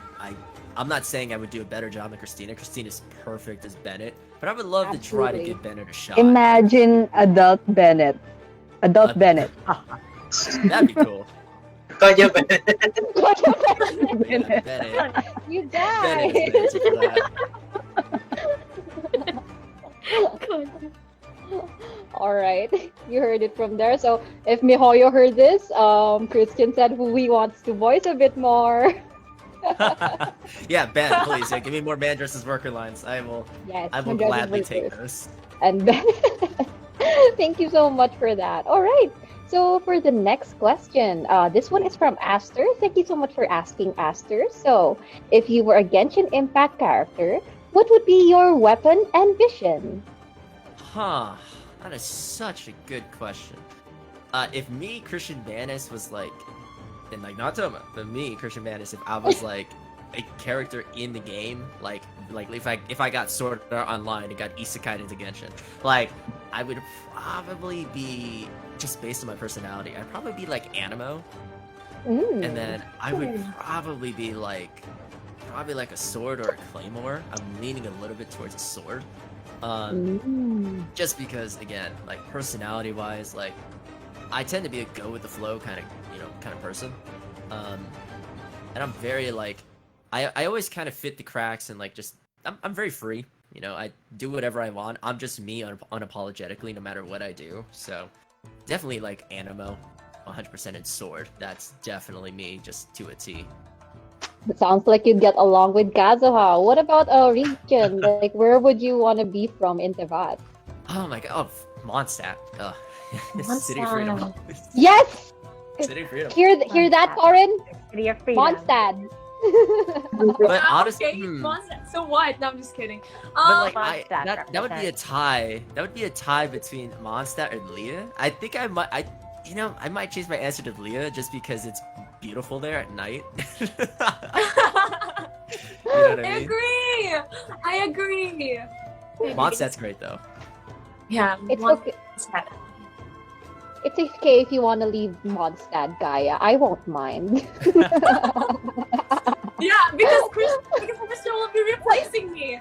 I'm not saying I would do a better job than Christina. Christina's perfect as Bennett, but I would love to try to give Bennett a shot. Imagine adult Bennett. Adult Bennett. That'd be cool. Kaya Bennett. Yeah, Bennett. You Bennett guys. is the answer for that. All right, you heard it from there. So if Mihoyo heard this, Christian said who he wants to voice a bit more. Yeah, Ben, please, give me more Man Dressed as Worker lines. I will Man Dressed as gladly take Worker. those. And Ben, thank you so much for that. All right. So for the next question, this one is from Aster. Thank you so much for asking, Aster. So if you were a Genshin Impact character, what would be your weapon and vision? Huh, that is such a good question. If me, Christian Banas, was like, and like not Toma, but me, Christian Banas, if I was like a character in the game, like if I got Sword Art Online and got isekai into Genshin, like I would probably be, just based on my personality, I'd probably be like Animo, and then I would probably be like a sword or a claymore. I'm leaning a little bit towards a sword. Just because, again, like personality wise, like I tend to be a go with the flow kind of person. And I'm very like, I always kind of fit the cracks, and like just I'm very free. I do whatever I want. I'm just me unapologetically, no matter what I do. So definitely like Animo, 100% in sword. That's definitely me, just to a T. It sounds like you'd get along with Kazuha. What about a region? Like, where would you want to be from in Tevat? Oh my god, Mondstadt. City of Freedom. Yes! City of Freedom. Hear that, Korin? City of Freedom. Mondstadt. But honestly, Okay, Mondstadt. So what? No, I'm just kidding. but like Mondstadt that would be a tie. That would be a tie between Mondstadt and Leah. I think I might change my answer to Leah just because it's beautiful there at night. You know what I mean? I agree. Mondstadt's great though. Yeah, It's okay. It's okay if you want to leave Mondstadt, Gaia. I won't mind. Yeah, because Christian will be replacing me.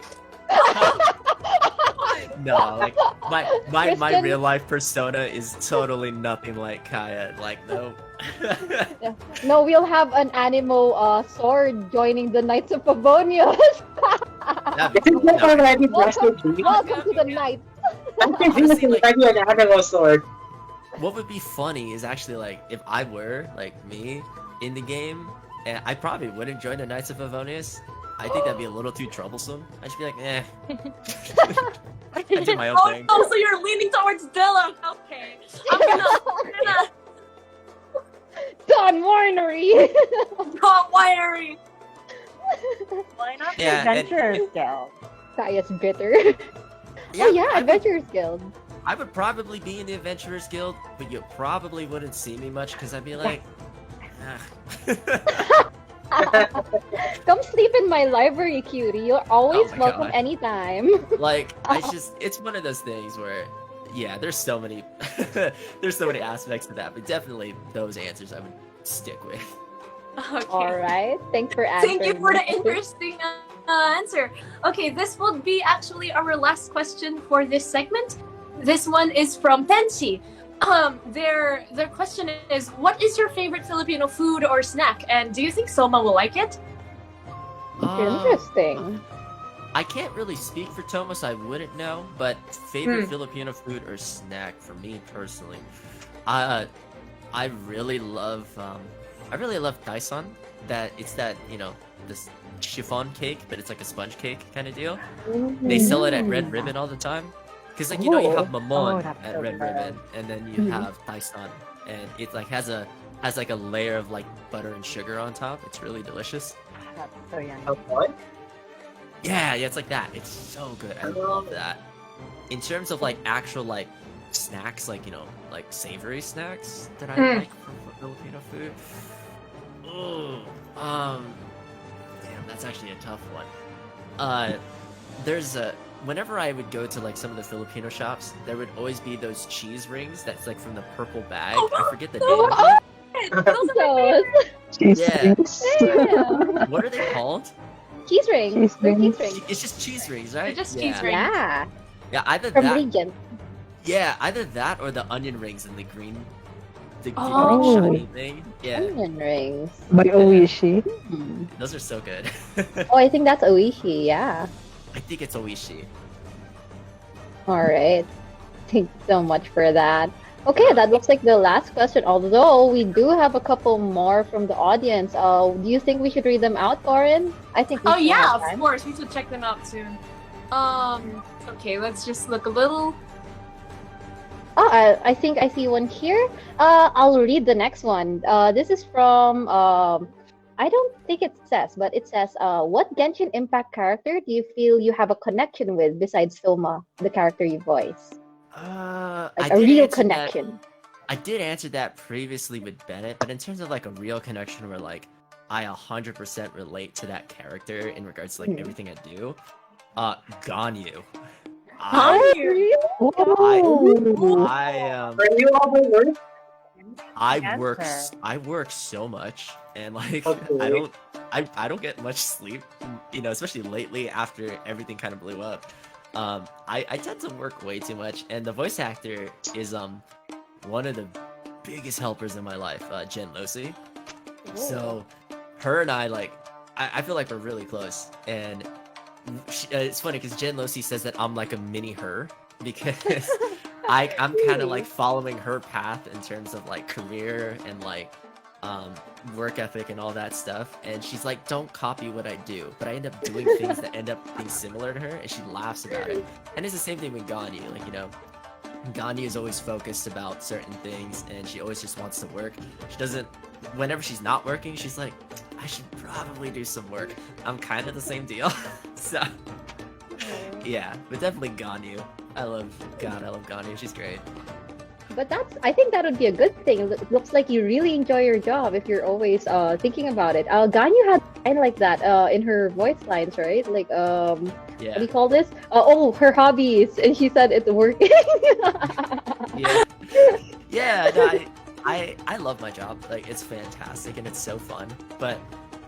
No, like my Kristen? real life persona is totally nothing like Kaya. Like no. No, we'll have an Animo sword joining the Knights of Favonius. That'd be Isn't cool. that No. already Blessed League? Welcome to the Knights. I'm confused Honestly, with like- an Animo sword. What would be funny is actually like if I were like me in the game, and I probably wouldn't join the Knights of Favonius. I think that'd be a little too troublesome. I'd just be like, eh. I do my own thing. Oh, so you're leaning towards Dylan. Okay. I'm gonna Don Winery. not winery. Why not the Yeah, and- Adventurers Guild? Gaia's bitter. Oh yeah, Adventurers Guild. I would probably be in the Adventurers Guild, but you probably wouldn't see me much because I'd be like, Come sleep in my library, cutie. You're always Oh my welcome God. anytime. like it's one of those things where, yeah, there's so many aspects to that, but definitely those answers I would stick with. Okay. All right. Thanks for answering. Thank you for the this. interesting answer. Okay, this will be actually our last question for this segment. This one is from Tenchi. Their question is, what is your favorite Filipino food or snack, and do you think Soma will like it? Interesting. I can't really speak for Toma, so I wouldn't know. But favorite Filipino food or snack for me personally, I really love Tyson. It's that this chiffon cake, but it's like a sponge cake kind of deal. They sell it at Red Ribbon all the time. Because you have Mamon that's at so Red good. Ribbon, and then you have Tyson, and it like has like a layer of like butter and sugar on top. It's really delicious. That's so yummy. What? Yeah, it's like that. It's so good. I love that. In terms of like actual like snacks, like like savory snacks that I like for Filipino food. Ooh, damn, that's actually a tough one. Whenever I would go to like some of the Filipino shops, there would always be those cheese rings that's like from the purple bag. I forget the name of it. Those are my Those. Yeah. Yeah. What are they called? Cheese rings. Cheese They're cheese rings. rings. It's just cheese rings, right? They're just yeah. cheese rings. Yeah. Yeah, either From that. Regent. Yeah, either that or the onion rings in the green, the Oh. green shiny thing. Yeah, Onion rings. By Oishi. Hmm. those are so good. Oh, I think that's Oishi. Yeah. I think it's Oishi. All right. Thank you so much for that. Okay, that looks like the last question. Although we do have a couple more from the audience. Do you think we should read them out, Korin? I think. We Oh still yeah, have of time. course. We should check them out soon. Okay, let's just look a little. Oh, I think I see one here. I'll read the next one. This is from I don't think it says, but it says, what Genshin Impact character do you feel you have a connection with besides Soma, the character you voice? Like I a did real answer connection. I did answer that previously with Bennett, but in terms of like a real connection where like I 100% relate to that character in regards to like everything I do, Ganyu. Oh, really? Are you overworked? I work so much, and like Okay. I don't get much sleep, especially lately after everything kind of blew up. I tend to work way too much, and the voice actor is one of the biggest helpers in my life, Jen Losi. So her and I feel like we're really close, and it's funny because Jen Losi says that I'm like a mini her because I'm kind of like following her path in terms of like career and like work ethic and all that stuff, and she's like, don't copy what I do, but I end up doing things that end up being similar to her, and she laughs about it. And it's the same thing with Ganyu. Like, Ganyu is always focused about certain things, and she always just wants to work. She doesn't, whenever she's not working, she's like, I should probably do some work. I'm kind of the same deal. So yeah, but definitely Ganyu. I love Ganyu. She's great. But I think that would be a good thing. It looks like you really enjoy your job if you're always thinking about it. Ganyu had kind of like that in her voice lines, right? Like, Yeah. what do you call this? Her hobbies. And she said it's working. Yeah. Yeah, no, I love my job. Like, it's fantastic and it's so fun. But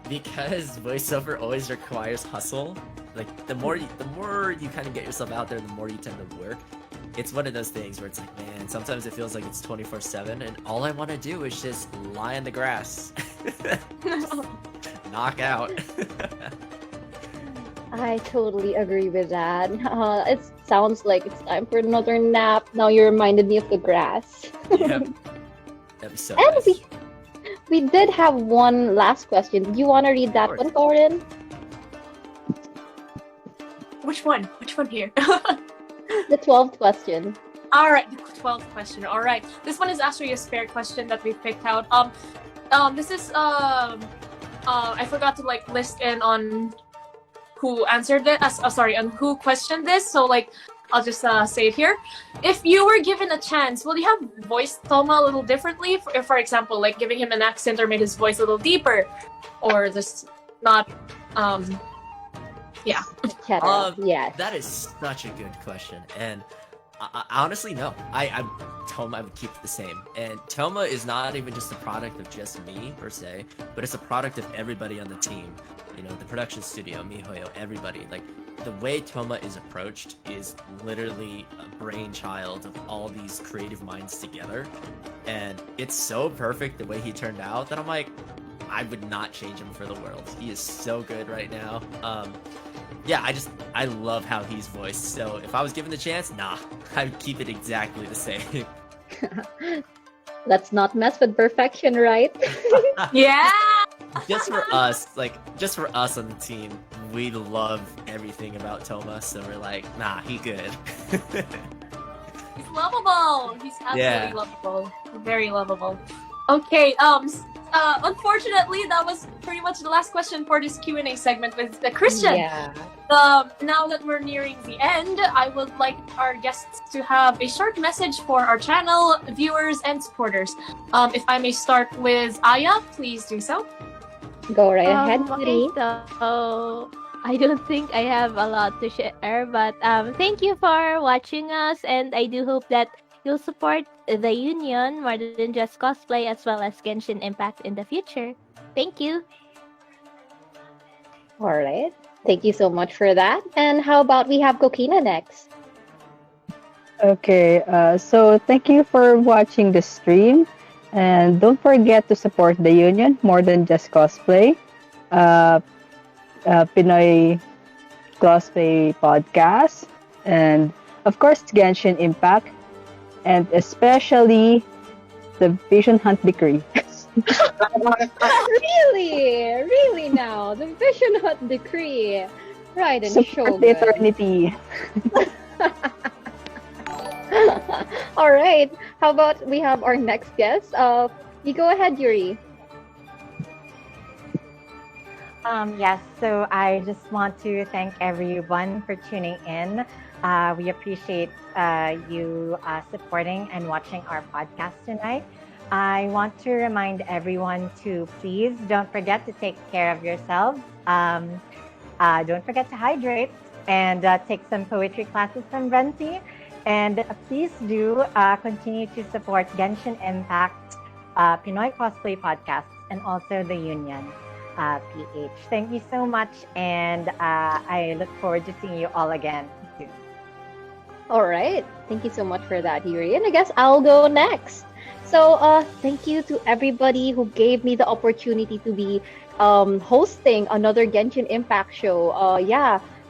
because voiceover always requires hustle, like the more you kind of get yourself out there, the more you tend to work. It's one of those things where it's like, man, sometimes it feels like it's 24/7, and all I want to do is just lie in the grass, just knock out. I totally agree with that. It sounds like it's time for another nap. Now you reminded me of the grass. Yep. That'd be so And nice. we did have one last question. Do you want to read that Of one, course. Korin? Which one? Which one here? The 12th question. All right, the 12th question. All right, this one is actually a spare question that we picked out. This is I forgot to like list in on who answered it. On who questioned this. So like, I'll just say it here. If you were given a chance, will you have voiced Toma a little differently? For example, like giving him an accent or made his voice a little deeper, or just not. Yeah. Cheddar. Yes. That is such a good question, and Honestly, no. Toma, I would keep it the same. And Toma is not even just a product of just me per se, but it's a product of everybody on the team. You know, the production studio, Mihoyo, everybody. Like, the way Toma is approached is literally a brainchild of all these creative minds together. And it's so perfect the way he turned out that I'm like, I would not change him for the world. He is so good right now. Yeah, I love how he's voiced. So if I was given the chance, nah, I'd keep it exactly the same. Let's not mess with perfection, right? Yeah. Just for us on the team, we love everything about Toma. So we're like, nah, he good. He's lovable. He's absolutely Yeah. lovable. Very lovable. Okay. Unfortunately, that was pretty much the last question for this Q&A segment with Christian. Yeah. Now that we're nearing the end, I would like our guests to have a short message for our channel, viewers, and supporters. If I may start with Aya, please do so. Go right ahead, Okay, Yuri. so I don't think I have a lot to share, but thank you for watching us, and I do hope that you'll support the Union more than just cosplay, as well as Genshin Impact in the future. Thank you. All right. Thank you so much for that. And how about we have Koukina next? Okay, so thank you for watching the stream. And don't forget to support the Union more than just cosplay. Pinoy Cosplay podcast. And of course, Genshin Impact. And especially the Vision Hunt Decree. Really? Really now? The Vision Hut Decree. Right, and Support the eternity. All right. How about we have our next guest? You go ahead, Yuri. Yes, so I just want to thank everyone for tuning in. We appreciate you supporting and watching our podcast tonight. I want to remind everyone to please don't forget to take care of yourselves. Don't forget to hydrate and take some poetry classes from Venti. And please do continue to support Genshin Impact, Pinoy Cosplay Podcasts, and also the Union PH. Thank you so much, and I look forward to seeing you all again soon. All right. Thank you so much for that, Yuri. And I guess I'll go next. So, thank you to everybody who gave me the opportunity to be hosting another Genshin Impact show.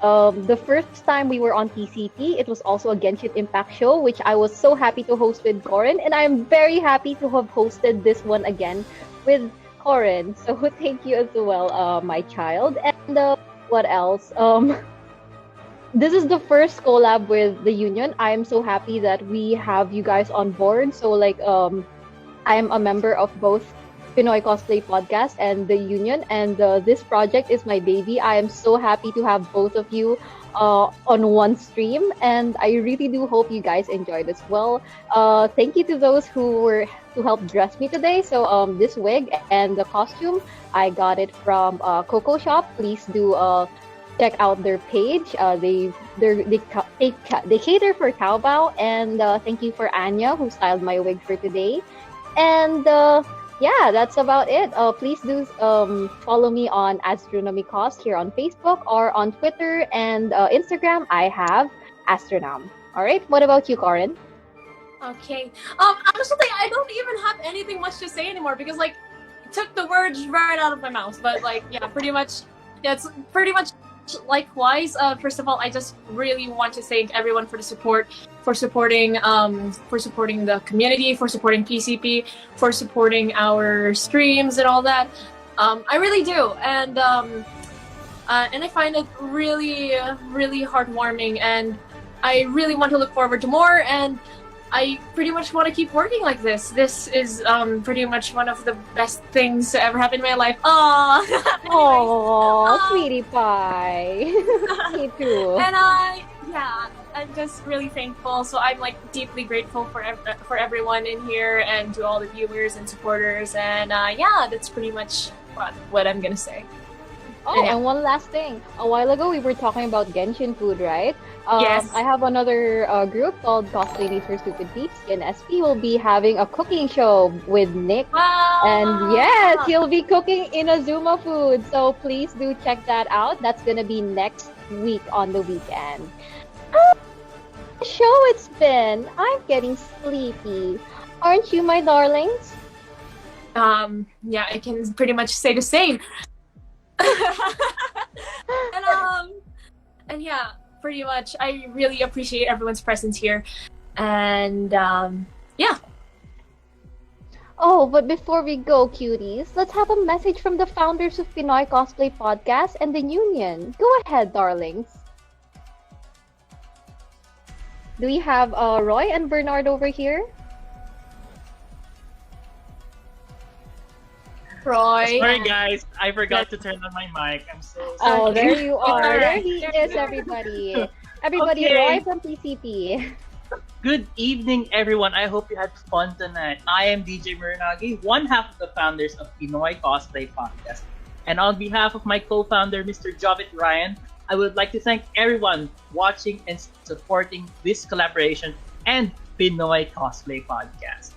The first time we were on TCT, it was also a Genshin Impact show, which I was so happy to host with Korin, and I'm very happy to have hosted this one again with Korin. So thank you as well, my child. And what else? This is the first collab with the Union. I am so happy that we have you guys on board. So I am a member of both Pinoy Cosplay Podcast and the Union, and this project is my baby. I am so happy to have both of you on one stream, and I really do hope you guys enjoyed as well. Thank you to those who helped dress me today. So this wig and the costume, I got it from Coco Shop. Please do check out their page. They cater for Taobao, and thank you for Anya who styled my wig for today. And yeah, that's about it. Please do follow me on Astronomicos here on Facebook or on Twitter and Instagram. I have Astronom. All right. What about you, Korin? Okay. Honestly, I don't even have anything much to say anymore because it took the words right out of my mouth. But yeah, pretty much. Yeah, it's pretty much likewise. First of all, I just really want to thank everyone for the support, for supporting the community, for supporting PCP, for supporting our streams and all that. I really do, and I find it really, really heartwarming, and I really want to look forward to more. And I pretty much want to keep working like this. This is pretty much one of the best things to ever happen in my life. Aww. Oh, sweetie pie. Me too. And I'm just really thankful. So I'm deeply grateful for everyone in here and to all the viewers and supporters. And yeah, that's pretty much what I'm gonna say. Oh, Yeah. and one last thing. A while ago, we were talking about Genshin food, right? Yes. I have another group called Cosplay Needs for Stupid Peeps. And SP will be having a cooking show with Nick. Wow. And yes, he'll be cooking Inazuma food. So please do check that out. That's going to be next week on the weekend. Show it's been. I'm getting sleepy. Aren't you, my darlings? Yeah, I can pretty much say the same. And yeah, pretty much I really appreciate everyone's presence here. And yeah. Oh, but before we go, cuties, let's have a message from the founders of Pinoy Cosplay Podcast and the Union. Go ahead, darlings. Do we have Roy and Bernard over here? Roy. Sorry guys, I forgot to turn on my mic. I'm so sorry. Oh, there you are. Alright. There he is, everybody. Everybody, Okay. Roy from PCP. Good evening, everyone. I hope you had fun tonight. I am DJ Muranagi, one half of the founders of Pinoy Cosplay Podcast. And on behalf of my co-founder, Mr. Jovit Ryan, I would like to thank everyone watching and supporting this collaboration and Pinoy Cosplay Podcast.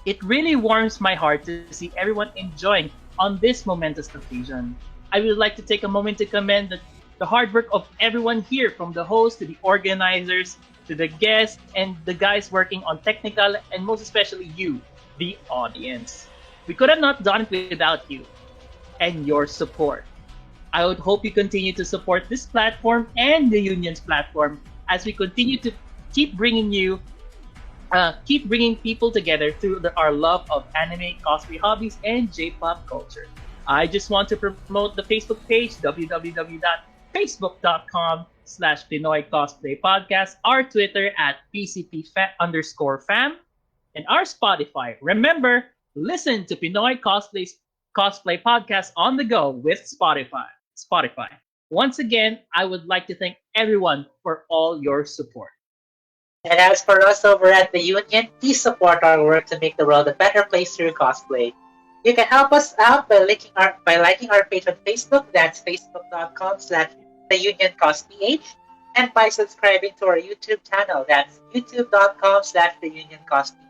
It really warms my heart to see everyone enjoying on this momentous occasion. I would like to take a moment to commend the hard work of everyone here, from the host to the organizers, to the guests, and the guys working on technical, and most especially you, the audience. We could have not done it without you and your support. I would hope you continue to support this platform and the Union's platform as we continue to keep bringing people together through our love of anime, cosplay hobbies, and J-pop culture. I just want to promote the Facebook page, www.facebook.com/Pinoy Cosplay Podcast, our Twitter at PCP_fam, and our Spotify. Remember, listen to Pinoy Cosplay Podcast on the go with Spotify. Once again, I would like to thank everyone for all your support. And as for us over at the Union, please support our work to make the world a better place through cosplay. You can help us out by liking our page on Facebook, that's facebook.com/theunioncosplay, and by subscribing to our YouTube channel, that's youtube.com/theunioncosplay.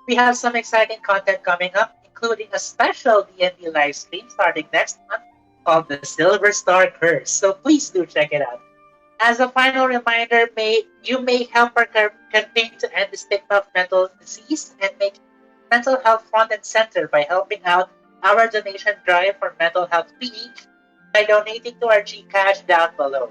We have some exciting content coming up, including a special D&D live stream starting next month called the Silver Star Curse, so please do check it out. As a final reminder, you may help our campaign to end the stigma of mental disease and make mental health front and center by helping out our donation drive for mental health week by donating to our Gcash down below.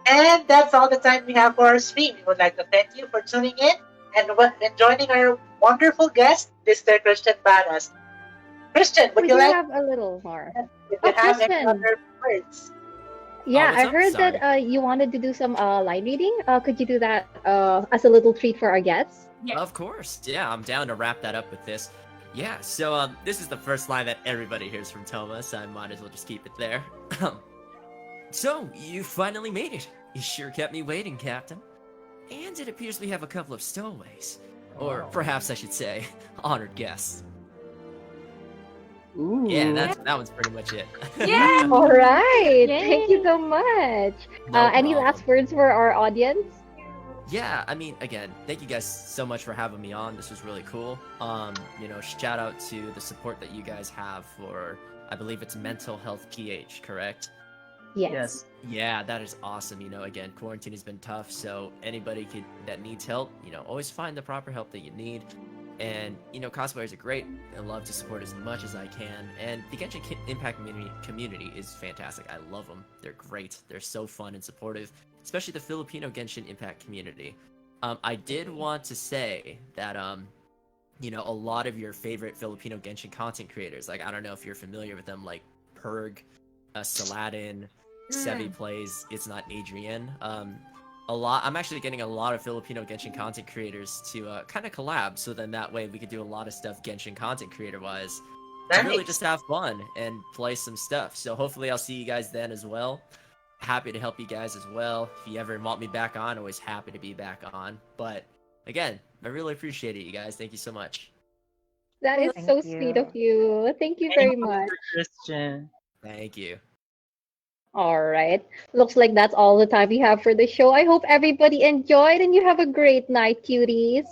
And that's all the time we have for our stream. We would like to thank you for tuning in and joining our wonderful guest, Mr. Christian Banas. Christian, would We you do like have a little more. to have any Christian. other words? Yeah, what's I up? heard Sorry. that you wanted to do some line reading. Could you do that as a little treat for our guests? Yeah. Of course. Yeah, I'm down to wrap that up with this. Yeah, so this is the first line that everybody hears from Toma, so I might as well just keep it there. So, you finally made it. You sure kept me waiting, Captain. And it appears we have a couple of stowaways. Or perhaps I should say, honored guests. Ooh. Yeah, that one's pretty much it. Yeah. All right. Yay. Thank you so much. No Any problem. last words for our audience? Yeah, I mean, again, thank you guys so much for having me on. This was really cool. Shout out to the support that you guys have for, I believe it's Mental Health PH, correct? Yes. Yeah, that is awesome. Again, quarantine has been tough, so anybody that needs help, always find the proper help that you need. And, cosplayers are great. I love to support as much as I can. And the Genshin Impact community is fantastic. I love them. They're great. They're so fun and supportive, especially the Filipino Genshin Impact community. I did want to say that, a lot of your favorite Filipino Genshin content creators, like, I don't know if you're familiar with them, like Perg, Saladin, Sevi Plays, It's Not Adrian. I'm actually getting a lot of Filipino Genshin content creators to kind of collab, so then that way we could do a lot of stuff Genshin content creator wise to really Nice. just have fun and play some stuff. So hopefully I'll see you guys then as well. Happy to help you guys as well. If you ever want me back on, always happy to be back on. But again, I really appreciate it, you guys. Thank you so much. That is Thank so you. sweet of you. Thank you Any very more much. for Christian? Thank you. All right. Looks like that's all the time we have for the show. I hope everybody enjoyed and you have a great night, cuties.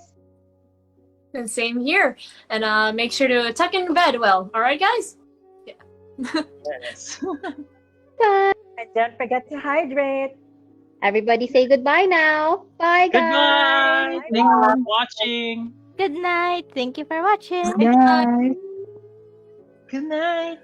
And same here. And make sure to tuck in bed well. All right, guys? Yes. Bye. And don't forget to hydrate. Everybody say goodbye now. Bye, guys. Goodbye. Thank you for watching. Good night. Thank you for watching. Bye. Good night.